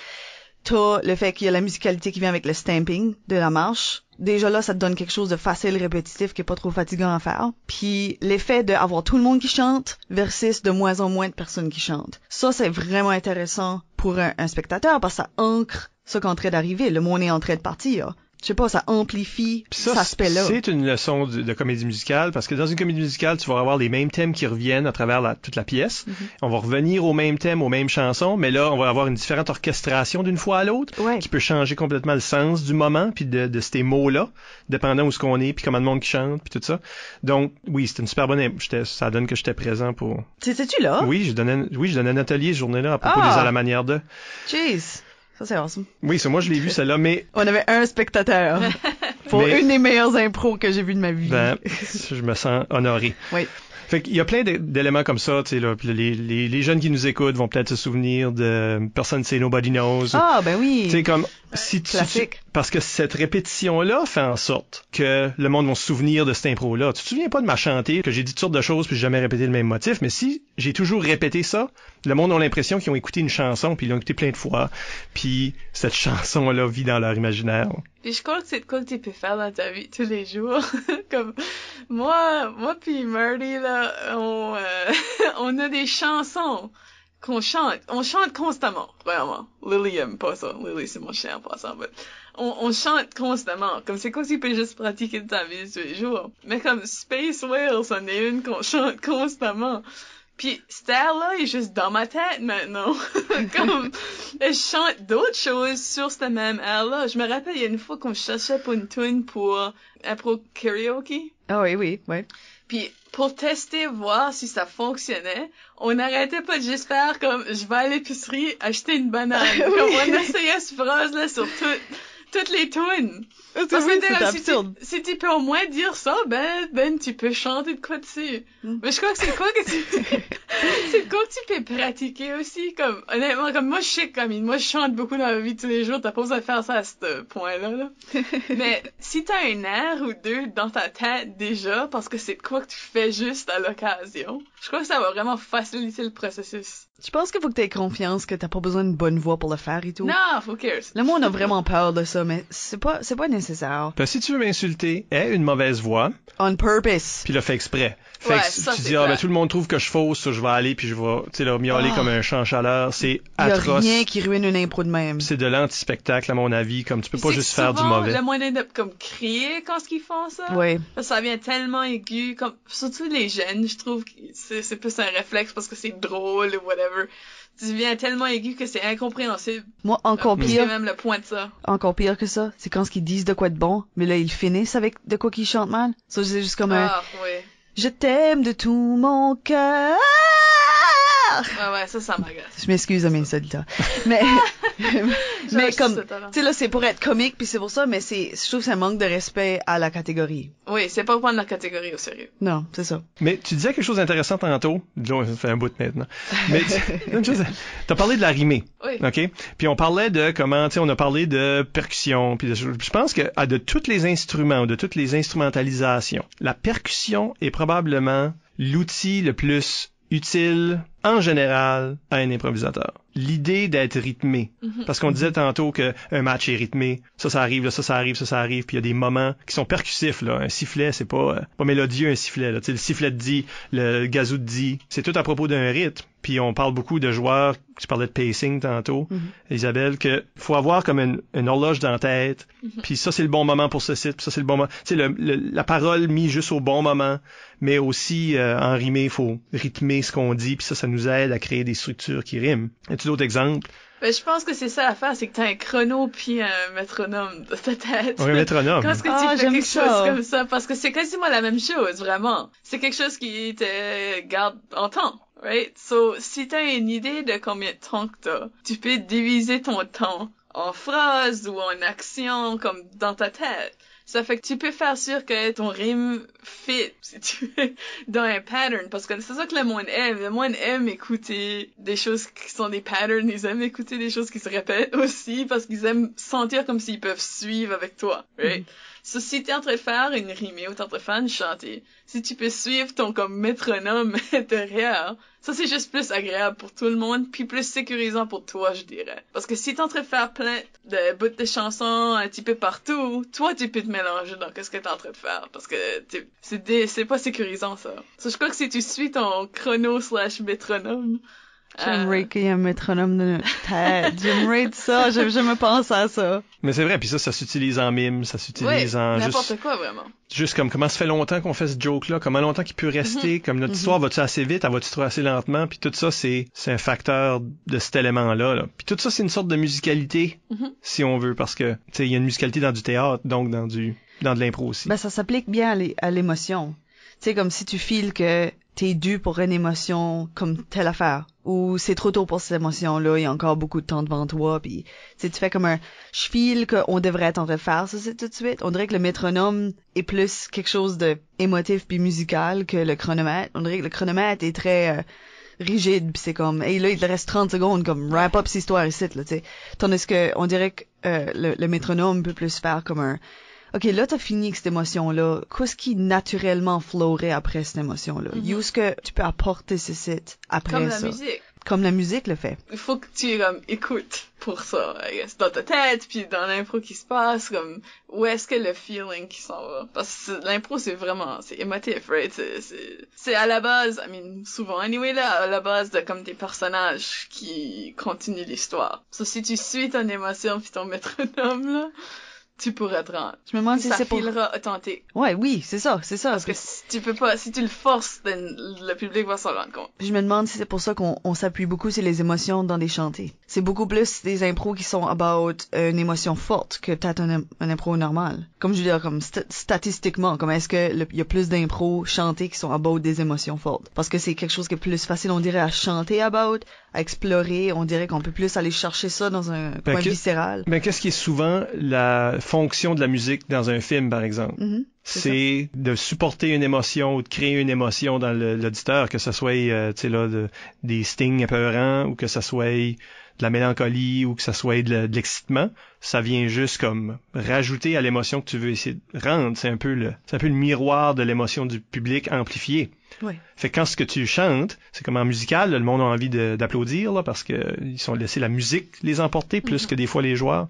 T'as le fait qu'il y a la musicalité qui vient avec le stamping de la marche. Déjà là, ça te donne quelque chose de facile, répétitif, qui est pas trop fatigant à faire. Puis l'effet d'avoir tout le monde qui chante versus de moins en moins de personnes qui chantent. Ça, c'est vraiment intéressant pour un spectateur parce que ça ancre ce qui est en train d'arriver. Le monde est en train de partir. Je sais pas, ça amplifie cet aspect-là. C'est une leçon de comédie musicale parce que dans une comédie musicale, tu vas avoir les mêmes thèmes qui reviennent à travers toute la pièce. Mm-hmm. On va revenir aux mêmes thèmes, aux mêmes chansons, mais là, on va avoir une différente orchestration d'une fois à l'autre qui peut changer complètement le sens du moment puis de ces mots-là, dépendant où ce qu'on est puis comment le monde qui chante puis tout ça. Donc, oui, c'était une super bonne... ça donne que j'étais présent pour... T'étais-tu là? Oui, je donnais un atelier ce journée-là à propos des À la manière de... Jeez! Ça, c'est awesome. Oui, ça, moi, je l'ai vu, celle-là, mais... On avait un spectateur pour une des meilleures impros que j'ai vues de ma vie. Ben, je me sens honoré. Oui. Fait qu'il y a plein d'éléments comme ça, tu sais, là. Puis les jeunes qui nous écoutent vont peut-être se souvenir de Person Say Nobody Knows. Ah, ben oui. Tu sais, comme, si classique. Parce que cette répétition-là fait en sorte que le monde va se souvenir de cette impro-là. Tu te souviens pas de ma chantée, que j'ai dit toutes sortes de choses puis j'ai jamais répété le même motif, mais si j'ai toujours répété ça, le monde a l'impression qu'ils ont écouté une chanson puis ils l'ont écouté plein de fois, puis cette chanson-là vit dans leur imaginaire. Puis je crois que c'est de quoi que tu peux faire dans ta vie tous les jours. Comme moi puis Marty là, on a des chansons qu'on chante. On chante constamment, vraiment. Lily aime pas ça. Lily c'est mon chien en passant, mais on chante constamment. Comme c'est quoi que tu peux juste pratiquer de ta vie tous les jours. Mais comme Space Whale, c'en est une qu'on chante constamment. Puis cette air-là est juste dans ma tête maintenant. Comme, je chante d'autres choses sur cette même air-là. Je me rappelle, il y a une fois qu'on cherchait pour une tune pour karaoke. Ah oui. Puis pour tester, voir si ça fonctionnait, on n'arrêtait pas de juste faire comme, je vais à l'épicerie acheter une banane. Comme on essayait cette phrase-là sur toutes les tunes. Parce que c'est absurde. Si tu peux au moins dire ça, ben, tu peux chanter de quoi dessus. Mais je crois que c'est quoi que tu peux pratiquer aussi, comme, honnêtement, comme moi, je sais, comme, moi, je chante beaucoup dans la vie de tous les jours, t'as pas besoin de faire ça à ce point-là, là. Mais, si t'as un air ou deux dans ta tête déjà, parce que c'est quoi que tu fais juste à l'occasion, je crois que ça va vraiment faciliter le processus. Je pense qu'il faut que t'aies confiance que t'as pas besoin d'une bonne voix pour le faire et tout. Non, who cares? Le monde a vraiment peur de ça, mais c'est pas nécessaire. Puis si tu veux m'insulter, aie une mauvaise voix. On purpose. Puis le fait exprès. Fait ouais, que ça, tu dis, tout le monde trouve que je fausse, je vais aller puis je vais, tu sais, là, miauler comme un champ chaleur. C'est atroce. Il y a rien qui ruine une impro de même. C'est de l'anti-spectacle, à mon avis. Comme tu peux pas juste faire du mauvais. Le moyen de, comme, crier quand ils font ça. Oui. Ça vient tellement aigu, comme, surtout les jeunes, je trouve que c'est plus un réflexe parce que c'est drôle ou whatever. Tu viens tellement aigu que c'est incompréhensible. Moi, encore pire. C'est même le point de ça. Encore pire que ça, c'est quand ils disent de quoi de bon, mais là, ils finissent avec de quoi qu'ils chantent mal. Ça, c'est juste comme oui. Je t'aime de tout mon cœur. Ouais, ça m'agace. Je m'excuse à mes soldats. Mais comme, tu sais, là, c'est pour être comique, puis c'est pour ça, mais je trouve que ça manque de respect à la catégorie. Oui, c'est pas prendre la catégorie au sérieux. Non, c'est ça. Mais tu disais quelque chose d'intéressant tantôt. Disons, ça fait un bout maintenant. Mais t'as parlé de la rimée. Oui. OK? Puis on parlait de comment, tu sais, on a parlé de percussion. Puis je pense que de tous les instruments, de toutes les instrumentalisations, la percussion est probablement l'outil le plus utile en général à un improvisateur. L'idée d'être rythmé. Parce qu'on disait tantôt qu'un match est rythmé. Ça arrive, là, ça arrive. Puis il y a des moments qui sont percussifs, là. Un sifflet, c'est pas mélodieux, un sifflet, là. Tu sais, le sifflet de dit, le gazou de dit. C'est tout à propos d'un rythme. Puis on parle beaucoup de joueurs, tu parlais de pacing tantôt, Isabelle, que faut avoir comme une horloge dans la tête. Puis ça, c'est le bon moment pour ce site. Puis ça, c'est le bon moment. Tu sais, la parole mise juste au bon moment. Mais aussi, en rimé, il faut rythmer ce qu'on dit. Puis ça nous aide à créer des structures qui riment. As-tu d'autres exemples? Ben, je pense que c'est ça l'affaire, c'est que t'as un chrono puis un métronome dans ta tête. Un métronome. Quand est-ce que tu fais quelque chose comme ça? Parce que c'est quasiment la même chose, vraiment. C'est quelque chose qui te garde en temps, right? So, si t'as une idée de combien de temps que t'as, tu peux diviser ton temps en phrases ou en actions comme dans ta tête. Ça fait que tu peux faire sûr que ton rime fit, si tu veux, dans un pattern. Parce que c'est ça que le monde aime. Le monde aime écouter des choses qui sont des patterns. Ils aiment écouter des choses qui se répètent aussi parce qu'ils aiment sentir comme s'ils peuvent suivre avec toi, right? So, si t'es en train de faire une rimée ou t'es en train de faire une chantée, si tu peux suivre ton comme métronome intérieur, ça c'est juste plus agréable pour tout le monde puis plus sécurisant pour toi, je dirais. Parce que si t'es en train de faire plein de bouts de chansons un petit peu partout, toi tu peux te mélanger dans ce que t'es en train de faire parce que c'est pas sécurisant ça. So, je crois que si tu suis ton chrono/métronome, j'aimerais qu'il y ait un métronome dans notre tête. J'aimerais ça. Je me pense à ça. Mais c'est vrai, puis ça s'utilise en mime, ça s'utilise en n'importe quoi, vraiment. Juste comme comment ça fait longtemps qu'on fait ce joke-là, comment longtemps qu'il peut rester, comme notre histoire va-tu assez vite, elle va-tu trop assez lentement, puis tout ça, c'est un facteur de cet élément-là. Là. Puis tout ça, c'est une sorte de musicalité, si on veut, parce que, tu sais, il y a une musicalité dans du théâtre, donc dans de l'impro aussi. Ben, ça s'applique bien à l'émotion. Tu sais, comme si tu files que t'es dû pour une émotion comme telle affaire, ou c'est trop tôt pour cette émotion-là, il y a encore beaucoup de temps devant toi, puis tu fais comme je file qu'on devrait être en train de faire ça, c'est tout de suite. On dirait que le métronome est plus quelque chose de émotif puis musical que le chronomètre. On dirait que le chronomètre est très rigide, pis c'est comme, et là, il te reste 30 secondes, comme, wrap up cette histoire ici, là, tu sais. Tandis que, on dirait que le métronome peut plus faire comme un, OK, là, t'as fini avec cette émotion-là. Qu'est-ce qui naturellement flowrait après cette émotion-là? Où est-ce que tu peux apporter ce site après comme ça? Comme la musique. Comme la musique le fait. Il faut que tu écoutes pour ça, I guess, dans ta tête, puis dans l'impro qui se passe, comme, où est-ce que le feeling qui s'en va? Parce que l'impro, c'est émotif, right? C'est à la base, souvent, anyway, là, à la base de comme des personnages qui continuent l'histoire. So, si tu suis ton émotion puis ton métronome, là, tu pourrais te rendre. Je me demande si c'est pour... Ça filera authentique. Ouais, oui, c'est ça. Parce que si tu peux pas, si tu le forces, le public va s'en rendre compte. Je me demande si c'est pour ça qu'on s'appuie beaucoup sur les émotions dans des chantées. C'est beaucoup plus des impros qui sont about une émotion forte que peut-être un impro normal. Comme je veux dire, comme statistiquement, comme est-ce que il y a plus d'impros chantés qui sont about des émotions fortes? Parce que c'est quelque chose qui est plus facile, on dirait, à chanter about, à explorer. On dirait qu'on peut plus aller chercher ça dans un coin viscéral. Mais qu'est-ce qui est souvent la fonction de la musique dans un film, par exemple? C'est de supporter une émotion ou de créer une émotion dans l'auditeur, que ce soit tu sais là des stings épeurants ou que ce soit de la mélancolie ou que ce soit de l'excitement. Ça vient juste comme rajouter à l'émotion que tu veux essayer de rendre. C'est un peu le miroir de l'émotion du public amplifié. Oui. Fait que quand ce que tu chantes, c'est comme en musical, le monde a envie d'applaudir là, parce que ils sont laissés la musique les emporter plus que des fois les joueurs.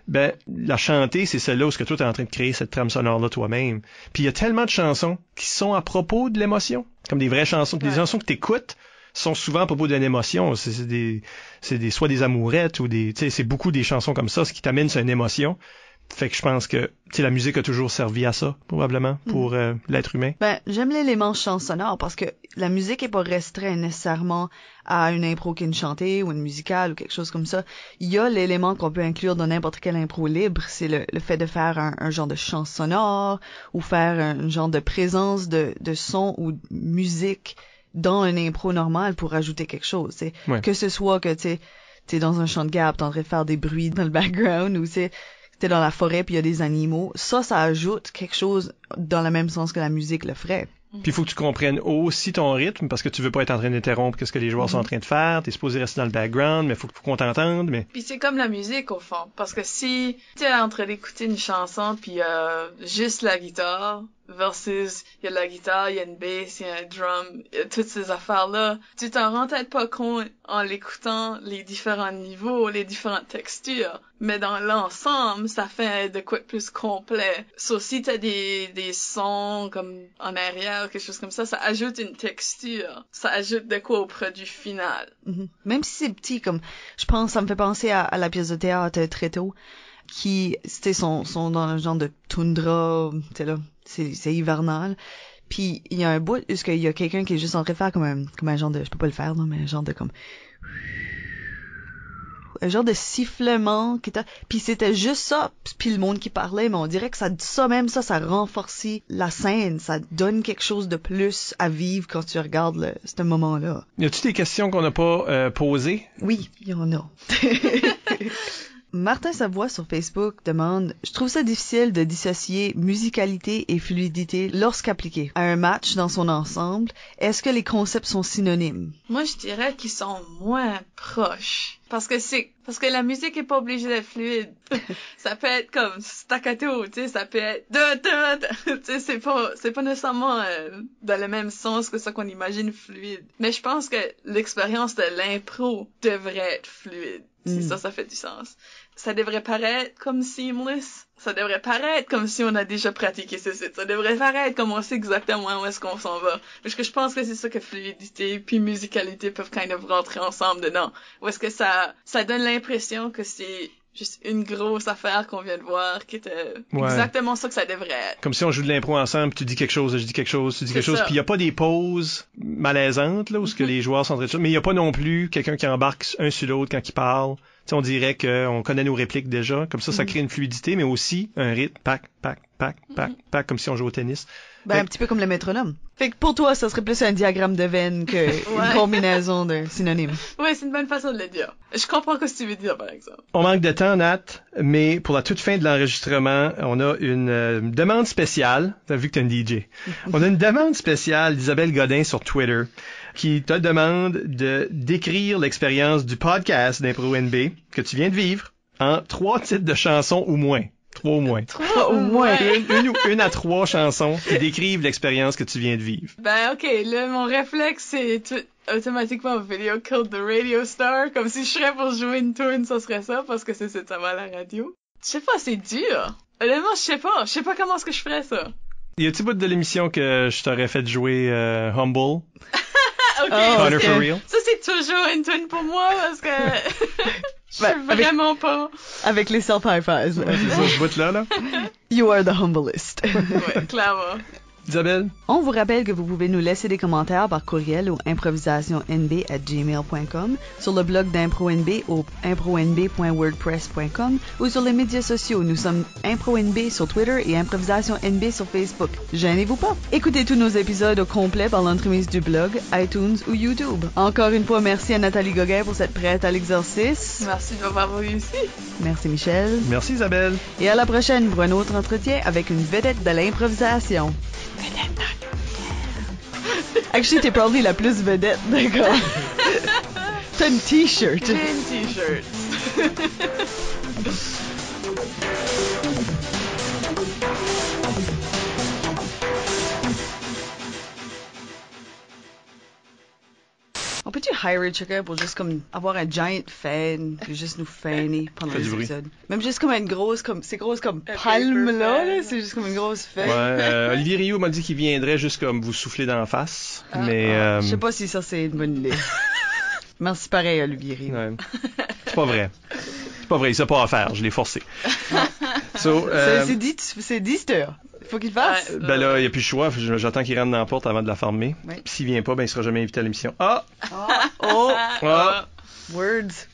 Ben, la chantée, c'est celle-là où ce que toi t'es en train de créer cette trame sonore-là toi-même. Puis il y a tellement de chansons qui sont à propos de l'émotion, comme des vraies chansons. Des chansons que t'écoutes sont souvent à propos d'une émotion. C'est soit des amourettes ou tu sais, c'est beaucoup des chansons comme ça, ce qui t'amène sur une émotion. Fait que je pense que, tu sais, la musique a toujours servi à ça, probablement, pour l'être humain. Ben, j'aime l'élément chant sonore parce que la musique est pas restreinte nécessairement à une impro qui est une chantée ou une musicale ou quelque chose comme ça. Il y a l'élément qu'on peut inclure dans n'importe quelle impro libre, c'est le fait de faire un genre de chant sonore ou faire un genre de présence de son ou de musique dans une impro normale pour ajouter quelque chose. Ouais. Que ce soit que, t'es dans un champ de guerre, t'es en train de faire des bruits dans le background ou t'es dans la forêt puis il y a des animaux, ça ajoute quelque chose dans le même sens que la musique le ferait. Puis il faut que tu comprennes aussi ton rythme parce que tu veux pas être en train d'interrompre ce que les joueurs sont en train de faire, t'es supposé rester dans le background, mais faut qu'on t'entende, mais... Puis c'est comme la musique au fond, parce que si t'es en train d'écouter une chanson puis juste la guitare versus il y a la guitare, il y a une bass, il y a un drum, toutes ces affaires-là, tu t'en rends peut-être pas compte en l'écoutant les différents niveaux, les différentes textures, mais dans l'ensemble, ça fait de quoi de plus complet. Sauf si t'as des sons comme en arrière, quelque chose comme ça ajoute une texture, ça ajoute de quoi au produit final. Même si c'est petit, comme, je pense, ça me fait penser à la pièce de théâtre très tôt, qui, sont dans un genre de toundra, là, c'est hivernal. Puis il y a un bout où il y a quelqu'un qui est juste en train de faire comme un genre de, je peux pas le faire, non, mais un genre de comme un genre de sifflement qui était, puis c'était juste ça, puis le monde qui parlait, mais on dirait que ça renforcit la scène, ça donne quelque chose de plus à vivre quand tu regardes ce moment-là. Y a-tu des questions qu'on n'a pas posées? Oui, il y en a. Martin Savoie sur Facebook demande « Je trouve ça difficile de dissocier musicalité et fluidité lorsqu'appliqué à un match dans son ensemble. Est-ce que les concepts sont synonymes? » Moi, je dirais qu'ils sont moins proches. Parce que la musique est pas obligée d'être fluide. Ça peut être comme staccato, tu sais, ça peut être tu sais, c'est pas nécessairement dans le même sens que ça qu'on imagine fluide. Mais je pense que l'expérience de l'impro devrait être fluide. Si ça fait du sens. Ça devrait paraître comme seamless. Ça devrait paraître comme si on a déjà pratiqué ce site. Ça devrait paraître comme on sait exactement où est-ce qu'on s'en va. Parce que je pense que c'est ça que fluidité puis musicalité peuvent kind of rentrer ensemble dedans. Ou est-ce que ça donne l'impression que c'est juste une grosse affaire qu'on vient de voir qui était exactement ça que ça devrait être. Comme si on joue de l'impro ensemble, tu dis quelque chose, je dis quelque chose, tu dis quelque chose, puis il y a pas des pauses malaisantes là où ce que les joueurs sont en train de faire, mais il y a pas non plus quelqu'un qui embarque un sur l'autre quand il parle. Tu sais, on dirait qu'on connaît nos répliques déjà, comme ça crée une fluidité, mais aussi un rythme, pac, pac, pac, pac, pac, comme si on jouait au tennis. Ben, un petit peu comme le métronome. Fait que pour toi, ça serait plus un diagramme de veine que une combinaison de synonymes. Ouais, c'est une bonne façon de le dire. Je comprends ce que tu veux dire, par exemple. On manque de temps, Nat, mais pour la toute fin de l'enregistrement, on a une demande spéciale. T'as vu que t'es une DJ. On a une demande spéciale d'Isabelle Godin sur Twitter qui te demande de décrire l'expérience du podcast d'Impro NB que tu viens de vivre en 3 titres de chansons ou moins. 3 au moins. 3 au moins. Une à 3 chansons qui décrivent l'expérience que tu viens de vivre. Ben, ok, là, mon réflexe, c'est automatiquement Video Killed the Radio Star. Comme si je serais pour jouer une tune, ça serait ça, parce que c'est ça à la radio. Je sais pas, c'est dur. Honnêtement, je sais pas comment est-ce que je ferais ça. Y a-t-il bout de l'émission que je t'aurais fait jouer Humble? Ok. Honor for real? Ça, c'est toujours une tune pour moi, parce que je sais vraiment pas. Avec les self-high-fives. C'est ça, ce bout-là. You are the humblest. Ouais, clairement. Isabelle? On vous rappelle que vous pouvez nous laisser des commentaires par courriel au improvisationnb@gmail.com, sur le blog d'ImproNB au impronb.wordpress.com ou sur les médias sociaux. Nous sommes ImproNB sur Twitter et ImprovisationNB sur Facebook. Gênez-vous pas. Écoutez tous nos épisodes au complet par l'entremise du blog, iTunes ou YouTube. Encore une fois, merci à Nathalie Gauguin pour cette prête à l'exercice. Merci de m'avoir réussi. Merci Michel. Merci Isabelle. Et à la prochaine pour un autre entretien avec une vedette de l'improvisation. Actually, t'es probably la plus vedette, d'accord? T'as une t-shirt. J'ai une t-shirt. On peut-tu hire quelqu'un pour juste comme avoir un giant fan puis juste nous faner pendant les épisodes? Même juste comme une grosse, c'est grosse comme palme là, c'est juste comme une grosse fan. Ouais, Olivier Rioux m'a dit qu'il viendrait juste comme vous souffler dans la face, mais... Je sais pas si ça c'est une bonne idée. Merci pareil Olivier Rioux. Ouais. C'est pas vrai. C'est pas vrai, il sait pas à faire, je l'ai forcé. C'est dit, cette heure. Faut qu'il le fasse. Ouais, ben là, il n'y a plus le choix. J'attends qu'il rentre dans la porte avant de la fermer. Ouais. Puis s'il vient pas, ben il sera jamais invité à l'émission. Ah! Words.